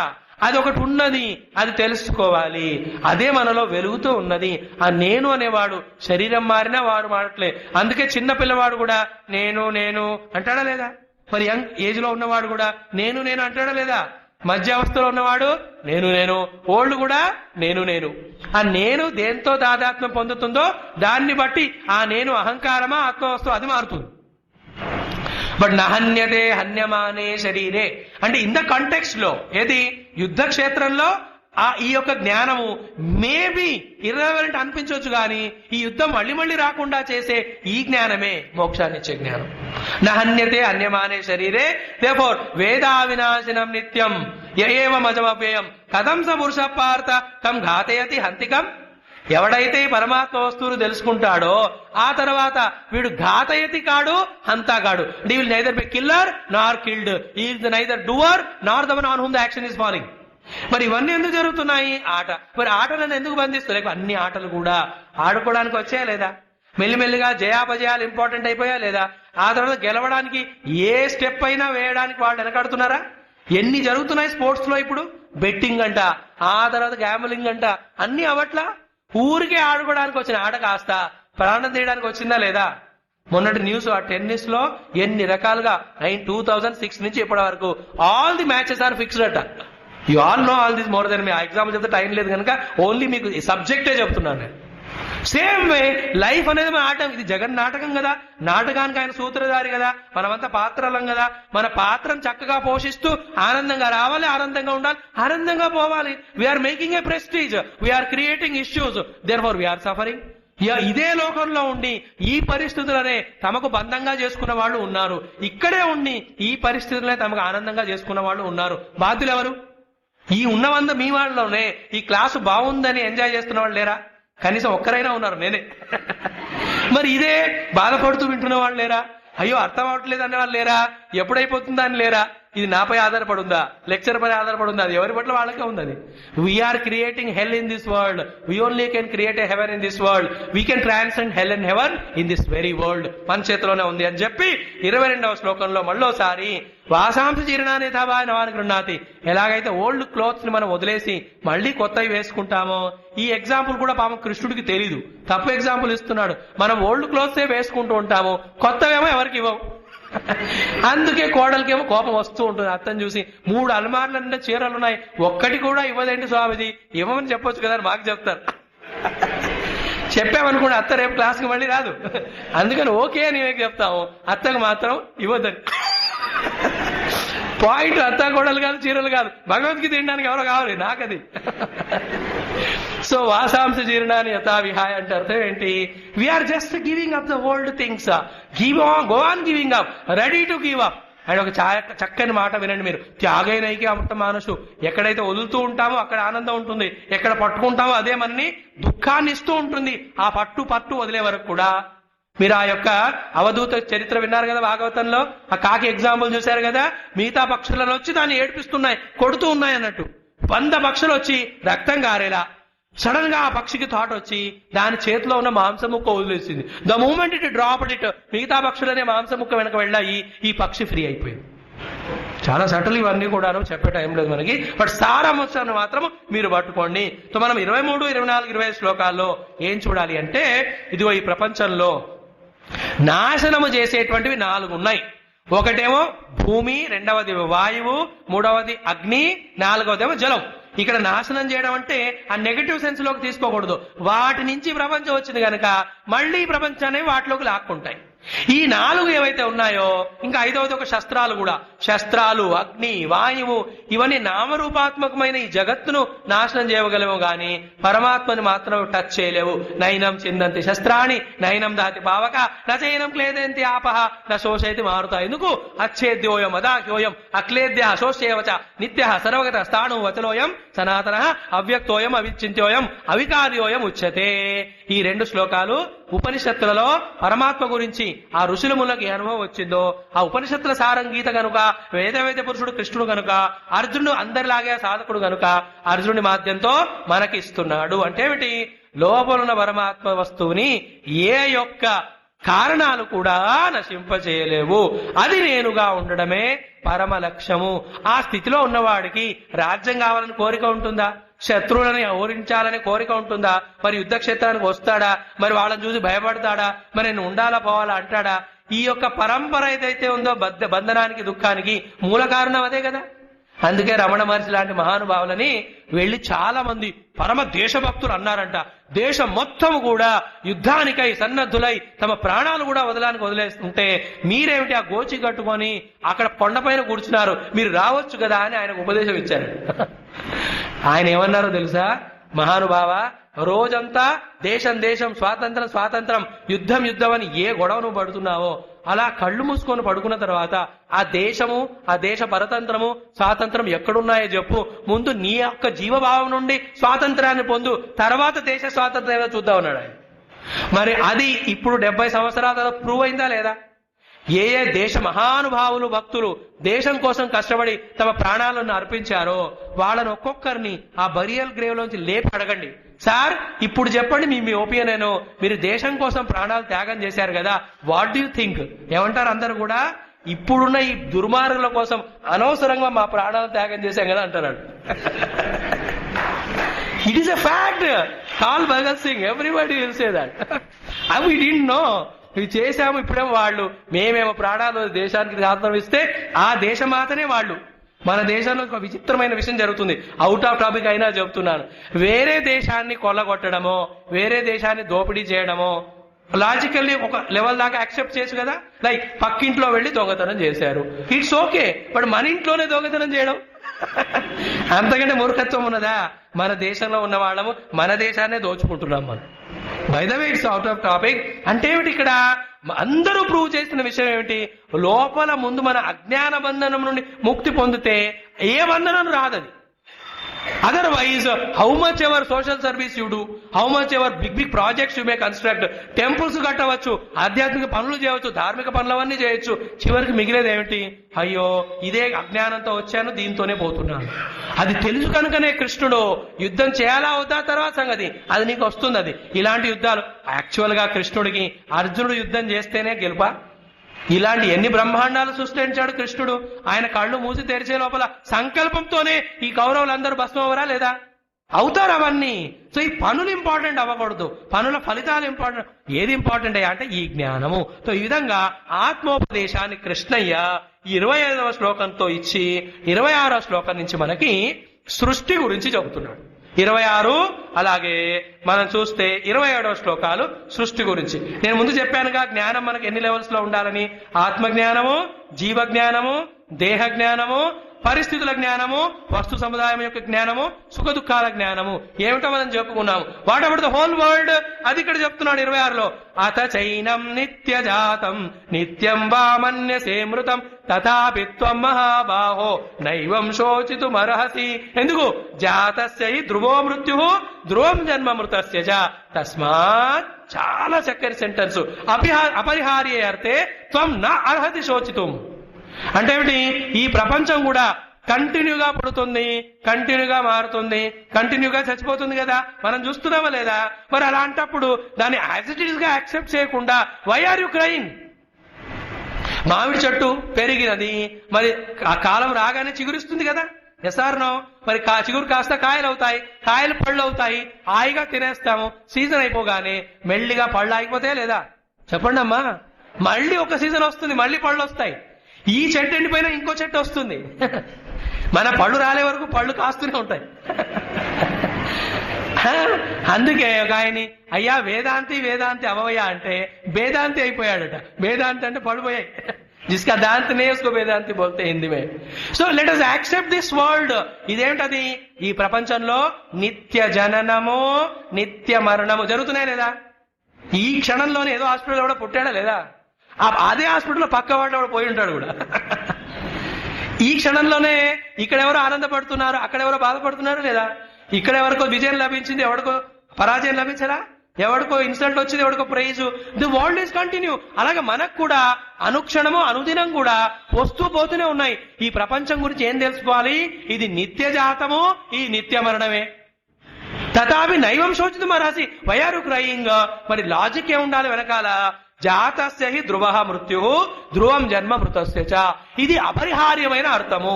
అది ఒకటి ఉన్నది, అది తెలుసుకోవాలి. అదే మనలో వెలుగుతూ ఉన్నది. ఆ నేను అనేవాడు శరీరం మారినా వాడు మారట్లే. అందుకే చిన్న పిల్లవాడు కూడా నేను నేను అంటాడా లేదా, మరి యంగ్ ఏజ్ లో ఉన్నవాడు కూడా నేను నేను అంటాడా లేదా, మధ్య అవస్థలో ఉన్నవాడు నేను నేను, ఓల్డ్ కూడా నేను నేను. ఆ నేను దేంతో తాదాత్మ్యం పొందుతుందో దాన్ని బట్టి ఆ నేను అహంకారమా ఆత్మవస్తు అది మారుతుంది. బట్ నహన్యతే హన్యమానే శరీరే అంటే ఇన్ ద కంటెక్స్ట్ లో, ఏది యుద్ధ క్షేత్రంలో ఈ యొక్క జ్ఞానము మేబీ ఇర్రెలవెంట్ అనిపించవచ్చు కానీ ఈ యుద్ధం మళ్ళీ మళ్ళీ రాకుండా చేసే ఈ జ్ఞానమే మోక్షాన్ని ఇచ్చే జ్ఞానం. నహన్యతే హన్యమానే శరీరే దేర్ఫోర్ వేదావినాశనం నిత్యం ఏవమజమవ్యయం కథం స పురుష పార్థ కం ఘాతయతి హంతికం. ఎవడైతే పరమాత్మ వస్తువులు తెలుసుకుంటాడో ఆ తర్వాత వీడు ఘాతయతి కాడు, హంతా కాడు. He will neither be killer nor killed. He is neither doer nor the one on whom the action is falling. మరి ఇవన్నీ ఎందుకు జరుగుతున్నాయి? ఆట. మరి ఆట నన్ను ఎందుకు బంధిస్తుంది? అన్ని ఆటలు కూడా ఆడుకోవడానికి వచ్చాయా లేదా, మెల్లిమెల్లిగా జయాపజయాలు ఇంపార్టెంట్ అయిపోయా లేదా, ఆ తర్వాత గెలవడానికి ఏ స్టెప్ అయినా వేయడానికి వాళ్ళు వెనకడుతున్నారా? ఎన్ని జరుగుతున్నాయి స్పోర్ట్స్ లో ఇప్పుడు, బెట్టింగ్ అంట, ఆ తర్వాత గ్యాంబ్లింగ్ అంట, అన్ని అవట్లా. ఊరికే ఆడుకోవడానికి వచ్చిన ఆట కాస్త ప్రాణం తీయడానికి వచ్చిందా లేదా? మొన్నటి న్యూస్ ఆ టెన్నిస్ లో ఎన్ని రకాలుగా 2006 నుంచి ఇప్పటి వరకు all the matches are fixed అట. You all know all this more than me. ఆ ఎగ్జాంపుల్ చెప్తే టైం లేదు కనుక ఓన్లీ మీకు సబ్జెక్టే చెప్తున్నాను నేను. సేమ్ వే లైఫ్ అనేది మన ఆట. ఇది జగన్ నాటకం కదా, నాటకానికి ఆయన సూత్రధారి కదా, మనమంతా పాత్రలం కదా. మన పాత్రను చక్కగా పోషిస్తూ ఆనందంగా రావాలి, ఆనందంగా ఉండాలి, ఆనందంగా పోవాలి. We are making a prestige, we are creating issues, therefore we are suffering. ఇదే లోకంలో ఉండి ఈ పరిస్థితులనే తమకు బంధంగా చేసుకున్న వాళ్ళు ఉన్నారు. ఇక్కడే ఉండి ఈ పరిస్థితులనే తమకు ఆనందంగా చేసుకున్న వాళ్ళు ఉన్నారు. బాధ్యులు ఎవరు? ఈ ఉన్నవంద మీ వాళ్ళలోనే ఈ క్లాసు బాగుందని ఎంజాయ్ చేస్తున్న వాళ్ళు లేరా? కనీసం ఒక్కరైనా ఉన్నారు, నేనే. మరి ఇదే బాధపడుతూ వింటున్న వాళ్ళు లేరా? అయ్యో అర్థం అవ్వట్లేదు అనే వాళ్ళు లేరా? ఎప్పుడైపోతుందా అని లేరా? ఇది నాపై ఆధారపడి ఉందా, లెక్చర్ పై ఆధారపడి ఉందా? అది ఎవరి పట్ల వాళ్ళకే ఉంది. అది we are creating hell in this world, we only can create a heaven in this world, we can transcend hell and heaven in this very world. మన చేతిలోనే ఉంది అని చెప్పి 22వ శ్లోకంలో మళ్ళోసారి వాసాంశ జీర్ణాన్ని తావా నవాని గృహ్ణాతి. ఎలాగైతే ఓల్డ్ క్లోత్స్ ని మనం వదిలేసి మళ్ళీ కొత్తవి వేసుకుంటామో, ఈ ఎగ్జాంపుల్ కూడా పాపం కృష్ణుడికి తెలీదు, తప్పు ఎగ్జాంపుల్ ఇస్తున్నాడు. మనం ఓల్డ్ క్లోత్సే వేసుకుంటూ ఉంటాము, కొత్తవేమో ఎవరికి ఇవ్వవు. అందుకే కోడలికేమో కోపం వస్తూ ఉంటుంది. అత్తని చూసి 3 అలమార్లు చీరలు ఉన్నాయి, ఒక్కటి కూడా ఇవ్వదేంటి స్వామిది, ఇవ్వమని చెప్పొచ్చు కదా అని మాకు చెప్తారు. చెప్పామనుకోండి అత్త రేపు క్లాస్కి మళ్ళీ రాదు. అందుకని ఓకే అని చెప్తాము, అత్తకు మాత్రం ఇవ్వద్దని. పాయింట్ అత్త కోడలు కాదు, చీరలు కాదు, భగవద్గీత తినడానికి ఎవరో కావాలి, నాకది. సో వాసాంశ జీర్ణాన్ని యథా విహాయ అంటే అర్థం ఏంటి? We are just giving up the old things, go on giving up, ready to give up. And ఒక చక్కని మాట వినండి మీరు, త్యాగైనైకి అమృత మానసు. ఎక్కడైతే వదులుతూ ఉంటామో అక్కడ ఆనందం ఉంటుంది, ఎక్కడ పట్టుకుంటామో అదే మనని దుఃఖాన్ని ఇస్తూ ఉంటుంది. ఆ పట్టు వదిలే వరకు కూడా. మీరు ఆ యొక్క అవధూత చరిత్ర విన్నారు కదా భాగవతంలో, ఆ కాకి ఎగ్జాంపుల్ చూశారు కదా. మిగతా పక్షులను వచ్చి దాన్ని ఏడిపిస్తున్నాయి, కొడుతూ ఉన్నాయి అన్నట్టు. 100 పక్షులు వచ్చి రక్తం గారేలా సడన్ గా ఆ పక్షికి థాట్ వచ్చి దాని చేతిలో ఉన్న మాంసం ముక్క వదిలేసింది. The moment it drop it, మిగతా పక్షులనే మాంసం ముక్క వెనక వెళ్ళాయి, ఈ పక్షి ఫ్రీ అయిపోయింది. చాలా సటల్ ఇవన్నీ కూడా చెప్పే టైం లేదు మనకి, బట్ సారాంశాన్ని మాత్రం మీరు పట్టుకోండి. సో మనం 23, 24, 25 శ్లోకాల్లో ఏం చూడాలి అంటే, ఇదిగో ఈ ప్రపంచంలో నాశనము చేసేటువంటివి 4 ఉన్నాయి. ఒకటేమో భూమి, రెండవది వాయువు, మూడవది అగ్ని, నాలుగవదేమో జలం. ఇక్కడ నాశనం చేయడం అంటే ఆ నెగటివ్ సెన్స్ లోకి తీసుకోకూడదు. వాటి నుంచి ప్రపంచం వచ్చింది కనుక మళ్ళీ ప్రపంచాన్ని వాటిలోకి లాక్కుంటాయి. ఈ 4 ఏవైతే ఉన్నాయో, ఇంకా 5వది ఒక శస్త్రాలు కూడా. శస్త్రాలు, అగ్ని, వాయువు ఇవన్నీ నామరూపాత్మకమైన ఈ జగత్తును నాశనం చేయగలవు గాని పరమాత్మని మాత్రం టచ్ చేయలేవు. నైనం చిందంతి శస్త్రాన్ని నైనం దాతి పావక నచైనం క్లేదేంతి ఆపహ నశోషయతి మారుత. ఎందుకు? అచ్ఛేద్యోయం అదాహ్యోయం అక్లేద్య శోష్యేవచ నిత్య సర్వగత స్థాణు వచలోయం సనాతన అవ్యక్తోయం అవిచింత్యోయం అవికార్యోయం ఉచ్యతే. ఈ 2 శ్లోకాలు ఉపనిషత్తులలో పరమాత్మ గురించి ఆ ఋషుల ములకి అనుభవం వచ్చిందో ఆ ఉపనిషత్తుల సారం గీత కనుక, వేద పురుషుడు కృష్ణుడు కనుక, అర్జునుడు అందరిలాగే సాధకుడు కనుక అర్జునుడి మాధ్యంతో మనకి ఇస్తున్నాడు. అంటే ఏమిటి? లోపలున్న పరమాత్మ వస్తువుని ఏ యొక్క కారణాలు కూడా నశింపచేయలేవు. అది నేనుగా ఉండడమే పరమ లక్ష్యము. ఆ స్థితిలో ఉన్నవాడికి రాజ్యం కావాలని కోరిక ఉంటుందా? శత్రువులని ఓరించాలని కోరిక ఉంటుందా? మరి యుద్ధ క్షేత్రానికి వస్తాడా? మరి వాళ్ళని చూసి భయపడతాడా? మరి నేను ఉండాలా పోవాలా అంటాడా? ఈ యొక్క పరంపర ఏదైతే ఉందో బంధనానికి దుఃఖానికి మూల కారణం అదే కదా. అందుకే రమణ మహర్షి లాంటి మహానుభావులని వెళ్లి చాలా మంది పరమ దేశభక్తులు అన్నారంట. దేశం మొత్తం కూడా యుద్ధానికై సన్నద్ధులై తమ ప్రాణాలు కూడా వదిలేస్తుంటే మీరేమిటి ఆ గోచి కట్టుకొని అక్కడ కొండపైన కూర్చున్నారు, మీరు రావచ్చు కదా అని ఆయనకు ఉపదేశం ఇచ్చారు. ఆయన ఏమన్నారో తెలుసా? మహానుభావ, రోజంతా దేశం దేశం, స్వాతంత్రం స్వాతంత్రం, యుద్ధం యుద్ధం అని ఏ గొడవ నువ్వు పడుతున్నావో అలా కళ్ళు మూసుకొని పడుకున్న తర్వాత ఆ దేశము, ఆ దేశ పరతంత్రము, స్వాతంత్రం ఎక్కడున్నాయో చెప్పు. ముందు నీ యొక్క జీవభావం నుండి స్వాతంత్రాన్ని పొందు, తర్వాత దేశ స్వాతంత్రం ఏదో చూద్దాం అన్నాడు ఆయన. మరి అది ఇప్పుడు 70 సంవత్సరాల తర్వాత ప్రూవ్ అయిందా లేదా? ఏ ఏ దేశ మహానుభావులు భక్తులు దేశం కోసం కష్టపడి తమ ప్రాణాలను అర్పించారో వాళ్ళని ఒక్కొక్కరిని ఆ బరియల్ గ్రేవ్ లోంచి లేపి అడగండి, సార్ ఇప్పుడు చెప్పండి మీ ఒపీనియన్ ఏనో, మీరు దేశం కోసం ప్రాణాలు త్యాగం చేశారు కదా, వాట్ డూ యూ థింక్? ఏమంటారు అందరు కూడా? ఇప్పుడున్న ఈ దుర్మార్గుల కోసం అనవసరంగా మా ప్రాణాలు త్యాగం చేశాం కదా అంటున్నాడు. It is a fact. Call Bhagat Singh, everybody will say that. We didn't know. ఇవి చేశాము, ఇప్పుడేమో వాళ్ళు మేమేమో ప్రాణాలు దేశానికి స్వాతంత్రం ఇస్తే ఆ దేశమాతనే వాళ్ళు. మన దేశంలో ఒక విచిత్రమైన విషయం జరుగుతుంది, అవుట్ ఆఫ్ టాపిక్ అయినా చెప్తున్నాను. వేరే దేశాన్ని కొల్లగొట్టడమో, వేరే దేశాన్ని దోపిడీ చేయడమో లాజికల్లీ ఒక లెవెల్ దాకా యాక్సెప్ట్ చేసు కదా. లైక్ పక్కింట్లో వెళ్ళి దొంగతనం చేశారు, ఇట్స్ ఓకే. బట్ మన ఇంట్లోనే దొంగతనం చేయడం అంతకంటే మూర్ఖత్వం ఉన్నదా? మన దేశంలో ఉన్న వాళ్ళము మన దేశాన్నే దోచుకుంటున్నాం మనం. By the way, it's out of topic. అంటే ఏమిటి ఇక్కడ అందరూ ప్రూవ్ చేసిన విషయం ఏమిటి? లోపల ముందు మన అజ్ఞాన బంధనం నుండి ముక్తి పొందితే ఏ బంధనం రాదది. Otherwise how much ever social service you do, how much ever big big projects you may construct, temples కట్టవచ్చు, ఆధ్యాత్మిక పనులు చేయవచ్చు, ధార్మిక పనులవన్నీ చేయొచ్చు, చివరికి మిగిలేది ఏమిటి? అయ్యో ఇదే అజ్ఞానంతో వచ్చాను, దీంతోనే పోతున్నాను. అది తెలుసు కనుకనే కృష్ణుడు యుద్ధం చేయాలా వద్దా తర్వాత సంగతి, అది నీకు వస్తుంది. అది ఇలాంటి యుద్ధాలు యాక్చువల్ గా కృష్ణుడికి అర్జునుడు యుద్ధం చేస్తేనే గెలుపా? ఇలాంటి ఎన్ని బ్రహ్మాండాలు సృష్టించాడు కృష్ణుడు. ఆయన కళ్ళు మూసి తెరిచే లోపల సంకల్పంతోనే ఈ కౌరవులందరూ భస్మం అవరా లేదా? అవుతారు అవన్నీ. సో ఈ పనులు ఇంపార్టెంట్ అవ్వకూడదు, పనుల ఫలితాలు ఇంపార్టెంట్. ఏది ఇంపార్టెంట్ అయ్యా అంటే ఈ జ్ఞానము. సో ఈ విధంగా ఆత్మోపదేశాన్ని కృష్ణయ్య 25వ శ్లోకంతో ఇచ్చి 26వ శ్లోకం నుంచి మనకి సృష్టి గురించి చెబుతున్నాడు. 26 అలాగే మనం చూస్తే 27వ శ్లోకాలు సృష్టి గురించి. నేను ముందు చెప్పానుగా జ్ఞానం మనకు ఎన్ని లెవెల్స్ లో ఉండాలని. ఆత్మ జ్ఞానము, జీవ జ్ఞానము, దేహ జ్ఞానము, పరిస్థితుల జ్ఞానము, వస్తు సముదాయం యొక్క జ్ఞానము, సుఖ దుఃఖాల జ్ఞానము. ఏమిటో మనం చెప్పుకున్నాము. What about the whole world, అది ఇక్కడ చెప్తున్నాడు 26లో. అత చైనం నిత్య జాతం నిత్యం వామన్యసే మృతం తథాపి త్వం మహాబాహో నైవం శోచితుమర్హసి. ఎందుకు? జాతస్య ధ్రువో మృత్యు ధ్రువం జన్మ మృతస్య చ తస్మాత్. చాలా చక్కని సెంటెన్స్. అపరిహార్యే అర్థే త్వం న అర్హతి శోచితుం. అంటే ఏమిటి? ఈ ప్రపంచం కూడా కంటిన్యూగా పుడుతుంది, కంటిన్యూగా మారుతుంది, కంటిన్యూగా చచ్చిపోతుంది కదా, మనం చూస్తున్నామా లేదా? మరి అలాంటప్పుడు దాన్ని యాజ్ ఇట్ ఈస్ గా యాక్సెప్ట్ చేయకుండా వై ఆర్ యు క్రైయింగ్? మామిడి చెట్టు పెరిగినది, మరి ఆ కాలం రాగానే చిగురిస్తుంది కదా, ఎసార్నో? మరి చిగురు కాస్త కాయలు అవుతాయి, కాయలు పళ్ళు అవుతాయి, హాయిగా తినేస్తాము. సీజన్ అయిపోగానే మెల్లిగా పళ్ళు ఆగిపోతాయా లేదా? చెప్పండి అమ్మా. మళ్ళీ ఒక సీజన్ వస్తుంది, మళ్ళీ పళ్ళు వస్తాయి. ఈ చెట్టు ఎండిపోయినా ఇంకో చెట్టు వస్తుంది. మన పళ్ళు రాలే వరకు పళ్ళు కాస్తూనే ఉంటాయి. అందుకే ఒక ఆయన్ని, అయ్యా వేదాంతి వేదాంతి అవవయ్యా అంటే వేదాంతి అయిపోయాడట. వేదాంతి అంటే పళ్ళు పోయాయి. जिसका दांत नहीं उसको वेदांति बोलते हिंदी में. So let us accept this world. ఇదేమిటది? ఈ ప్రపంచంలో నిత్య జననము నిత్య మరణము జరుగుతున్నాయి లేదా? ఈ క్షణంలోనే ఏదో హాస్పిటల్ కూడా పుట్టాడా లేదా? అదే హాస్పిటల్లో పక్క వాడు కూడా పోయి ఉంటాడు కూడా. ఈ క్షణంలోనే ఇక్కడెవరో ఆనందపడుతున్నారు, అక్కడెవరో బాధపడుతున్నారు లేదా? ఇక్కడ ఎవరికో విజయం లభించింది, ఎవరికో పరాజయం లభించరా? ఎవరికో ఇన్సల్ట్ వచ్చింది, ఎవరికో prize. The world is continue. అలాగే మనకు కూడా అనుక్షణము అనుదినం కూడా వస్తూ పోతూనే ఉన్నాయి. ఈ ప్రపంచం గురించి ఏం తెలుసుకోవాలి? ఇది నిత్య జాతము, ఈ నిత్య మరణమే. తథాపి నైవం శోచితం అర్హసి వై ఆర్ యు క్రయింగ్. మరి లాజిక్ ఏముండాలి వెనకాల? జాతస్య హి ధ్రువ మృత్యు ధ్రువం జన్మ మృతస్య చ. ఇది అపరిహార్యమైన అర్థము.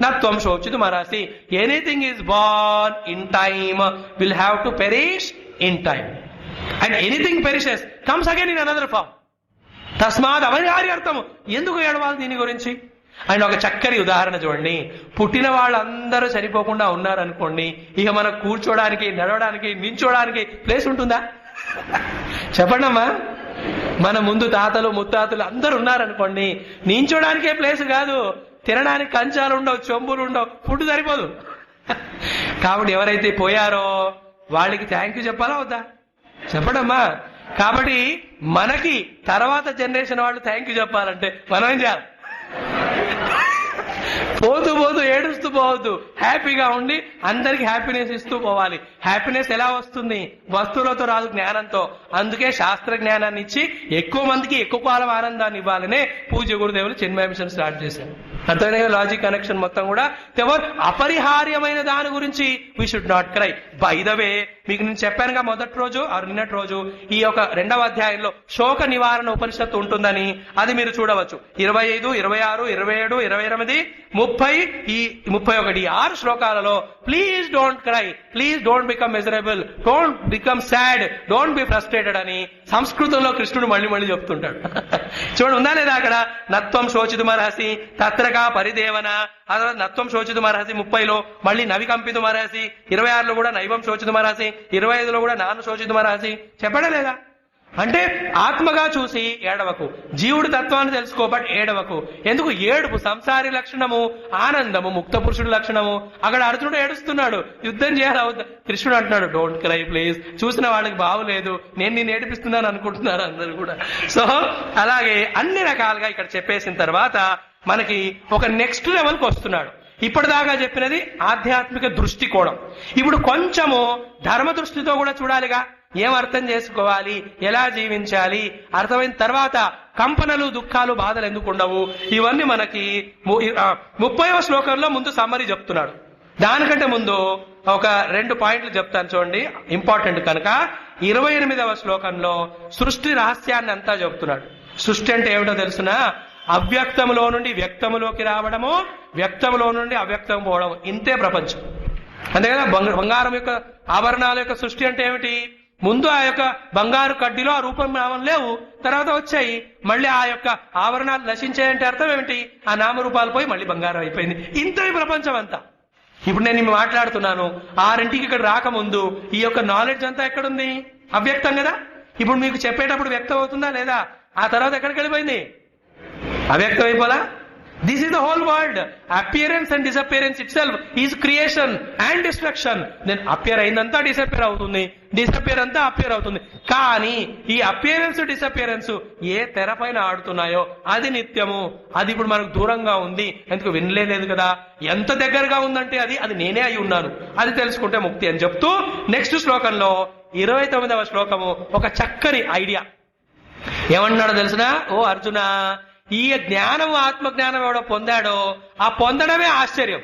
నత్వం శోచితం అర్హసి. Anything is born in time will have to perish in time. And anything perishes comes again in another form. తస్మాత్ అపరిహార్య అర్థము. ఎందుకు ఏడవాలి దీని గురించి? అండ్ ఒక చక్కని ఉదాహరణ చూడండి. పుట్టిన వాళ్ళందరూ చనిపోకుండా ఉన్నారనుకోండి, ఇక మనకు కూర్చోడానికి, నడవడానికి, నించోడానికి ప్లేస్ ఉంటుందా? చెప్పండి అమ్మా. మన ముందు తాతలు ముత్తాతలు అందరు ఉన్నారనుకోండి, నించోడానికే ప్లేస్ కాదు, తినడానికి కంచాలు ఉండవు, చెంబులు ఉండవు, ఫుడ్ సరిపోదు. కాబట్టి ఎవరైతే పోయారో వాళ్ళకి థ్యాంక్ యూ చెప్పాలా వద్దా? చెప్పడమ్మా. కాబట్టి మనకి తర్వాత జనరేషన్ వాళ్ళు థ్యాంక్ యూ చెప్పాలంటే మనం ఏం చేయాలి? పోతూ పోతూ ఏడుస్తూ పోవద్దు, హ్యాపీగా ఉండి అందరికి హ్యాపీనెస్ ఇస్తూ పోవాలి. హ్యాపీనెస్ ఎలా వస్తుంది? వస్తువులతో రాదు, జ్ఞానంతో. అందుకే శాస్త్ర జ్ఞానాన్ని ఇచ్చి ఎక్కువ మందికి ఎక్కువ కాలం ఆనందాన్ని ఇవ్వాలనే పూజ్య గురుదేవులు చిన్మయ మిషన్ స్టార్ట్ చేశారు. అర్థమైన లాజిక్ కనెక్షన్ మొత్తం కూడా. అపరిహార్యమైన దాని గురించి we should not cry. By the way, మీకు నేను చెప్పానుగా మొదటి రోజు నిన్నటి రోజు ఈ యొక్క 2వ అధ్యాయంలో శోక నివారణ ఉపనిషత్తు ఉంటుందని. అది మీరు చూడవచ్చు. 25, 26, 27, 28, 30, ఈ 31 6 శ్లోకాలలో please don't cry, please don't become miserable, don't become sad, don't be frustrated అని సంస్కృతంలో కృష్ణుడు మళ్ళీ మళ్ళీ చెప్తుంటాడు. చూడండి, ఉందా లేదా అక్కడ? నత్వం శోచితుమర్హసి తత్రకా పరిదేవన. ఆ తర్వాత నత్వం శోచితుమర్హసి 30లో మళ్ళీ నవికంపితుమర్హసి, 26లో కూడా నైవం శోచితుమర్హసి, 25లో కూడా నాను శోచితుమర్హసి. చెప్పడా లేదా? అంటే ఆత్మగా చూసి ఏడవకు, జీవుడి తత్వాన్ని తెలుసుకో, బట్ ఏడవకు. ఎందుకు? ఏడుపు సంసారి లక్షణము, ఆనందము ముక్త పురుషుడి లక్షణము. అక్కడ అర్జునుడు ఏడుస్తున్నాడు, యుద్ధం చేయాలి అవుతా. కృష్ణుడు అంటున్నాడు డోంట్ క్రై ప్లీజ్. చూసిన వాళ్ళకి బాగులేదు, నేను ఏడిపిస్తున్నాను అనుకుంటున్నారు అందరూ కూడా. సో అలాగే అన్ని రకాలుగా ఇక్కడ చెప్పేసిన తర్వాత మనకి ఒక నెక్స్ట్ లెవెల్కి వస్తున్నాడు. ఇప్పటిదాకా చెప్పినది ఆధ్యాత్మిక దృష్టికోణం. ఇప్పుడు కొంచెము ధర్మ దృష్టితో కూడా చూడాలిగా. ఏం అర్థం చేసుకోవాలి, ఎలా జీవించాలి, అర్థమైన తర్వాత కంపనలు, దుఃఖాలు, బాధలు ఎందుకు ఉండవు, ఇవన్నీ మనకి 30వ శ్లోకంలో ముందు సమ్మరీ చెప్తున్నాడు. దానికంటే ముందు ఒక 2 పాయింట్లు చెప్తాను చూడండి, ఇంపార్టెంట్ కనుక. 28వ శ్లోకంలో సృష్టి రహస్యాన్ని అంతా చెప్తున్నాడు. సృష్టి అంటే ఏమిటో తెలుసునా? అవ్యక్తంలో నుండి వ్యక్తములోకి రావడము, వ్యక్తంలో నుండి అవ్యక్తం పోవడం. ఇంతే ప్రపంచం. అంతే కదా. బంగారం యొక్క ఆభరణాల యొక్క సృష్టి అంటే ఏమిటి? ముందు ఆ యొక్క బంగారు కడ్డీలో ఆ రూపం నామం లేవు, తర్వాత వచ్చాయి. మళ్ళీ ఆ యొక్క ఆవరణాలు నశించాయంటే అర్థం ఏమిటి? ఆ నామరూపాలు పోయి మళ్ళీ బంగారం అయిపోయింది. ఇంత ప్రపంచం అంతా. ఇప్పుడు నేను మాట్లాడుతున్నాను, 6ంటికి ఇక్కడ రాకముందు ఈ యొక్క నాలెడ్జ్ అంతా ఎక్కడుంది? అవ్యక్తం కదా. ఇప్పుడు మీకు చెప్పేటప్పుడు వ్యక్తం అవుతుందా లేదా? ఆ తర్వాత ఎక్కడికి వెళ్ళిపోయింది? అవ్యక్తం అయిపోలా. This is the whole world. Appearance and disappearance itself is creation and destruction. Then appear అయిందంతా డిసపియర్ అవుతుంది, డిసపియర్ అంతా అపియర్ అవుతుంది. కానీ ఈ అపియరెన్స్ డిసపియరెన్స్ ఏ తెర పైన ఆడుతున్నాయో అది నిత్యము. అది ఇప్పుడు మనకు దూరంగా ఉంది, ఎందుకు వినలేదు కదా. ఎంత దగ్గరగా ఉందంటే అది నేనే అయి ఉన్నాను. అది తెలుసుకుంటే ముక్తి అని చెప్తూ నెక్స్ట్ శ్లోకంలో 29వ శ్లోకము ఒక చక్కని ఐడియా ఏమన్నాడో తెలుసునా? ఓ అర్జున, ఈ జ్ఞానము ఆత్మజ్ఞానం ఎవడో పొందాడో ఆ పొందడమే ఆశ్చర్యం.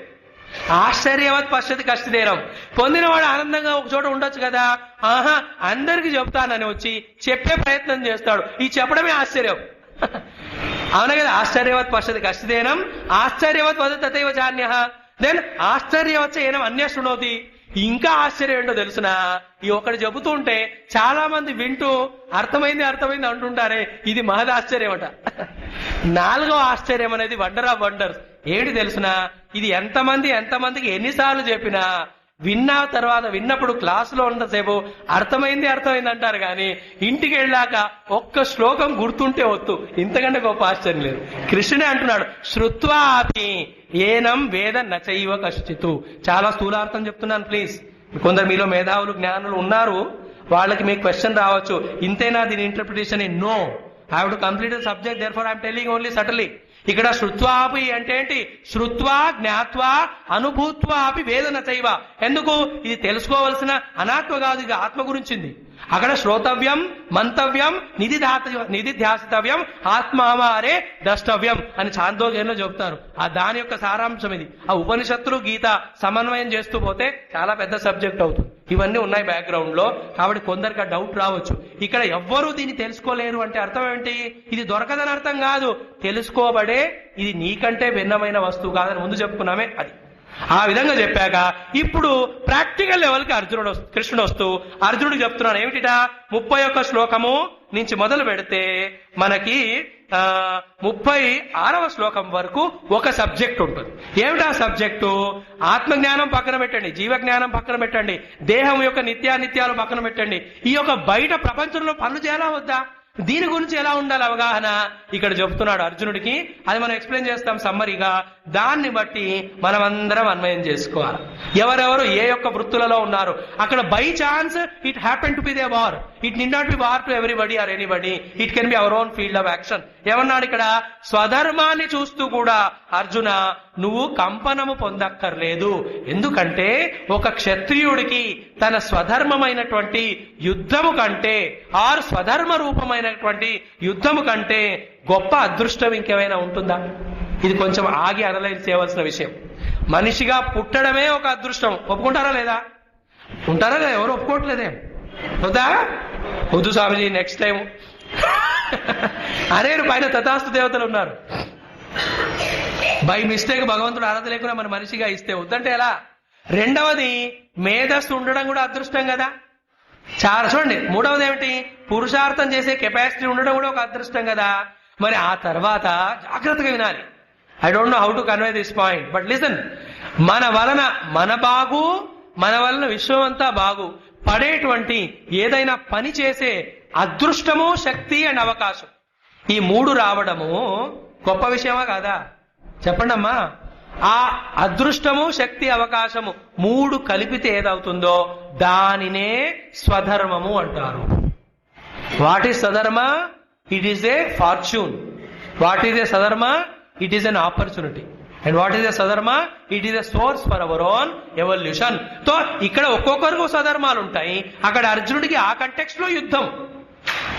ఆశ్చర్యవత్ పశ్యతి కష్టిదేరం. పొందినవాడు ఆనందంగా ఒక చోట ఉండొచ్చు కదా. ఆహా, అందరికి చెప్తానని వచ్చి చెప్పే ప్రయత్నం చేస్తాడు. ఈ చెప్పడమే ఆశ్చర్యం. అవునా కదా. ఆశ్చర్యవత్ పశ్యతి కష్టిదేనం ఆశ్చర్యవత్ వద తథైవ చాన్యః. దెన్ ఆశ్చర్యవచ్చ ఏనం అన్య శృణోతి. ఇంకా ఆశ్చర్యం ఏంటో తెలుసునా, ఈ ఒకటి చెబుతుంటే చాలా మంది వింటూ అర్థమైంది అంటుంటారే, ఇది మహద్ ఆశ్చర్యం అట. 4వ ఆశ్చర్యం అనేది వండర్ ఆఫ్ వండర్స్. ఏమిటి తెలుసునా, ఇది ఎంతమందికి ఎన్నిసార్లు చెప్పినా విన్నప్పుడు క్లాసులో ఉన్నసేపు అర్థమైంది అంటారు కానీ ఇంటికి వెళ్ళాక ఒక్క శ్లోకం గుర్తుంటే వద్దు. ఇంతకంటే గొప్ప ఆశ్చర్యం లేదు. కృష్ణుడే అంటున్నాడు, శ్రుత్వా అపి ఏనం వేద నచైవ కశ్చితు. చాలా స్థూలార్థం చెప్తున్నాను ప్లీజ్. కొందరు మీలో మేధావులు జ్ఞానులు ఉన్నారు, వాళ్ళకి మీకు క్వశ్చన్ రావచ్చు, ఇంతేనా దీని interpretation? No, I have to complete the subject, therefore I'm telling only subtly. ఇక్కడ శ్రుత్వాపి అంటే ఏంటి? శ్రుత్వా జ్ఞాత్వా అనుభూత్వా అపి వేదన చైవ. ఎందుకు? ఇది తెలుసుకోవలసిన అనాత్మ కాదు, ఇది ఆత్మ గురించింది. అక్కడ శ్రోతవ్యం, మంతవ్యం, నిధిధ్యాసితవ్యం, ఆత్మావారే ద్రష్టవ్యం అని చాందోగ్యంలో చెబుతారు. ఆ దాని యొక్క సారాంశం ఇది. ఆ ఉపనిషత్తులు గీత సమన్వయం చేస్తూ పోతే చాలా పెద్ద సబ్జెక్ట్ అవుతుంది. ఇవన్నీ ఉన్నాయి బ్యాక్గ్రౌండ్ లో, కాబట్టి కొందరికి డౌట్ రావచ్చు. ఇక్కడ ఎవ్వరూ దీన్ని తెలుసుకోలేరు అంటే అర్థం ఏమిటి? ఇది దొరకదని అర్థం కాదు, తెలుసుకోబడే ఇది నీకంటే భిన్నమైన వస్తువు కాదని ముందు చెప్పుకున్నామే అది. ఆ విధంగా చెప్పాక ఇప్పుడు ప్రాక్టికల్ లెవెల్కి కృష్ణుడు వస్తూ అర్జునుడికి చెప్తున్నాడు ఏమిటిటా, 31వ శ్లోకము నుంచి మొదలు పెడితే మనకి 36వ శ్లోకం వరకు ఒక సబ్జెక్ట్ ఉంటుంది. ఏమిటా సబ్జెక్టు? ఆత్మజ్ఞానం పక్కన పెట్టండి, జీవజ్ఞానం పక్కన పెట్టండి, దేహం యొక్క నిత్యానిత్యాలు పక్కన పెట్టండి, ఈ యొక్క బయట ప్రపంచంలో పనులు చేయాలా వద్దా, దీని గురించి ఎలా ఉండాలి అవగాహన ఇక్కడ చెబుతున్నాడు అర్జునుడికి. అది మనం ఎక్స్ప్లెయిన్ చేస్తాం సమ్మరీగా. దాన్ని బట్టి మనం అందరం అన్వయం చేసుకోవాలి. ఎవరెవరు ఏ యొక్క వృత్తులలో ఉన్నారు అక్కడ by chance it happen to be the war, it need not be war to everybody or anybody, it can be our own field of action. ఏమన్నాడు ఇక్కడ? స్వధర్మాన్ని చూస్తూ కూడా అర్జున నువ్వు కంపనము పొందక్కర్లేదు. ఎందుకంటే ఒక క్షత్రియుడికి తన స్వధర్మమైనటువంటి యుద్ధము కంటే ఆర్ స్వధర్మ రూపమైనటువంటి యుద్ధము కంటే గొప్ప అదృష్టం ఇంకేమైనా ఉంటుందా? ఇది కొంచెం ఆగి అనలైజ్ చేయవలసిన విషయం. మనిషిగా పుట్టడమే ఒక అదృష్టం. ఒప్పుకుంటారా లేదా? ఉంటారా లేదా? ఎవరు ఒప్పుకోవట్లేదే. వద్దా? వద్దు స్వామిజీ, నెక్స్ట్ టైం అరే పైన తథాస్తు దేవతలు ఉన్నారు. బై మిస్టేక్ భగవంతుడు అర్హత లేకుండా మన మనిషిగా ఇస్తే వద్దంటే ఎలా? రెండవది మేధస్సు ఉండడం కూడా అదృష్టం కదా. చాలా చూడండి. మూడవది ఏమిటి? పురుషార్థం చేసే కెపాసిటీ ఉండడం కూడా ఒక అదృష్టం కదా. మరి ఆ తర్వాత జాగ్రత్తగా వినాలి. I don't know how to convey this point, but listen. మన వలన మన బాగు, మన వలన విశ్వం అంతా బాగు పడేటువంటి ఏదైనా పని చేసే అదృష్టము, శక్తి అండ్ అవకాశం, ఈ 3 రావడము గొప్ప విషయమా కాదా? చెప్పండి అమ్మా. ఆ అదృష్టము, శక్తి, అవకాశము 3 కలిపితే ఏదవుతుందో దానినే స్వధర్మము అంటారు. What is swadharma? It is a fortune. What is a swadharma? It is an opportunity. And what is a swadharma? It is a source for our own evolution. తో ఇక్కడ ఒక్కొక్కరికి స్వధర్మాలు ఉంటాయి. అక్కడ అర్జునుడికి ఆ కంటెక్స్ట్ లో యుద్ధం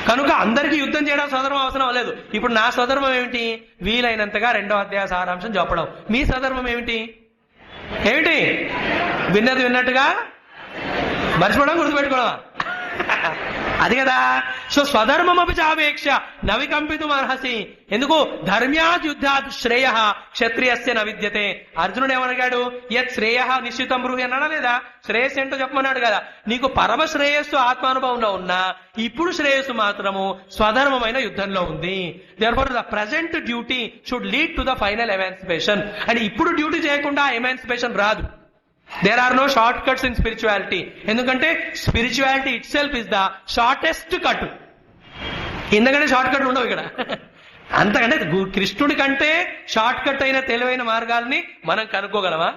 కనుక అందరికీ యుద్ధం చేయడం స్వధర్మం అవసరం లేదు. ఇప్పుడు నా స్వధర్మం ఏమిటి? వీలైనంతగా 2వ అధ్యాయ సారాంశం చెప్పడం. మీ స్వధర్మం ఏమిటి? విన్నది విన్నట్టుగా మర్చిపోవడం, గుర్తుపెట్టుకోవడం, అది కదా. సో స్వధర్మమపి చావేక్ష నవికంపితుం అర్హసి. ఎందుకు? ధర్మ్యాద్ యుద్ధాద్ శ్రేయ క్షత్రియస్య న విద్యతే. అర్జునుడు ఏమడిగాడు? యత్ శ్రేయ నిశ్చితం బ్రూహి అన్నాడా లేదా? శ్రేయస్సు ఏంటో చెప్పమన్నాడు కదా. నీకు పరమ శ్రేయస్సు ఆత్మానుభవంలో ఉన్నా ఇప్పుడు శ్రేయస్సు మాత్రము స్వధర్మమైన యుద్ధంలో ఉంది. Therefore the present duty should lead to the final emancipation. And ఇప్పుడు డ్యూటీ చేయకుండా ఎమాన్సిపేషన్ రాదు. There are no shortcuts in spirituality. ఎందుకంటే spirituality itself is the shortest cut. ఎందుకంటే షార్ట్ కట్ ఉండవు ఇక్కడ. అంతకంటే కృష్ణుడి కంటే షార్ట్ కట్ అయిన తెలివైన మార్గాల్ని మనం కనుక్కోగలమా?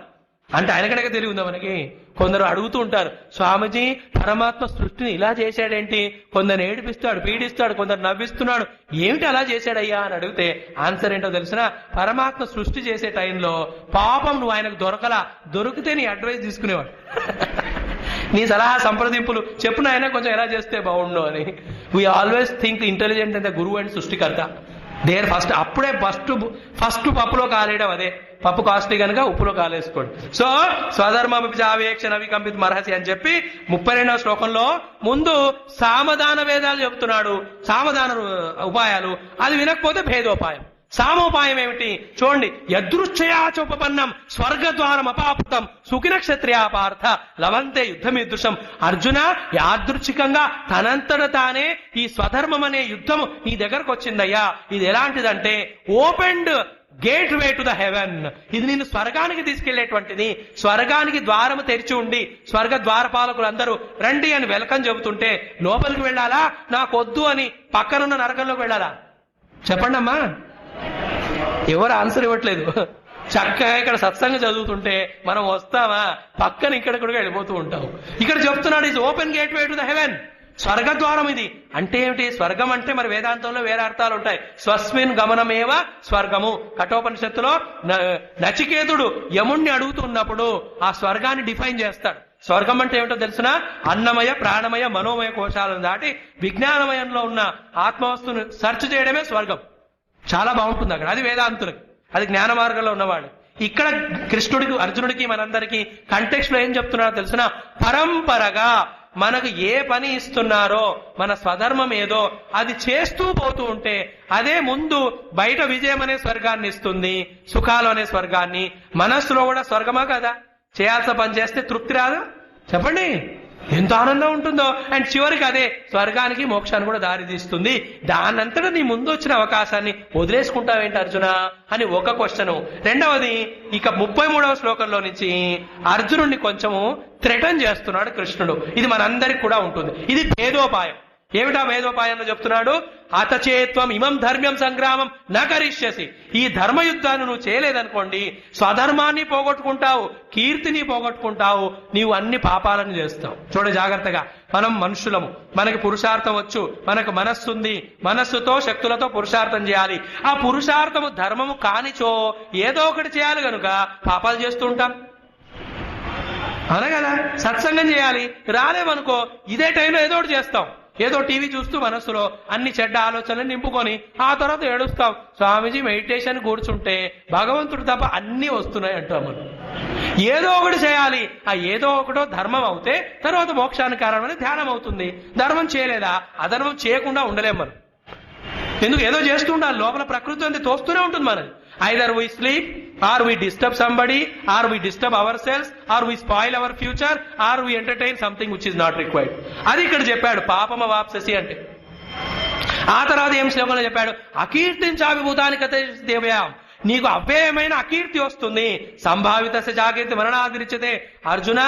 అంటే ఆయన కనుక తెలివి ఉందా మనకి? కొందరు అడుగుతూ ఉంటారు, స్వామిజీ పరమాత్మ సృష్టిని ఇలా చేశాడేంటి? కొందరు ఏడిపిస్తాడు, పీడిస్తాడు, కొందరు నవ్విస్తున్నాడు, ఏమిటి అలా చేశాడయ్యా అని అడిగితే ఆన్సర్ ఏంటో తెలిసిన? పరమాత్మ సృష్టి చేసే టైంలో పాపం నువ్వు ఆయనకు దొరికితే నీ అడ్వైస్ తీసుకునేవాడు. నీ సలహా సంప్రదింపులు చెప్పున అయినా కొంచెం ఎలా చేస్తే బాగుండు అని. We always think intelligent and the గురువు అండ్ సృష్టికర్త. దేర్ అప్పుడే ఫస్ట్ పప్పులో కాలేయడం అదే. పప్పు కాస్ట్లీ కనుక ఉప్పులో కాలేసుకోండి. సో స్వధర్మేక్ష నవికంపిత మర్హసి అని చెప్పి 32వ శ్లోకంలో ముందు సామధాన వేదాలు చెబుతున్నాడు, సామధాన ఉపాయాలు. అది వినకపోతే భేదోపాయం. సామోపాయం ఏమిటి చూడండి. యదృచ్ఛయాచోపన్నం స్వర్గద్వారం అపాపుతం సుఖిన క్షత్రియా పార్థ లవంతే యుద్ధమిదృశం. అర్జున, యాదృచ్ఛికంగా తనంతట తానే ఈ స్వధర్మం అనే యుద్ధము నీ దగ్గరకు వచ్చిందయ్యా. ఇది ఎలాంటిదంటే opened gate way to the haven. ఇది నిన్ను స్వర్గానికి తీసుకెళ్లేటువంటిది. స్వర్గానికి ద్వారము తెరిచి ఉండి స్వర్గ ద్వారపాలకులు అందరూ రండి అని వెల్కమ్ చెబుతుంటే లోపలికి వెళ్ళాలా, నాకొద్దు అని పక్కనున్న నరకంలోకి వెళ్ళాలా? చెప్పండి అమ్మా. ఎవరు ఆన్సర్ ఇవ్వట్లేదు. చక్కగా ఇక్కడ సత్సంగం చదువుతుంటే మనం వస్తామా, పక్కన ఇక్కడ కూడా వెళ్ళిపోతూ ఉంటాం. ఇక్కడ చెప్తున్నాడు is open gateway to the heaven. స్వర్గద్వారం ఇది. అంటే ఏమిటి? స్వర్గం అంటే మరి వేదాంతంలో వేరే అర్థాలు ఉంటాయి. స్వస్మిన్ గమనమేవ స్వర్గము. కఠోపనిషత్తులో నచికేతుడు యముణ్ణి అడుగుతున్నప్పుడు ఆ స్వర్గాన్ని డిఫైన్ చేస్తాడు. స్వర్గం అంటే ఏమిటో తెలిసిన అన్నమయ ప్రాణమయ మనోమయ కోశాలను దాటి విజ్ఞానమయంలో ఉన్న ఆత్మవస్తుని సెర్చ్ చేయడమే స్వర్గం. చాలా బాగుంటుంది అక్కడ. అది వేదాంతులకి, అది జ్ఞాన మార్గంలో ఉన్నవాడు. ఇక్కడ కృష్ణుడికి అర్జునుడికి మనందరికీ కంటెక్స్ట్ లో ఏం చెప్తున్నారో తెలిసిన పరంపరగా మనకు ఏ పని ఇస్తున్నారో మన స్వధర్మం ఏదో అది చేస్తూ పోతూ ఉంటే అదే ముందు బయట విజయం అనే స్వర్గాన్ని ఇస్తుంది, సుఖాలు అనే స్వర్గాన్ని. మనస్సులో కూడా స్వర్గమా కదా? చేయాల్సిన పని చేస్తే తృప్తి రాదు? చెప్పండి, ఎంత ఆనందం ఉంటుందో. అండ్ చివరికి అదే స్వర్గానికి మోక్షాన్ని కూడా దారి తీస్తుంది. దానంతటా నీ ముందు వచ్చిన అవకాశాన్ని వదిలేసుకుంటావేంటి అర్జున అని ఒక క్వశ్చన్. రెండవది, ఇక 33వ శ్లోకంలో నుంచి అర్జునుడిని కొంచెము థ్రెటన్ చేస్తున్నాడు కృష్ణుడు. ఇది మనందరికి కూడా ఉంటుంది. ఇది భేదోపాయం. ఏమిటా వేదోపాయంలో చెప్తున్నాడు? అతచేత్వం ఇమం ధర్మ్యం సంగ్రామం నకరిష్యసి. ఈ ధర్మయుద్ధాన్ని నువ్వు చేయలేదనుకోండి స్వధర్మాన్ని పోగొట్టుకుంటావు, కీర్తిని పోగొట్టుకుంటావు, నీవు అన్ని పాపాలను చేస్తావు. చూడ జాగ్రత్తగా. మనం మనుషులము, మనకి పురుషార్థం వచ్చు, మనకు మనస్సు ఉంది, మనస్సుతో శక్తులతో పురుషార్థం చేయాలి. ఆ పురుషార్థము ధర్మము కానిచో ఏదో ఒకటి చేయాలి కనుక పాపాలు చేస్తూ ఉంటాం. అవునా కదా? సత్సంగం చేయాలి, రాలేమనుకో ఇదే టైంలో ఏదో ఒకటి చేస్తాం. ఏదో టీవీ చూస్తూ మనస్సులో అన్ని చెడ్డ ఆలోచనలు నింపుకొని ఆ తర్వాత ఏడుస్తాం. స్వామీజీ మెడిటేషన్ కూర్చుంటే భగవంతుడు తప్ప అన్ని వస్తున్నాయి అంటాం మనం. ఏదో ఒకటి చేయాలి. ఆ ఏదో ఒకటో ధర్మం అవుతే తర్వాత మోక్షానికి కారణమని ధ్యానం అవుతుంది. ధర్మం చేయలేదా, అధర్మం చేయకుండా ఉండలేం మనం. ఎందుకు? ఏదో చేస్తూ ఉండాలి. లోపల ప్రకృతి అంతా తోస్తూనే ఉంటుంది మనది. Either we sleep, or we disturb somebody, or we disturb ourselves, or we spoil our future, or we entertain something which is not required. అది ఇక్కడ చెప్పాడు పాపమ వాప్ససి అంటే. ఆ తర్వాత ఏం శ్లోకంలో చెప్పాడు? అకీర్తించాభిభూతానికతే దేవయాం. నీకు అవ్యయమైన అకీర్తి వస్తుంది. సంభావిత జాగృతి మరణాదిరిచతే. అర్జున,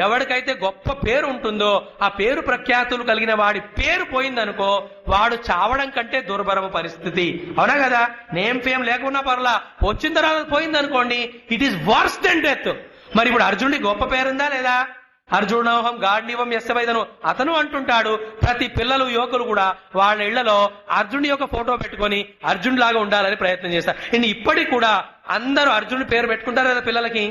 ఎవరికైతే గొప్ప పేరు ఉంటుందో ఆ పేరు ప్రఖ్యాతులు కలిగిన వాడి పేరు పోయిందనుకో వాడు చావడం కంటే దుర్భరమ పరిస్థితి. అవునా కదా? నేమ్ ఫేమ్ లేకున్నా పర్లా, వచ్చిన తర్వాత పోయిందనుకోండి it is worse than death. మరి ఇప్పుడు అర్జునుడి గొప్ప పేరుందా లేదా? అర్జునోహం గాఢ్నివం యస్సవైదను అతను అంటుంటాడు. ప్రతి పిల్లలు యువకులు కూడా వాళ్ళ ఇళ్లలో అర్జునుడి యొక్క ఫోటో పెట్టుకొని అర్జునుడి లాగా ఉండాలని ప్రయత్నం చేస్తారు. ఇప్పటికి కూడా అందరూ అర్జునుడి పేరు పెట్టుకుంటారు కదా పిల్లలకి.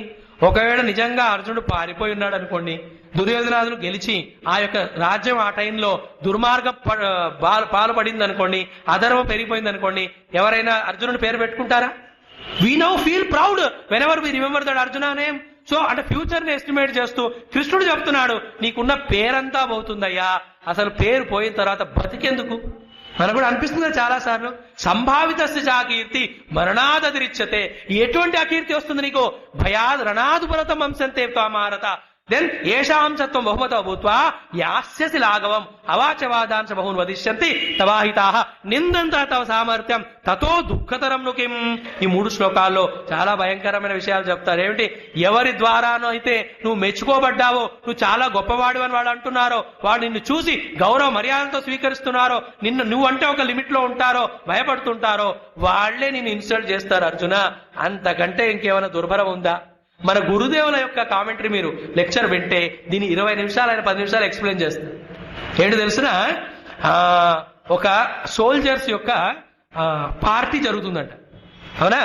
ఒకవేళ నిజంగా అర్జునుడు పారిపోయి ఉన్నాడు అనుకోండి, దుర్యోధనాదులు గెలిచి ఆ యొక్క రాజ్యం ఆ టైంలో దుర్మార్గ పాల్పడింది అనుకోండి, అధర్మం పెరిగిపోయింది అనుకోండి, ఎవరైనా అర్జునుడి పేరు పెట్టుకుంటారా? We now feel proud whenever we remember that Arjuna name. So అంటే ఫ్యూచర్ ని ఎస్టిమేట్ చేస్తూ కృష్ణుడు చెప్తున్నాడు నీకున్న పేరంతా పోతుందయ్యా, అసలు పేరు పోయిన తర్వాత బతికెందుకు? మనకు కూడా అనిపిస్తుంది చాలా సార్లు. సంభావిత కీర్తి మరణాదరిచ్చతే. ఎటువంటి అకీర్తి వస్తుంది నీకు? భయాద్ రణాదు పరతం అంశంతే త్వామారత. దెన్ ఏషాం సత్వం బహుమత భూత్వా యాస్యసి లాఘవం అవాచవాదాంశ బహున్ వదిష్యంతి తవాహితాః నిందంత తవ సామర్థ్యం తతో దుఃఖతరం ను కిం. ఈ 3 శ్లోకాల్లో చాలా భయంకరమైన విషయాలు చెప్తారు. ఏమిటి? ఎవరి ద్వారానో అయితే నువ్వు మెచ్చుకోబడ్డావో, నువ్వు చాలా గొప్పవాడు అని వాళ్ళు అంటున్నారో, వాడు నిన్ను చూసి గౌరవ మర్యాదలతో స్వీకరిస్తున్నారో, నువ్వంటే ఒక లిమిట్ లో ఉంటారో, భయపడుతుంటారో, వాళ్లే నిన్ను ఇన్సల్ట్ చేస్తారు అర్జున. అంతకంటే ఇంకేమైనా దుర్భరం ఉందా? మన గురుదేవుల యొక్క కామెంటరీ మీరు లెక్చర్ వింటే దీన్ని 20 నిమిషాలు ఆయన 10 నిమిషాలు ఎక్స్ప్లెయిన్ చేస్తారు. ఏంటి తెలుసునా? ఒక సోల్జర్స్ యొక్క పార్టీ జరుగుతుందంట. అవునా?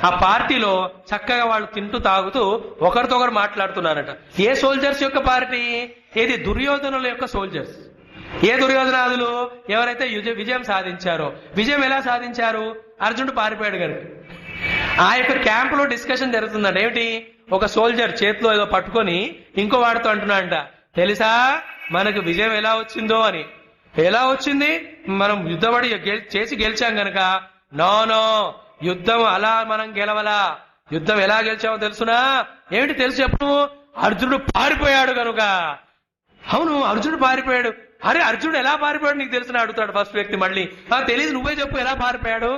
ఆ పార్టీలో చక్కగా వాళ్ళు తింటూ తాగుతూ ఒకరితో ఒకరు మాట్లాడుతున్నారట. ఏ సోల్జర్స్ యొక్క పార్టీ? ఏది? దుర్యోధనుల యొక్క సోల్జర్స్. ఏ దుర్యోధనాదులు? ఎవరైతే విజయం సాధించారో. విజయం ఎలా సాధించారు? అర్జునుడు పారిపోయాడు కనుక. ఆ యొక్క క్యాంపులో డిస్కషన్ జరుగుతుందంట. ఏమిటి? ఒక సోల్జర్ చేతిలో ఏదో పట్టుకొని ఇంకో వాడితో అంటున్నాడంట, తెలుసా మనకు విజయం ఎలా వచ్చిందో అని. ఎలా వచ్చింది? మనం యుద్ధపడి చేసి గెలిచాం గనక. నో, యుద్ధం అలా మనం గెలవలా. యుద్ధం ఎలా గెలిచామో తెలుసునా? ఏమిటి తెలుసు చెప్పు? అర్జునుడు పారిపోయాడు కనుక. అవును, అర్జునుడు పారిపోయాడు. అరే అర్జునుడు ఎలా పారిపోయాడు నీకు తెలిసిన అడుగుతాడు ఫస్ట్ వ్యక్తి. మళ్ళీ తెలియదు, నువ్వే చెప్పు ఎలా పారిపోయాడు.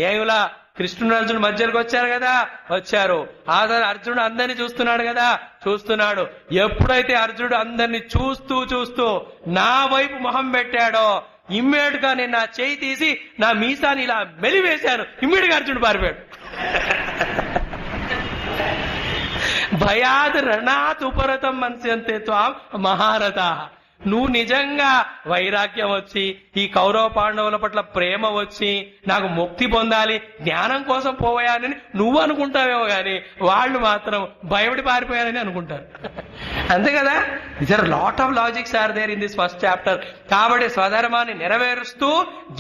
ఏమిలా, కృష్ణుడు అర్జునుడు మధ్యలోకి వచ్చారు కదా, వచ్చారు. ఆ అర్జునుడు అందరినీ చూస్తున్నాడు కదా, చూస్తున్నాడు. ఎప్పుడైతే అర్జునుడు అందరినీ చూస్తూ చూస్తూ నా వైపు మొహం పెట్టాడో, ఇమ్మీడియట్ గా నేను నా చేయి తీసి నా మీసాన్ని ఇలా మెలివేశాను. ఇమ్మీడియట్ గా అర్జునుడు పారిపోయాడు. భయాద్ రణాత్ ఉపరతం మన్స్యంతే త్వాం మహారథ. నువ్వు నిజంగా వైరాగ్యం వచ్చి, ఈ కౌరవ పాండవుల పట్ల ప్రేమ వచ్చి, నాకు ముక్తి పొందాలి, జ్ఞానం కోసం పోయానని నువ్వు అనుకుంటావేమో గాని వాళ్ళు మాత్రం భయపడి పారిపోయారని అనుకుంటారు. అంతే కదా. There lot of logics are there in this first chapter. కాబట్టి స్వధర్మాన్ని నెరవేరుస్తూ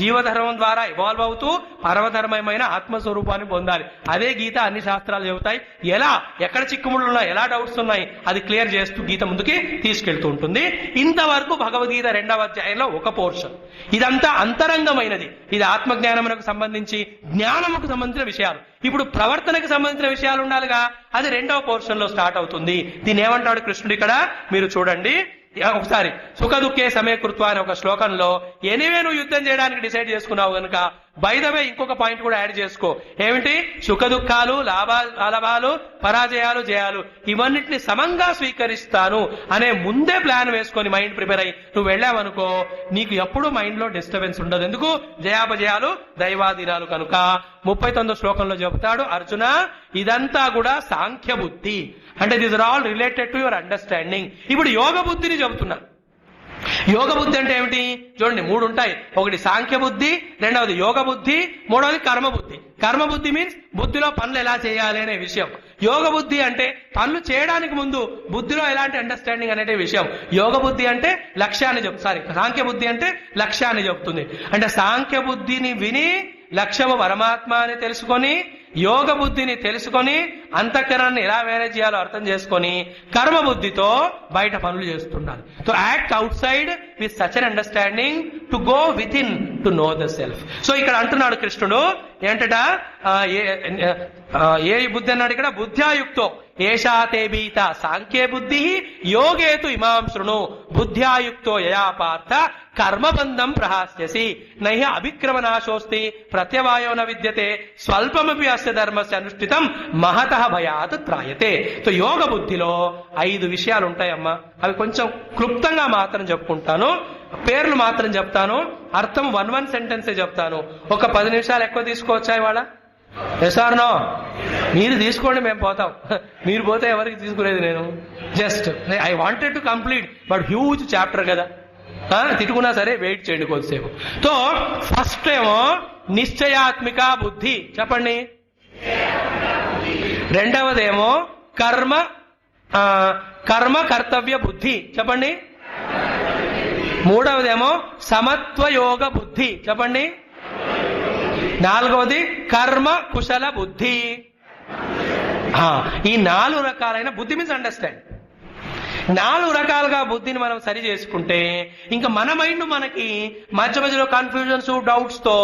జీవధర్మం ద్వారా ఇవాల్వ్ అవుతూ పరమధర్మమైన ఆత్మస్వరూపాన్ని పొందాలి. అదే గీత అన్ని శాస్త్రాలు చెబుతాయి. ఎలా, ఎక్కడ చిక్కుముళ్ళు ఉన్నాయి, ఎలా డౌట్స్ ఉన్నాయి, అది క్లియర్ చేస్తూ గీత ముందుకి తీసుకెళ్తూ ఉంటుంది. ఇంతవరకు భగవద్గీత 2వ అధ్యాయంలో ఒక పోర్షన్. ఇదంతా అంతరంగమైనది. ఇది ఆత్మజ్ఞానమునకు సంబంధించి, జ్ఞానముకు సంబంధించిన విషయాలు. ఇప్పుడు ప్రవర్తనకు సంబంధించిన విషయాలు ఉండాలిగా, అది 2వ పోర్షన్ లో స్టార్ట్ అవుతుంది. దీన్ని ఏమంటాడు కృష్ణుడు ఇక్కడ మీరు చూడండి ఒకసారి. సుఖ దుఃఖే సమయకృత్వ అనే ఒక శ్లోకంలో, ఎనివే నువ్వు యుద్ధం చేయడానికి డిసైడ్ చేసుకున్నావు కనుక బై ద వే ఇంకొక పాయింట్ కూడా యాడ్ చేసుకో. ఏమిటి? సుఖ దుఃఖాలు, లాభాలు, పరాజయాలు, జయాలు ఇవన్నిటిని సమంగా స్వీకరిస్తాను అనే ముందే ప్లాన్ వేసుకొని మైండ్ ప్రిపేర్ అయ్యి నువ్వు వెళ్ళావనుకో, నీకు ఎప్పుడూ మైండ్ లో డిస్టర్బెన్స్ ఉండదు. ఎందుకు? జయాపజయాలు దైవాధీనాలు కనుక. 39వ శ్లోకంలో చెబుతాడు, అర్జున ఇదంతా కూడా సాంఖ్య బుద్ధి, అంటే this are all related to your understanding. ఇప్పుడు యోగ బుద్ధిని చెబుతున్నా. యోగ బుద్ధి అంటే ఏమిటి? చూడండి, 3 ఉంటాయి. ఒకటి సాంఖ్య బుద్ధి, రెండవది యోగ బుద్ధి, మూడవది కర్మ బుద్ధి. కర్మ బుద్ధి మీన్స్ బుద్ధిలో పనులు ఎలా చేయాలి అనే విషయం. యోగ బుద్ధి అంటే పనులు చేయడానికి ముందు బుద్ధిలో ఎలాంటి అండర్స్టాండింగ్ అనే విషయం. యోగ బుద్ధి అంటే లక్ష్యాన్ని సాంఖ్య బుద్ధి అంటే లక్ష్యాన్ని చెబుతుంది. అంటే సాంఖ్య బుద్ధిని విని లక్ష్యము పరమాత్మ అని తెలుసుకొని, యోగ బుద్ధిని తెలుసుకొని, అంతఃకరణాన్ని ఎలా మేనేజ్ చేయాలో అర్థం చేసుకొని, కర్మ బుద్ధితో బయట పనులు చేస్తుండాలి. తో act out side with such an understanding to go with in to know the self. So ఇక్కడ అంటున్నాడు కృష్ణుడు ఏంటట, ఏ బుద్ధి అన్నాడు ఇక్కడ? బుద్ధ్యాయుక్తో ఏషాతే బీత సాంఖ్యే బుద్ధి యోగేతు ఇమాం శృణు బుద్ధ్యాయుక్తో యయా పార్థ కర్మబంధం ప్రహాస్యసి నహి అభిక్రమనాశోస్తి ప్రత్యవాయో న విద్యతే స్వల్పమపి అస్య ధర్మస్య అనుష్ఠితం మహతః భయాత్ త్రాయతే. సో యోగ బుద్ధిలో 5 విషయాలు ఉంటాయమ్మా. అవి కొంచెం క్లుప్తంగా మాత్రం చెప్పుకుంటాను, పేర్లు మాత్రం చెప్తాను, అర్థం 1 సెంటెన్సే చెప్తాను. ఒక 10 నిమిషాలు ఎక్కువ తీసుకోవచ్చా ఇవాళ? ఎసార్నో? మీరు తీసుకోండి, మేము పోతాం. మీరు పోతే ఎవరికి తీసుకునేది నేను? Just I wanted to complete, but huge chapter కదా, తిట్టుకున్నా సరే వెయిట్ చేయండి కొద్దిసేపు. సో ఫస్ట్ ఏమో నిశ్చయాత్మిక బుద్ధి, చెప్పండి. రెండవదేమో కర్మ కర్తవ్య బుద్ధి, చెప్పండి. మూడవదేమో సమత్వయోగ బుద్ధి, చెప్పండి. నాలుగవది కర్మ కుశల బుద్ధి. ఈ 4 రకాలైన బుద్ధి మీన్స్ అండర్స్టాండ్. 4 రకాలుగా బుద్ధిని మనం సరి చేసుకుంటే ఇంకా మన మైండ్ మనకి మధ్య మధ్యలో కన్ఫ్యూజన్స్, డౌట్స్ తో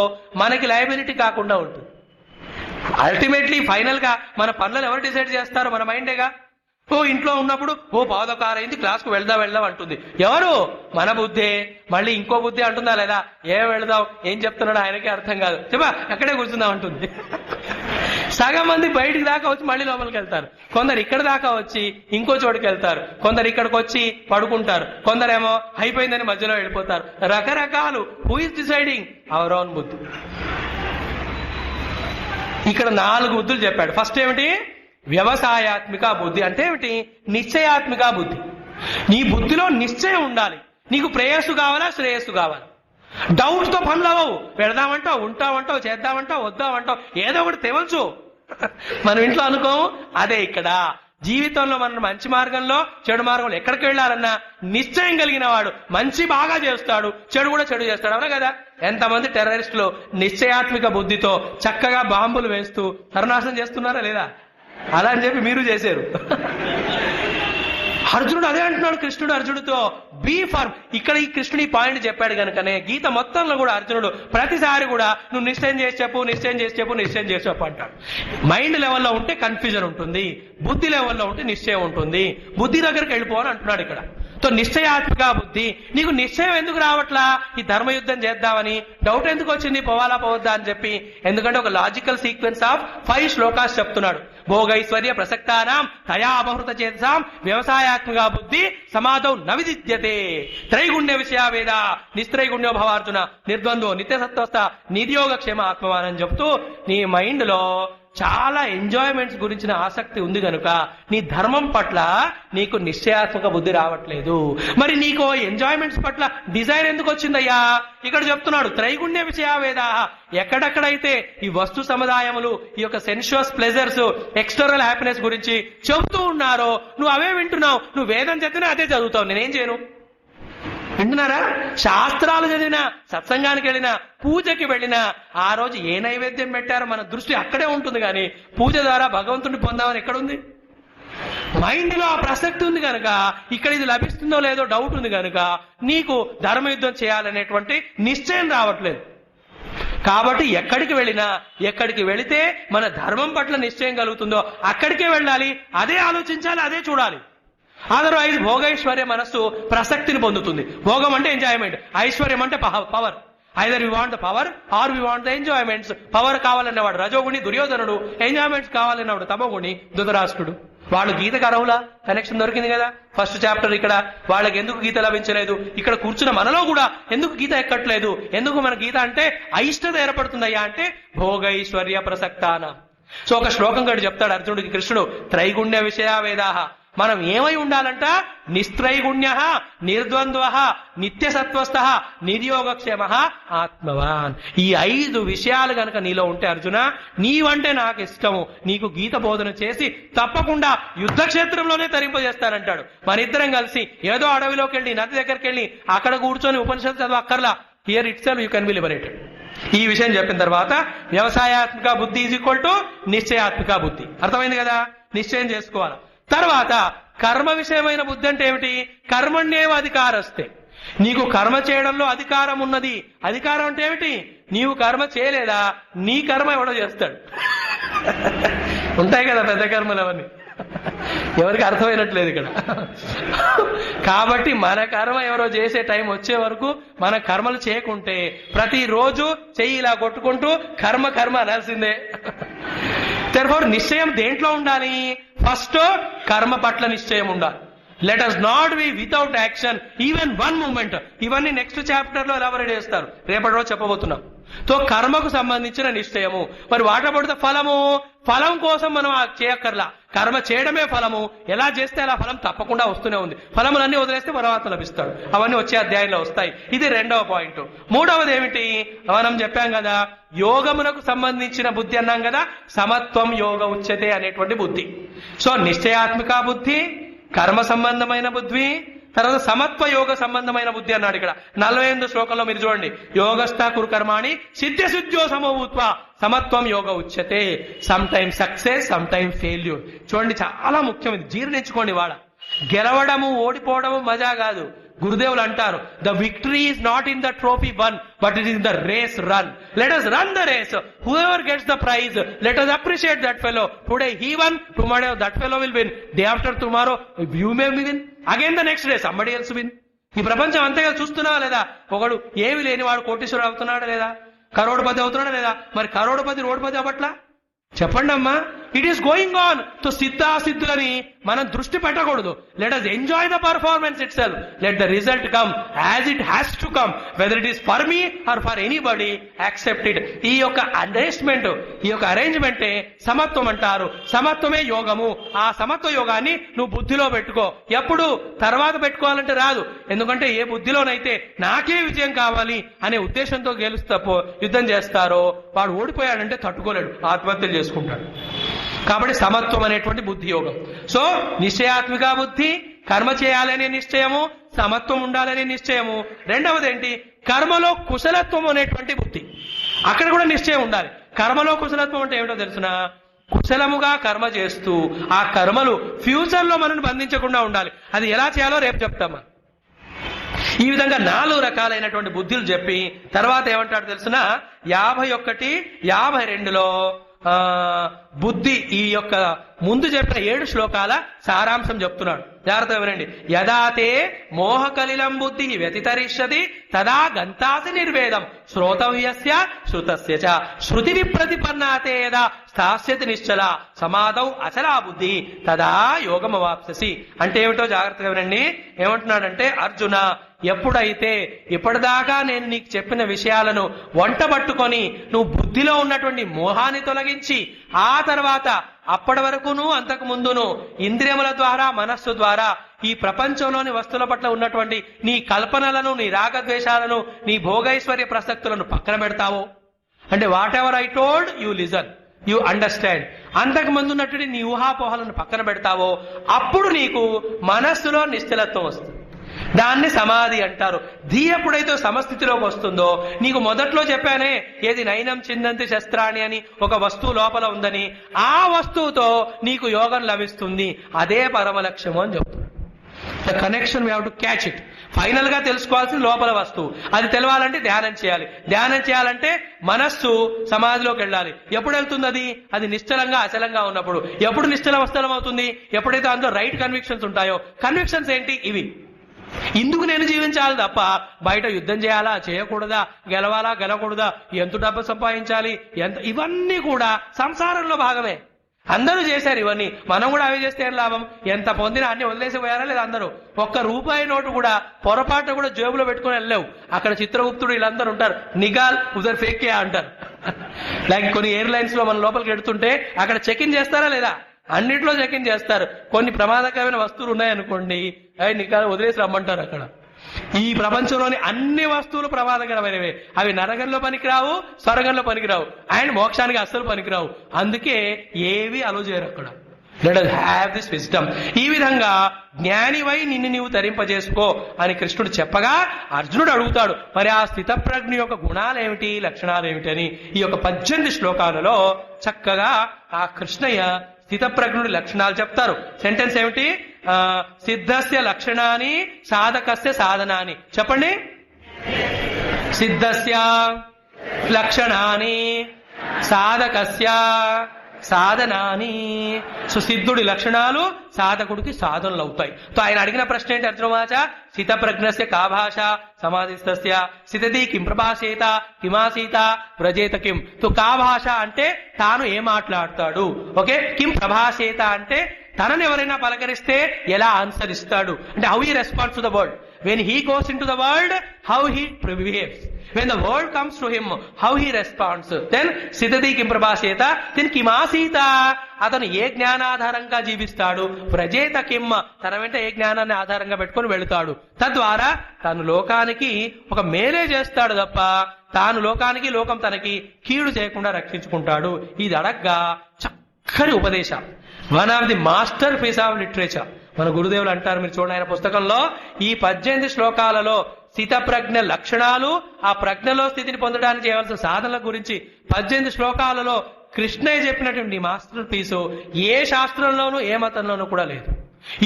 మనకి లయబిలిటీ కాకుండా ఉంటుంది. అల్టిమేట్లీ ఫైనల్ గా మన పనులను ఎవరు డిసైడ్ చేస్తారో? మన మైండేగా. ఇంట్లో ఉన్నప్పుడు పావుదకారైంది, క్లాస్కు వెళ్దాం అంటుంది. ఎవరు? మన బుద్ధే. మళ్ళీ ఇంకో బుద్ధి అంటుందా లేదా? వెళదాం, ఏం చెప్తున్నాడు ఆయనకే అర్థం కాదు, చెప్పా అక్కడే కూర్చుందాం అంటుంది. సగం మంది బయటికి దాకా వచ్చి మళ్ళీ లోపలికి వెళ్తారు, కొందరు ఇక్కడ దాకా వచ్చి ఇంకో చోటుకి వెళ్తారు, కొందరు ఇక్కడికి వచ్చి పడుకుంటారు, కొందరేమో అయిపోయిందని మధ్యలో వెళ్ళిపోతారు. రకరకాలు. Who is deciding? Our own బుద్ధి. ఇక్కడ 4 బుద్ధులు చెప్పాడు. ఫస్ట్ ఏమిటి? వ్యవసాయాత్మిక బుద్ధి. అంటే ఏమిటి? నిశ్చయాత్మిక బుద్ధి. నీ బుద్ధిలో నిశ్చయం ఉండాలి. నీకు ప్రేయస్సు కావాలా, శ్రేయస్సు కావాలి. డౌట్ తో పనులు అవ్వవు. వెళదామంటావు, ఉంటామంటావు, చేద్దామంటావు, వద్దామంటావు, ఏదో ఒకటి తెవచ్చు. మనం ఇంట్లో అనుకోము. అదే ఇక్కడ జీవితంలో మనం మంచి మార్గంలో, చెడు మార్గంలో ఎక్కడికి వెళ్ళాలన్నా నిశ్చయం కలిగిన వాడు మంచి బాగా చేస్తాడు, చెడు కూడా చెడు చేస్తాడు. అవునా కదా? ఎంతమంది టెర్రరిస్టులు నిశ్చయాత్మిక బుద్ధితో చక్కగా బాంబులు వేస్తూ సర్వనాశనం చేస్తున్నారా లేదా? అలా అని చెప్పి మీరు చేశారు. అర్జునుడు అదే అంటున్నాడు కృష్ణుడు అర్జునుడితో, బీ ఫర్మ్. ఇక్కడ ఈ కృష్ణుడు ఈ పాయింట్ చెప్పాడు కనుకనే గీత మొత్తంలో కూడా అర్జునుడు ప్రతిసారి కూడా నువ్వు నిశ్చయం చేసి చెప్పు, నిశ్చయం చేసి చెప్పు, నిశ్చయం చేసి చెప్పు అంటాడు. మైండ్ లెవెల్లో ఉంటే కన్ఫ్యూజన్ ఉంటుంది, బుద్ధి లెవెల్లో ఉంటే నిశ్చయం ఉంటుంది. బుద్ధి దగ్గరికి వెళ్ళిపో అని అంటున్నాడు ఇక్కడ. తో నిశ్చయాత్మక బుద్ధి. నీకు నిశ్చయం ఎందుకు రావట్లా? ఈ ధర్మయుద్ధం చేద్దామని డౌట్ ఎందుకు వచ్చింది, పోవాలా పోవద్దా అని చెప్పి? ఎందుకంటే ఒక లాజికల్ సీక్వెన్స్ ఆఫ్ 5 శ్లోకాస్ చెప్తున్నాడు. భోగైశ్వర్య ప్రసక్తానాం తయా అపహృత చేతసాం వ్యవసాయాత్మక బుద్ధి సమాధౌ నవిదిద్యతే. త్రైగుణ్య విషయ వేద నిస్త్రైగుణ్యో భవార్జున నిర్ద్వంద్వో నిత్యసత్వస్థ నిర్యోగక్షేమ ఆత్మవాన్ అని చెప్తూ నీ మైండ్ లో చాలా ఎంజాయ్మెంట్స్ గురించిన ఆసక్తి ఉంది కనుక నీ ధర్మం పట్ల నీకు నిశ్చయాత్మక బుద్ధి రావట్లేదు. మరి నీకు ఎంజాయ్మెంట్స్ పట్ల డిజైర్ ఎందుకు వచ్చిందయ్యా? ఇక్కడ చెప్తున్నాడు త్రైగుణ్య విషయావేదా. ఎక్కడెక్కడైతే ఈ వస్తు సముదాయములు, ఈ యొక్క సెన్షువస్ ప్లెజర్స్, ఎక్స్టర్నల్ హ్యాపీనెస్ గురించి చెబుతూ ఉన్నారో నువ్వు అవే వింటున్నావు. నువ్వు వేదం చదివినా అదే చదువుతావు. నేనేం చేయను? వింటున్నారా? శాస్త్రాలు చదివినా, సత్సంగానికి వెళ్ళినా, పూజకి వెళ్ళినా ఆ రోజు ఏ నైవేద్యం పెట్టారో మన దృష్టి అక్కడే ఉంటుంది. కానీ పూజ ద్వారా భగవంతుడిని పొందామని ఎక్కడుంది? మైండ్ లో ఆ ప్రసక్తి ఉంది కనుక ఇక్కడ ఇది లభిస్తుందో లేదో డౌట్ ఉంది కనుక నీకు ధర్మయుద్ధం చేయాలనేటువంటి నిశ్చయం రావట్లేదు. కాబట్టి ఎక్కడికి వెళ్ళినా, ఎక్కడికి వెళితే మన ధర్మం పట్ల నిశ్చయం కలుగుతుందో అక్కడికే వెళ్ళాలి, అదే ఆలోచించాలి, అదే చూడాలి. అదర్వైజ్ భోగైశ్వర్య మనస్సు ప్రసక్తిని పొందుతుంది. భోగం అంటే ఎంజాయ్మెంట్, ఐశ్వర్యం అంటే power. Either we want the power or we want the enjoyments. Power కావాలన్నవాడు రజోగుణి దుర్యోధనుడు, ఎంజాయ్మెంట్స్ కావాలన్నవాడు తమోగుణి ధృతరాష్ట్రుడు. వాళ్ళు గీతకు అర్హులా? కనెక్షన్ దొరికింది కదా ఫస్ట్ చాప్టర్. ఇక్కడ వాళ్ళకి ఎందుకు గీత లభించలేదు? ఇక్కడ కూర్చున్న మనలో కూడా ఎందుకు గీత ఎక్కట్లేదు? ఎందుకు మన గీత అంటే అయిష్టత ఏర్పడుతుందయ్యా అంటే భోగైశ్వర్య ప్రసక్తాన. సో ఒక శ్లోకం గడి చెప్తాడు అర్జునుడికి కృష్ణుడు, త్రైగుణ్య విషయా వేదాహ. మనం ఏమై ఉండాలంట? నిస్త్రైగుణ్య, నిర్ద్వంద్వ, నిత్యసత్వస్థ, నిర్యోగక్షేమ ఆత్మవాన్. ఈ 5 విషయాలు గనక నీలో ఉంటే అర్జున, నీవంటే నాకు ఇష్టము, నీకు గీత బోధన చేసి తప్పకుండా యుద్ధ క్షేత్రంలోనే తరింపజేస్తానంటాడు. మన ఇద్దరం కలిసి ఏదో అడవిలోకి వెళ్ళి, నది దగ్గరికి వెళ్ళి అక్కడ కూర్చొని ఉపనిషత్తు చదువు అక్కర్లా. Here it self you can be liberated. ఈ విషయం చెప్పిన తర్వాత వ్యవసాయాత్మక బుద్ధి ఈజ్ ఈక్వల్ టు నిశ్చయాత్మక బుద్ధి. అర్థమైంది కదా? నిశ్చయం చేసుకోవాలి. తర్వాత కర్మ విషయమైన బుద్ధి అంటే ఏమిటి? కర్మణ్యేవ అధికారస్తే. నీకు కర్మ చేయడంలో అధికారం ఉన్నది. అధికారం అంటే ఏమిటి? నీవు కర్మ చేయలేదా, నీ కర్మ ఎవడో చేస్తాడు. ఉంటాయి కదా పెద్ద కర్మలు అవన్నీ. ఎవరికి అర్థమైనట్లేదు ఇక్కడ. కాబట్టి మన కర్మ ఎవరో చేసే టైం వచ్చే వరకు మన కర్మలు చేయకుంటే ప్రతిరోజు చెయ్యి ఇలా కొట్టుకుంటూ కర్మ కర్మ అనాల్సిందే. దెర్ఫోర్ నిశ్చయం దేంట్లో ఉండాలి? ఫస్ట్ కర్మ పట్ల నిశ్చయం ఉండాలి. Let us not be without action even one moment. ఇవన్నీ నెక్స్ట్ చాప్టర్ లో ఎలాబరేట్ చేస్తారు, రేపటి రోజు చెప్పబోతున్నాం. తో కర్మకు సంబంధించిన నిశ్చయము. మరి వాట్ అబౌట్ ద ఫలము? ఫలం కోసం మనం చేయక్కర్లా, కర్మ చేయడమే ఫలము. ఎలా చేస్తే అలా ఫలం తప్పకుండా వస్తూనే ఉంది. ఫలములన్నీ వదిలేస్తే పరమాత్మ లభిస్తాడు. అవన్నీ వచ్చే అధ్యాయంలో వస్తాయి. ఇది 2వ పాయింట్. 3వది ఏమిటి? మనం చెప్పాం కదా, యోగమునకు సంబంధించిన బుద్ధి అన్నాం కదా, సమత్వం యోగ ఉచ్యతే అనేటువంటి బుద్ధి. సో నిశ్చయాత్మక బుద్ధి, కర్మ సంబంధమైన బుద్ధి, తర్వాత సమత్వ యోగ సంబంధమైన బుద్ధి అన్నాడు ఇక్కడ 48 శ్లోకంలో. మీరు చూడండి, యోగస్థ కురు కర్మాణి సిద్ధ్య సిద్ధ్యో సమభూత్వ సమత్వం యోగ ఉచ్యతే. Some time success, some time failure. చూడండి, చాలా ముఖ్యం ఇది, జీర్ణించుకోండి. వాళ్ళ గెలవడము ఓడిపోవడము మజా కాదు. గురుదేవులు అంటారు, the victory is not in the trophy won but it is the race run. Let us run the race. Whoever gets the prize, let us appreciate that fellow. Today he won, tomorrow that fellow will win, day after tomorrow you may win, again the next day somebody else win. ఈ ప్రపంచం అంతేగా చూస్తున్నావా లేదా? ఒకడు ఏమి లేని వాడు కోటీశ్వరుడు అవుతున్నాడా లేదా? కరోడుపతి అవుతున్నాడా లేదా? మరి కరోడుపతి రోడ్పతి అవ్వట్లా? చెప్పండి అమ్మా. It is going on. తో సిద్ధాసిద్ధులని మనం దృష్టి పెట్టకూడదు. Let us enjoy the performance itself. Let the result come as it has to come, whether it is for me or for anybody, accept it. ఈ యొక్క అరేంజ్మెంట్, ఈ యొక్క అరేంజ్మెంటే సమత్వం అంటారు. సమత్వమే యోగము. ఆ సమత్వ యోగాన్ని నువ్వు బుద్ధిలో పెట్టుకో. ఎప్పుడు? తర్వాత పెట్టుకోవాలంటే రాదు. ఎందుకంటే ఏ బుద్ధిలోనైతే నాకే విజయం కావాలి అనే ఉద్దేశంతో యుద్ధం చేస్తారో వాడు ఓడిపోయాడంటే తట్టుకోలేడు, ఆత్మహత్యలు చేసుకుంటాడు. కాబట్టి సమత్వం అనేటువంటి బుద్ధి యోగం. సో నిశ్చయాత్మిక బుద్ధి, కర్మ చేయాలనే నిశ్చయము, సమత్వం ఉండాలనే నిశ్చయము. 2వది ఏంటి? కర్మలో కుశలత్వం అనేటువంటి బుద్ధి. అక్కడ కూడా నిశ్చయం ఉండాలి. కర్మలో కుశలత్వం అంటే ఏమిటో తెలుసునా? కుశలముగా కర్మ చేస్తూ ఆ కర్మలు ఫ్యూచర్ లో మనల్ని బంధించకుండా ఉండాలి. అది ఎలా చేయాలో రేపు చెప్తామా. ఈ విధంగా 4 రకాలైనటువంటి బుద్ధులు చెప్పి తర్వాత ఏమంటాడు తెలుసునా, 51, 52లో బుద్ధి ఈ యొక్క ముందు చెప్పిన 7 శ్లోకాల సారాంశం చెప్తున్నాడు. జాగ్రత్తగా వినండి. యదాతే మోహకలిలం బుద్ధి వ్యతితరిష్యతి తదా గంతాసి నిర్వేదం శ్రోతవ్యస్య శ్రుతస్య చ శృతి విప్రతిపన్నాతే యదా స్థాస్యతి నిశ్చల సమాధౌ అచలా బుద్ధి తదా యోగమవాప్స్యసి. అంటే ఏమిటో జాగ్రత్తగా వినండి. ఏమంటున్నాడంటే, అర్జున, ఎప్పుడైతే ఇప్పటిదాకా నేను నీకు చెప్పిన విషయాలను వంటబట్టుకొని నువ్వు బుద్ధిలో ఉన్నటువంటి మోహాన్ని తొలగించి ఆ తర్వాత అప్పటి వరకును అంతకు ముందును ఇంద్రియముల ద్వారా మనస్సు ద్వారా ఈ ప్రపంచంలోని వస్తువుల పట్ల ఉన్నటువంటి నీ కల్పనలను, నీ రాగద్వేషాలను, నీ భోగైశ్వర్య ప్రసక్తులను పక్కన పెడతావో, అంటే what ever I told you listen, you understand, అంతకు ముందు ఉన్నటువంటి నీ ఊహాపోహలను పక్కన పెడతావో అప్పుడు నీకు మనస్సులో నిశ్చలత్వం వస్తుంది. దాన్ని సమాధి అంటారు. ధీ ఎప్పుడైతే సమస్థితిలోకి వస్తుందో, నీకు మొదట్లో చెప్పానే ఏది నైనం చిందంతి శస్త్రాణి అని ఒక వస్తువు లోపల ఉందని, ఆ వస్తువుతో నీకు యోగం లభిస్తుంది. అదే పరమ లక్ష్యము అని చెప్తున్నాడు. The connection we have to catch it. Final గా తెలుసుకోవాల్సిన లోపల వస్తువు. అది తెలవాలంటే ధ్యానం చేయాలి. ధ్యానం చేయాలంటే మనస్సు సమాధిలోకి వెళ్ళాలి. ఎప్పుడు వెళ్తుంది అది? అది నిశ్చలంగా అచలంగా ఉన్నప్పుడు. ఎప్పుడు నిశ్చల వస్తలం అవుతుంది? ఎప్పుడైతే అందులో రైట్ కన్విక్షన్స్ ఉంటాయో. కన్విక్షన్స్ ఏంటి? ఇవి. ఇందుకు నేను జీవించాలి తప్ప బయట యుద్ధం చేయాలా, చేయకూడదా, గెలవాలా, గెలకూడదా, ఎంత డబ్బు సంపాదించాలి, ఇవన్నీ కూడా సంసారంలో భాగమే. అందరూ చేశారు ఇవన్నీ, మనం కూడా అవి చేస్తే ఏం లాభం? ఎంత పొందినా అన్ని వదిలేసి పోయారా లేదా? అందరూ ₹1 నోటు కూడా పొరపాటు కూడా జేబులో పెట్టుకుని వెళ్ళలేవు. అక్కడ చిత్రగుప్తుడు వీళ్ళందరూ ఉంటారు, నిగాల్ ఉదర్ ఫేకే అంటారు. లైక్ కొన్ని ఎయిర్లైన్స్ లో మన లోపలికి ఎడుతుంటే అక్కడ చెక్ ఇన్ చేస్తారా లేదా? అన్నిట్లో చెక్ ఇన్ చేస్తారు. కొన్ని ప్రమాదకరమైన వస్తువులు ఉన్నాయనుకోండి, అవి నికాల వదిలేసి రమ్మంటారు. అక్కడ ఈ ప్రపంచంలోని అన్ని వస్తువులు ప్రమాదకరమైనవే. అవి నరకంలో పనికిరావు, స్వర్గంలో పనికిరావు, అండ్ మోక్షానికి అస్సలు పనికిరావు. అందుకే ఏవి అలో చేయరు అక్కడ. Let us have this wisdom. ఈ విధంగా జ్ఞానివై నిన్ను నీవు తరింపజేసుకో అని కృష్ణుడు చెప్పగా అర్జునుడు అడుగుతాడు, మరి ఆ స్థితప్రజ్ఞ యొక్క గుణాలేమిటి, లక్షణాలేమిటి అని. ఈ యొక్క 18 శ్లోకాలలో చక్కగా ఆ కృష్ణయ్య స్థితప్రజ్ఞుడి లక్షణాలు చెప్తారు. సెంటెన్స్ ఏమిటి? సిద్ధస్య లక్షణాన్ని సాధకస్య సాధనాన్ని. చెప్పండి. సిద్ధస్య లక్షణాన్ని సాధకస్య సాధనాని. సో సిద్ధుడి లక్షణాలు సాధకుడికి సాధనలు అవుతాయి. సో ఆయన అడిగిన ప్రశ్న ఏంటి అర్జునవాచ? స్థితప్రజ్ఞస్య కా భాష సమాధిస్తస్య స్థితతి కిం ప్రభాసేత కిమాసీత వ్రజేత కిం. సో కా భాష అంటే తాను ఏం మాట్లాడతాడు. ఓకే. కిం ప్రభాసేత అంటే తనని ఎవరైనా పలకరిస్తే ఎలా ఆన్సర్ ఇస్తాడు, అంటే how he responds to the world. When he goes in to the world, how he behaves. When the world comes to him, how he responds. Then సిద్ధతి కిం ప్రభాసేత, then కిమాసీత, అతను ఏ జ్ఞానాధారంగా జీవిస్తాడు. వ్రజేత కిం, తన వెంట ఏ జ్ఞానాన్ని ఆధారంగా పెట్టుకొని వెళుతాడు. తద్వారా తాను లోకానికి ఒక మేలే చేస్తాడు తప్ప తాను లోకానికి, లోకం తనకి కీడు చేయకుండా రక్షించుకుంటాడు. ఇది అడగ్గా చక్కని ఉపదేశం. One of the masterpiece of literature. మన గురుదేవులు అంటారు, మీరు చూడండి ఆయన పుస్తకంలో ఈ 18 శ్లోకాలలో స్థితప్రజ్ఞ లక్షణాలు, ఆ ప్రజ్ఞలో స్థితిని పొందడానికి చేయవలసిన సాధనల గురించి 18 శ్లోకాలలో కృష్ణయ్య చెప్పినటువంటి మాస్టర్ పీసు ఏ శాస్త్రంలోనూ ఏ మతంలోనూ కూడా లేదు.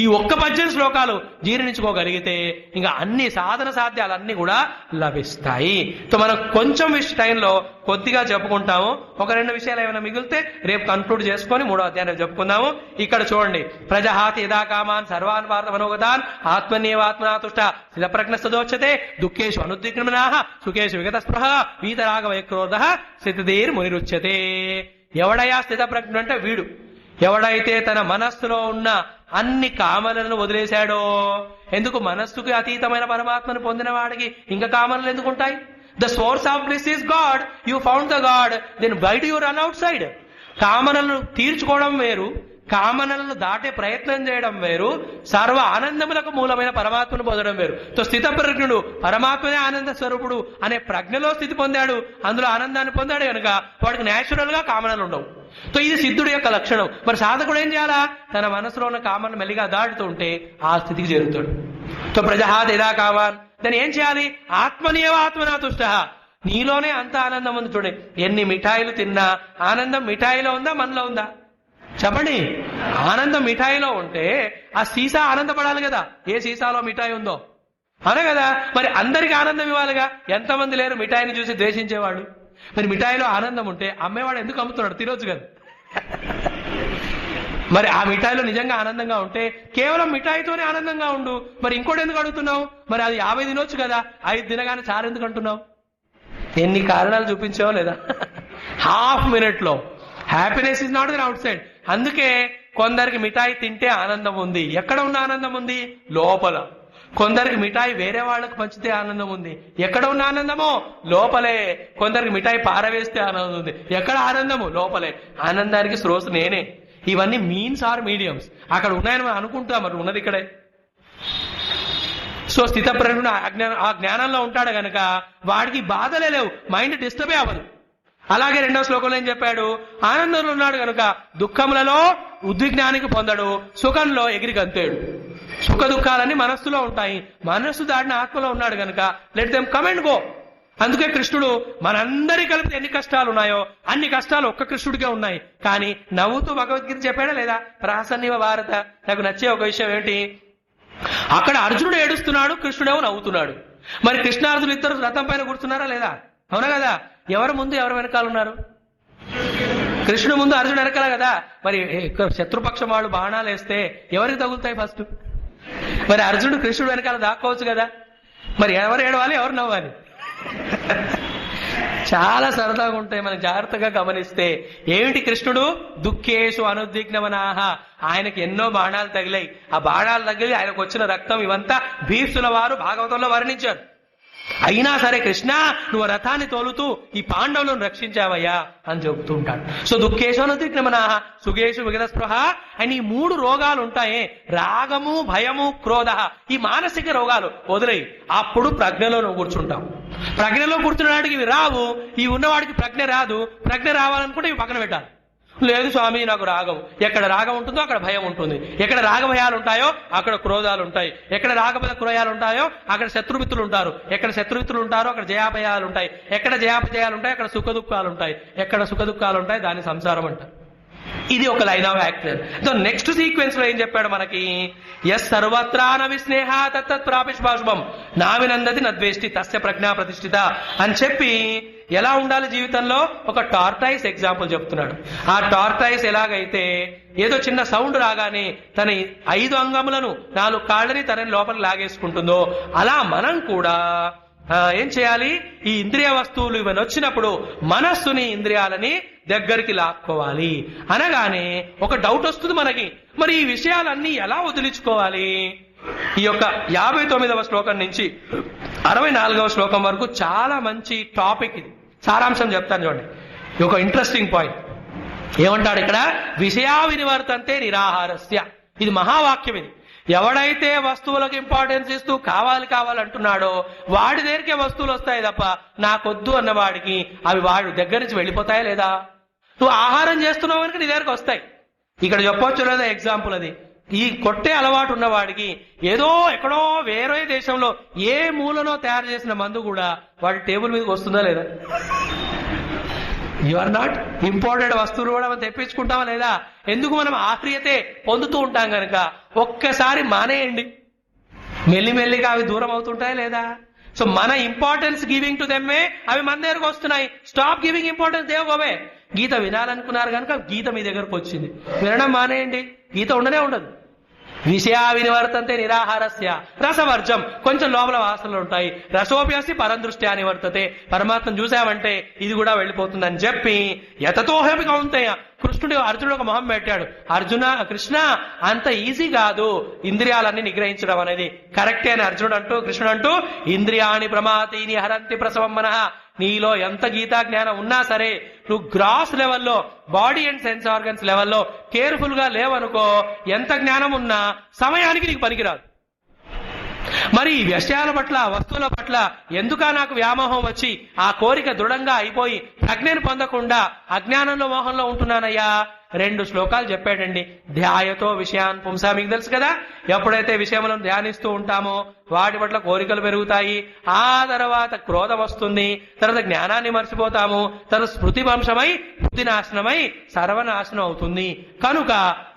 ఈ ఒక్క 18 శ్లోకాలు జీర్ణించుకోగలిగితే ఇంకా అన్ని సాధన సాధ్యాలన్నీ కూడా లభిస్తాయి. సో మనం కొంచెం టైంలో కొద్దిగా చెప్పుకుంటాము. ఒక 2 విషయాలు ఏమైనా మిగిలితే రేపు కన్క్లూడ్ చేసుకొని 3వ అధ్యాయం చెప్పుకుందాము. ఇక్కడ చూడండి, ప్రజహాతి యదా కామాన్ సర్వాన్ భారత మనోగతాన్ ఆత్మన్యేవాత్మనాతుష్ట స్థితప్రజ్ఞస్తదోచ్యతే దుఃఖేషు అనుద్విగ్నమనాః సుఖేషు విగత స్పృహ వీతరాగవయక్రోధః స్థితధీర్ మునిరుచ్యతే. ఎవడయా స్థితప్రజ్ఞుడు అంటే వీడు ఎవడైతే తన మనస్సులో ఉన్న అన్ని కామనలను వదిలేశాడో. ఎందుకు? మనస్సుకి అతీతమైన పరమాత్మను పొందిన వాడికి ఇంకా కామనలు ఎందుకు ఉంటాయి? The source of bliss is God. You found the God, then why do you run outside? కామనలను తీర్చుకోవడం వేరు, కామనలను దాటే ప్రయత్నం చేయడం వేరు, సర్వ ఆనందములకు మూలమైన పరమాత్మను పొందడం వేరు. తో స్థితప్రజ్ఞుడు పరమాత్మనే ఆనంద స్వరూపుడు అనే ప్రజ్ఞలో స్థితి పొందాడు, అందులో ఆనందాన్ని పొందాడు కనుక వాడికి న్యాచురల్ గా కామనలు ఉండవు. సో ఇది సిద్ధుడి యొక్క లక్షణం. మరి సాధకుడు ఏం చేయాలా? తన మనసులో ఉన్న కామన్ మెల్లిగా దాటుతూ ఉంటే ఆ స్థితికి చేరుతాడు. సో ప్రజహాత్ యదా కామాన్, దాన్ని ఏం చేయాలి? ఆత్మనేవ ఆత్మనాతుష్ట. నీలోనే అంత ఆనందం ఉంది. చూడండి, ఎన్ని మిఠాయిలు తిన్నా ఆనందం మిఠాయిలో ఉందా, మనలో ఉందా? చెప్పండి. ఆనందం మిఠాయిలో ఉంటే ఆ సీసా ఆనందపడాలి కదా, ఏ సీసాలో మిఠాయి ఉందో. అవునా కదా? మరి అందరికి ఆనందం ఇవ్వాలిగా. ఎంతమంది లేరు మిఠాయిని చూసి ద్వేషించేవాడు? మరి మిఠాయిలో ఆనందం ఉంటే అమ్మేవాడు ఎందుకు అమ్ముతున్నాడు? తినొచ్చు కదా. మరి ఆ మిఠాయిలో నిజంగా ఆనందంగా ఉంటే కేవలం మిఠాయితోనే ఆనందంగా ఉండు. మరి ఇంకోటి ఎందుకు అడుగుతున్నావు? మరి అది 50 తినొచ్చు కదా, 5 తినగానే చాలు ఎందుకు అంటున్నావు? ఎన్ని కారణాలు చూపించావో లేదా? హాఫ్ మినిట్ లో happiness is not out side. అందుకే కొందరికి మిఠాయి తింటే ఆనందం ఉంది. ఎక్కడ ఉన్న ఆనందం ఉంది? లోపల. కొందరికి మిఠాయి వేరే వాళ్ళకు పంచితే ఆనందం ఉంది. ఎక్కడ ఉన్న ఆనందమో? లోపలే. కొందరికి మిఠాయి పారవేస్తే ఆనందం ఉంది. ఎక్కడ ఆనందము? లోపలే. ఆనందానికి స్రోత్ నేనే. ఇవన్నీ మీన్స్ ఆర్ మీడియంస్. అక్కడ ఉన్నాయని మనం అనుకుంటాం, మరి ఉన్నది ఇక్కడే. సో స్థితప్రజ్ఞుడు ఆ జ్ఞానంలో ఉంటాడు గనక వాడికి బాధలే లేవు, మైండ్ డిస్టర్బే అవ్వదు. అలాగే 2వ శ్లోకంలో ఏం చెప్పాడు? ఆనందంలో ఉన్నాడు గనుక దుఃఖములలో ఉద్విగ్నానికి పొందడు, సుఖంలో ఎగిరి గంతేడు. సుఖ దుఃఖాలన్నీ మనస్సులో ఉంటాయి. మనస్సు దాడిన ఆత్మలో ఉన్నాడు గనుక let them come and go. అందుకే కృష్ణుడు మనందరి కలిపితే ఎన్ని కష్టాలు ఉన్నాయో అన్ని కష్టాలు ఒక్క కృష్ణుడికే ఉన్నాయి. కానీ నవ్వుతూ భగవద్గీత చెప్పాడా లేదా? ప్రాసన్నివ భారత. నాకు నచ్చే ఒక విషయం ఏంటి, అక్కడ అర్జునుడు ఏడుస్తున్నాడు, కృష్ణుడేమో నవ్వుతున్నాడు. మరి కృష్ణార్జునులు ఇద్దరు రథం పైన కూర్చున్నారా లేదా? అవునా కదా? ఎవరు ముందు ఎవరు వెనకాల ఉన్నారు? కృష్ణుడు ముందు, అర్జునుడు వెనకాల కదా. మరి శత్రుపక్షం వాళ్ళు బాణాలు వేస్తే ఎవరికి తగులుతాయి ఫస్ట్? మరి అర్జునుడు కృష్ణుడు వెనకాల దాక్కోవచ్చు కదా. మరి ఎవరు ఏడవాలి, ఎవరు నవ్వాలి? చాలా సరదాగా ఉంటాయి మనం జాగ్రత్తగా గమనిస్తే. ఏమిటి కృష్ణుడు? దుఃఖేషు అనుద్విగ్నమనాహ. ఆయనకి ఎన్నో బాణాలు తగిలాయి. ఆ బాణాలు తగిలి ఆయనకు వచ్చిన రక్తం ఇవంతా భీష్ముల వారు భాగవతంలో వర్ణించారు. అయినా సరే కృష్ణ నువ్వు రథాన్ని తోలుతూ ఈ పాండవులను రక్షించావయ్యా అని చెబుతూ ఉంటాడు. సో దుఃఖేషు అనుద్విగ్నమనాహ సుఖేషు విగత స్పృహ అని ఈ 3 రోగాలు ఉంటాయే, రాగము, భయము, క్రోధ. ఈ మానసిక రోగాలు వదిలేయి. అప్పుడు ప్రజ్ఞలో నువ్వు కూర్చుంటావు. ప్రజ్ఞలో కూర్చున్నవాడికి ఇవి రావు, ఈ ఉన్నవాడికి ప్రజ్ఞ రాదు. ప్రజ్ఞ రావాలనుకుంటే ఇవి పక్కన పెట్టాలి. లేదు స్వామి నాకు రాగం. ఎక్కడ రాగం ఉంటుందో అక్కడ భయం ఉంటుంది. ఎక్కడ రాగభయాలు ఉంటాయో అక్కడ క్రోధాలు ఉంటాయి. ఎక్కడ రాగభయ క్రోధాలు ఉంటాయో అక్కడ శత్రుమిత్రులు ఉంటారు. ఎక్కడ శత్రుమిత్రులు ఉంటారో అక్కడ జయాపయాలు ఉంటాయి. ఎక్కడ జయాపజయాలు ఉంటాయి అక్కడ సుఖ దుఃఖాలు ఉంటాయి. ఎక్కడ సుఖ దుఃఖాలు ఉంటాయి దాన్ని సంసారం అంటారు. ఇది ఒక line of action. So next sequence లో ఏం చెప్పాడు మనకి? ఎస్ సర్వత్రా న విస్నేహ తత్తత్ ప్రాపిష్పాశుభం నావినందతి నద్వేష్టి తస్య ప్రజ్ఞా ప్రతిష్ఠిత అని చెప్పి ఎలా ఉండాలి జీవితంలో ఒక టార్టాయిస్ ఎగ్జాంపుల్ చెప్తున్నాడు. ఆ టార్టాయిస్ ఎలాగైతే ఏదో చిన్న సౌండ్ రాగానే తన 5 అంగములను 4 కాళ్ళని తన లోపల లాగేసుకుంటుందో అలా మనం కూడా ఏం చేయాలి? ఈ ఇంద్రియ వస్తువులు ఇవన్నీ వచ్చినప్పుడు మనస్సుని, ఇంద్రియాలని దగ్గరికి లాక్కోవాలి. అనగానే ఒక డౌట్ వస్తుంది మనకి, మరి ఈ విషయాలన్నీ ఎలా వదిలించుకోవాలి? ఈ యొక్క 59వ శ్లోకం నుంచి 64వ శ్లోకం వరకు చాలా మంచి టాపిక్. ఇది సారాంశం చెప్తాను చూడండి. ఒక ఇంట్రెస్టింగ్ పాయింట్ ఏమంటాడు ఇక్కడ? విషయా వినివర్తంతే నిరాహారస్య. ఇది మహావాక్యం. ఇది ఎవడైతే వస్తువులకు ఇంపార్టెన్స్ ఇస్తూ కావాలి కావాలంటున్నాడో వాడి దగ్గరికే వస్తువులు వస్తాయి తప్ప నాకొద్దు అన్నవాడికి అవి వాడి దగ్గర నుంచి వెళ్ళిపోతాయా లేదా? నువ్వు ఆహారం చేస్తున్నావు కనుక నీ దగ్గరకు వస్తాయి. ఇక్కడ చెప్పొచ్చు లేదా ఎగ్జాంపుల్ అది. ఈ కొట్టే అలవాటు ఉన్నవాడికి ఏదో ఎక్కడో వేరే దేశంలో ఏ మూలనో తయారు చేసిన మందు కూడా వాడి టేబుల్ మీదకి వస్తుందా లేదా? యు ఆర్ నాట్ ఇంపార్టెంట్ వస్తువులు కూడా మనం తెప్పించుకుంటామా లేదా? ఎందుకు? మనం ఆప్రియతే పొందుతూ ఉంటాం కనుక. ఒక్కసారి మానేయండి, మెల్లిమెల్లిగా అవి దూరం అవుతుంటాయా లేదా? సో మన ఇంపార్టెన్స్ గివింగ్ టు దెమ్మే అవి మన దగ్గరకు వస్తున్నాయి. స్టాప్ గివింగ్ ఇంపార్టెన్స్ దేవగోవే. గీత వినాలనుకున్నారు కనుక గీత మీ దగ్గరకు వచ్చింది, వినడం మానేయండి, గీత ఉండనే ఉండదు. విషయా వినివర్తంతే నిరాహారస్య రసవర్జం. కొంచెం లోపల వాసనలు ఉంటాయి. రసోప్యసి పరందృష్ట్యా నివర్తతే. పరమాత్మను చూసామంటే ఇది కూడా వెళ్ళిపోతుందని చెప్పి యతతోహపి కౌంతేయ కృష్ణుడు అర్జునుడు ఒక మొహం పెట్టాడు. అర్జున, కృష్ణ అంత ఈజీ కాదు ఇంద్రియాలన్నీ నిగ్రహించడం అనేది. కరెక్టే అని అర్జునుడు అంటూ, కృష్ణుడు అంటూ ఇంద్రియాణి ప్రమాతీని హరంతి ప్రసవం మనః. నీలో ఎంత గీతా జ్ఞానం ఉన్నా సరే నువ్వు గ్రాస్ లెవెల్లో, బాడీ అండ్ సెన్స్ ఆర్గన్స్ లెవెల్లో కేర్ఫుల్ గా లేవనుకో, ఎంత జ్ఞానం ఉన్నా సమయానికి నీకు పనికిరాదు. మరి ఈ విషయాల పట్ల, వస్తువుల పట్ల ఎందుకా నాకు వ్యామోహం వచ్చి ఆ కోరిక దృఢంగా అయిపోయి ప్రజ్ఞను పొందకుండా అజ్ఞానంలో మోహంలో ఉంటున్నానయ్యా 2 శ్లోకాలు చెప్పాడండి. ధ్యాయతో విషయాన్ పుంస, మీకు తెలుసు కదా, ఎప్పుడైతే విషయములను ధ్యానిస్తూ ఉంటామో వాటి పట్ల కోరికలు పెరుగుతాయి, ఆ తర్వాత క్రోధం వస్తుంది, తర్వాత జ్ఞానాన్ని మర్చిపోతాము, తర్వాత స్మృతి వంశమై బుద్ధి నాశనమై సర్వనాశనం అవుతుంది. కనుక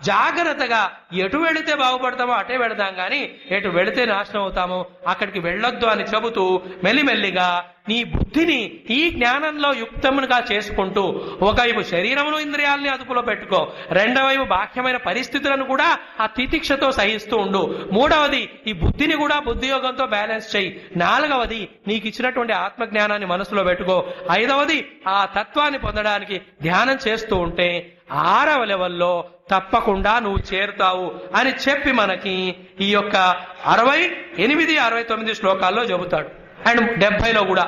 జాగ్రత్తగా ఎటు వెళితే బాగుపడతామో అటే వెళదాం గాని ఎటు వెళితే నాశనం అవుతామో అక్కడికి వెళ్ళొద్దు అని చెబుతూ మెల్లిమెల్లిగా నీ బుద్ధిని ఈ జ్ఞానంలో యుక్తముగా చేసుకుంటూ ఒకవైపు శరీరమును ఇంద్రియాలని అదుపులో పెట్టుకో, రెండవ వైపు బాహ్యమైన పరిస్థితులను కూడా ఆ తితిక్షతో సహిస్తూ ఉండు, మూడవది ఈ బుద్ధిని కూడా బుద్ధియోగంతో బ్యాలెన్స్ చేయి, నాలుగవది నీకు ఇచ్చినటువంటి ఆత్మజ్ఞానాన్ని మనసులో పెట్టుకో, ఐదవది ఆ తత్వాన్ని పొందడానికి ధ్యానం చేస్తూ ఉంటే 6వ లెవెల్లో తప్పకుండా నువ్వు చేరుతావు అని చెప్పి మనకి ఈ యొక్క 68, 69 శ్లోకాల్లో చెబుతాడు. అండ్ 70లో కూడా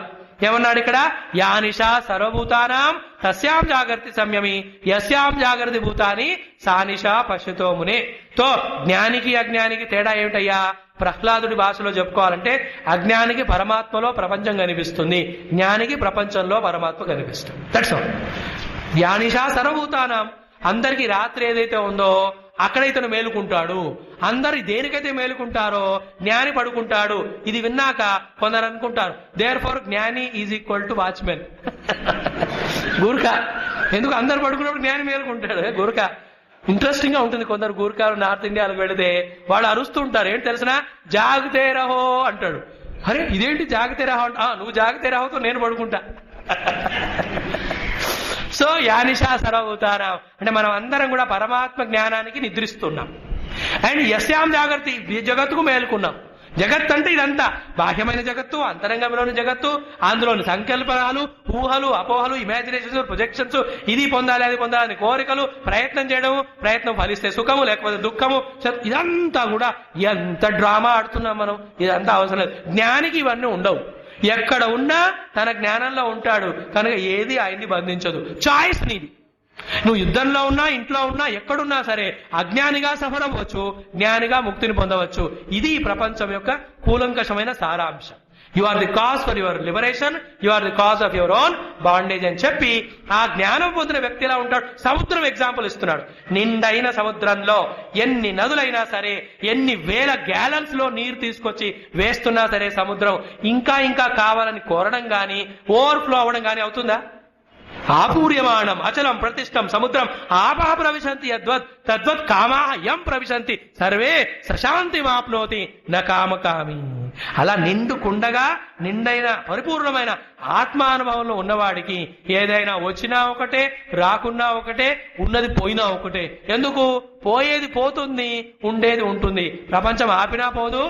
ఏమన్నాడు ఇక్కడ, యానిషా సర్వభూతానాం తస్యాం జాగర్తి సంయమి యస్యాం జాగృతి భూతాని సానిషా పశ్యతో మునే. తో జ్ఞానికి అజ్ఞానికి తేడా ఏమిటయ్యా? ప్రహ్లాదుడి భాషలో చెప్పుకోవాలంటే అజ్ఞానికి పరమాత్మలో ప్రపంచం కనిపిస్తుంది, జ్ఞానికి ప్రపంచంలో పరమాత్మ కనిపిస్తుంది. That's all. యానిషా సర్వభూతానాం, అందరికీ రాత్రి ఏదైతే ఉందో అక్కడ ఇతను మేలుకుంటాడు, అందరు దేనికైతే మేలుకుంటారో జ్ఞాని పడుకుంటాడు. ఇది విన్నాక కొందరు అనుకుంటారు దేర్ ఫార్ జ్ఞాని ఈజ్ ఈక్వల్ టు వాచ్మెన్. గూర్ఖా ఎందుకు అందరు పడుకున్నప్పుడు జ్ఞాని మేలుకుంటాడు? గూర్ఖా ఇంట్రెస్టింగ్ గా ఉంటుంది. కొందరు గూర్ఖాలు నార్త్ ఇండియాలకు వెళితే వాళ్ళు అరుస్తూ ఉంటారు, ఏంటి తెలిసిన, జాగ్తే రహో అంటాడు. అరే ఇదేంటి జాగ్తే రహో అంటే, నువ్వు జాగ్తే రహోతో నేను పడుకుంటా. సో యానిషా సర్వభూతానాం అంటే మనం అందరం కూడా పరమాత్మ జ్ఞానానికి నిద్రిస్తున్నాం. అండ్ యస్యాం జాగృతి, జగత్తుకు మేలుకున్నాం. జగత్ అంటే ఇదంతా బాహ్యమైన జగత్తు, అంతరంగంలోని జగత్తు, అందులోని సంకల్పనాలు, ఊహలు, అపోహలు, ఇమాజినేషన్స్, ప్రొజెక్షన్స్, ఇది పొందాలి అది పొందాలని కోరికలు, ప్రయత్నం చేయడం, ప్రయత్నం ఫలిస్తే సుఖము లేకపోతే దుఃఖము, ఇదంతా కూడా ఎంత డ్రామా ఆడుతున్నాం మనం. ఇదంతా అవసరం లేదు. జ్ఞానికి ఇవన్నీ ఉండవు. ఎక్కడ ఉన్నా తన జ్ఞానంలో ఉంటాడు కనుక ఏది ఆయన్ని బంధించదు. చాయిస్ నీది. నువ్వు యుద్ధంలో ఉన్నా, ఇంట్లో ఉన్నా, ఎక్కడున్నా సరే అజ్ఞానిగా సఫర్ అవ్వచ్చు, జ్ఞానిగా ముక్తిని పొందవచ్చు. ఇది ఈ ప్రపంచం యొక్క కూలంకషమైన సారాంశం. You are the cause for your liberation, you are the cause of your own bondage అని చెప్పి ఆ జ్ఞానం పొందిన వ్యక్తి ఎలా ఉంటాడు? సముద్రం ఎగ్జాంపుల్ ఇస్తున్నాడు. నిండైన సముద్రంలో ఎన్ని నదులైనా సరే, ఎన్ని వేల గ్యాలన్స్ లో నీరు తీసుకొచ్చి వేస్తున్నా సరే సముద్రం ఇంకా ఇంకా కావాలని కోరడం గాని ఓవర్ఫ్లో అవ్వడం గాని అవుతుందా? ఆపూర్యమాణం అచలం ప్రతిష్టం సముద్రం ఆపహ ప్రవిశంతి యద్వత్ తద్వత్ కామా యం ప్రవిశంతి సర్వే సశాంతి మాప్నోతి న కామకామి. అలా నిండుకుండగా నిండైన పరిపూర్ణమైన ఆత్మానుభవంలో ఉన్నవాడికి ఏదైనా వచ్చినా ఒకటే, రాకున్నా ఒకటే, ఉన్నది పోయినా ఒకటే. ఎందుకు? పోయేది పోతుంది, ఉండేది ఉంటుంది. ప్రపంచం ఆపినా పోదు,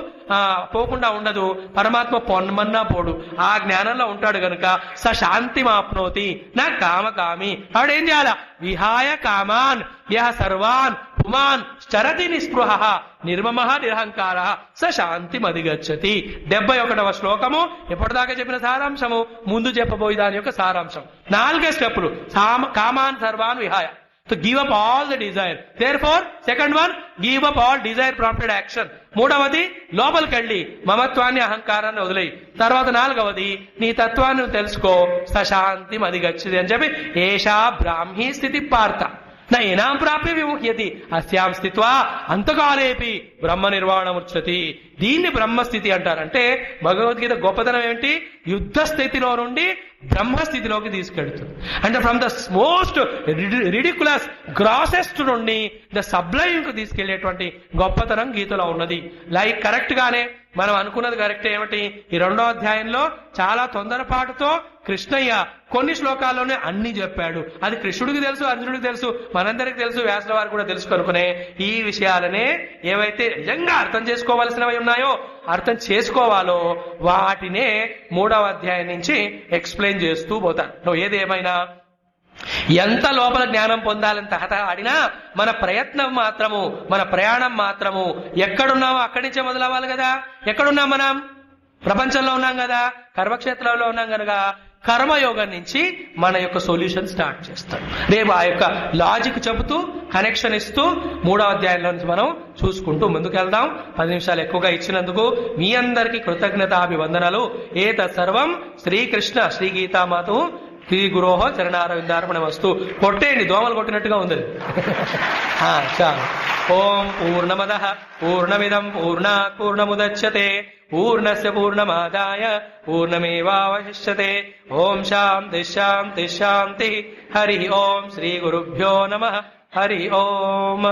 పోకుండా ఉండదు. పరమాత్మ పొన్నమన్నా పోడు. ఆ జ్ఞానంలో ఉంటాడు గనుక స శాంతి మాప్నోతి నా కామకామి. ఆవిడేం చేయాల? విహాయ కామాన్ యః సర్వాన్ పుమాన్ చరతి నిస్పృహ నిర్మమ నిరహంకార స శాంతి మధిగచ్చతి. 71వ శ్లోకము ఎప్పటిదాకా చెప్పిన సారాంశము, ముందు చెప్పబోయే దాని యొక్క సారాంశం. 4 స్టెప్పులు. కామాన్ సర్వాన్ విహాయ, to give up all the desire. Therefore, second one, give up all desire prompted action. మూడవది లోపలికెళ్ళి మమత్వాన్ని అహంకారాన్ని వదిలేయి. తర్వాత 4వది నీ తత్వాన్ని తెలుసుకో, సశాంతి మధిగచ్చతి అని చెప్పి ఏషా బ్రాహ్మీ స్థితి పార్థ నా ఏనాం ప్రాప్య విముహ్యతి అస్యాం స్థిత్వా అంతకాలేపి బ్రహ్మ నిర్వాణముచ్యతి. దీన్ని బ్రహ్మస్థితి అంటారంటే భగవద్గీత గొప్పతనం ఏమిటి? యుద్ధ స్థితిలో నుండి బ్రహ్మస్థితిలోకి తీసుకెళ్తుంది. అంటే from the most ridiculous grossest నుండి ద సబ్లైమ్ కు తీసుకెళ్లేటువంటి గొప్పతనం గీతలో ఉన్నది. లైక్ కరెక్ట్ గానే మనం అనుకున్నది కరెక్ట్. ఏమిటి? ఈ 2వ అధ్యాయంలో చాలా తొందరపాటుతో కృష్ణయ్య కొన్ని శ్లోకాల్లోనే అన్ని చెప్పాడు. అది కృష్ణుడికి తెలుసు, అర్జునుడికి తెలుసు, మనందరికి తెలుసు, వ్యాసుల వారు కూడా తెలుసు. కనుకునే ఈ విషయాలనే ఏవైతే నిజంగా అర్థం చేసుకోవాల్సినవి ఉన్నాయో, అర్థం చేసుకోవాలో వాటినే 3వ అధ్యాయం నుంచి ఎక్స్ప్లెయిన్ చేస్తూ పోతాను. నువ్వు ఏదేమైనా ఎంత లోపల జ్ఞానం పొందాలని తహతహలాడినా మన ప్రయత్నం మాత్రము, మన ప్రయాణం మాత్రము ఎక్కడున్నామో అక్కడి నుంచే మొదలవ్వాలి కదా. ఎక్కడున్నాం మనం? ప్రపంచంలో ఉన్నాం కదా, కర్మక్షేత్రంలో ఉన్నాం కనుక కర్మయోగం నుంచి మన యొక్క సొల్యూషన్ స్టార్ట్ చేస్తాం. రేపు ఆ యొక్క లాజిక్ చెబుతూ కనెక్షన్ ఇస్తూ 3వ అధ్యాయంలో నుంచి మనం చూసుకుంటూ ముందుకెళ్దాం. 10 నిమిషాలు ఎక్కువగా ఇచ్చినందుకు మీ అందరికీ కృతజ్ఞతాభివందనలు. ఏతత్ సర్వం శ్రీకృష్ణ శ్రీ గీతామాతు శ్రీ గురోహ చరణారవిందార్పణమస్తు. కొట్టేయండి, దోమలు కొట్టినట్టుగా ఉంది అది. చాలు. ఓం పూర్ణమదః పూర్ణమిదం పూర్ణాత్ పూర్ణముదచ్యతే పూర్ణస్య పూర్ణమాదాయ పూర్ణమేవావశిష్యతే. ఓం శాంతి శాంతి శాంతి. హరి ఓం. శ్రీ గురుభ్యో నమః. హరి ఓం.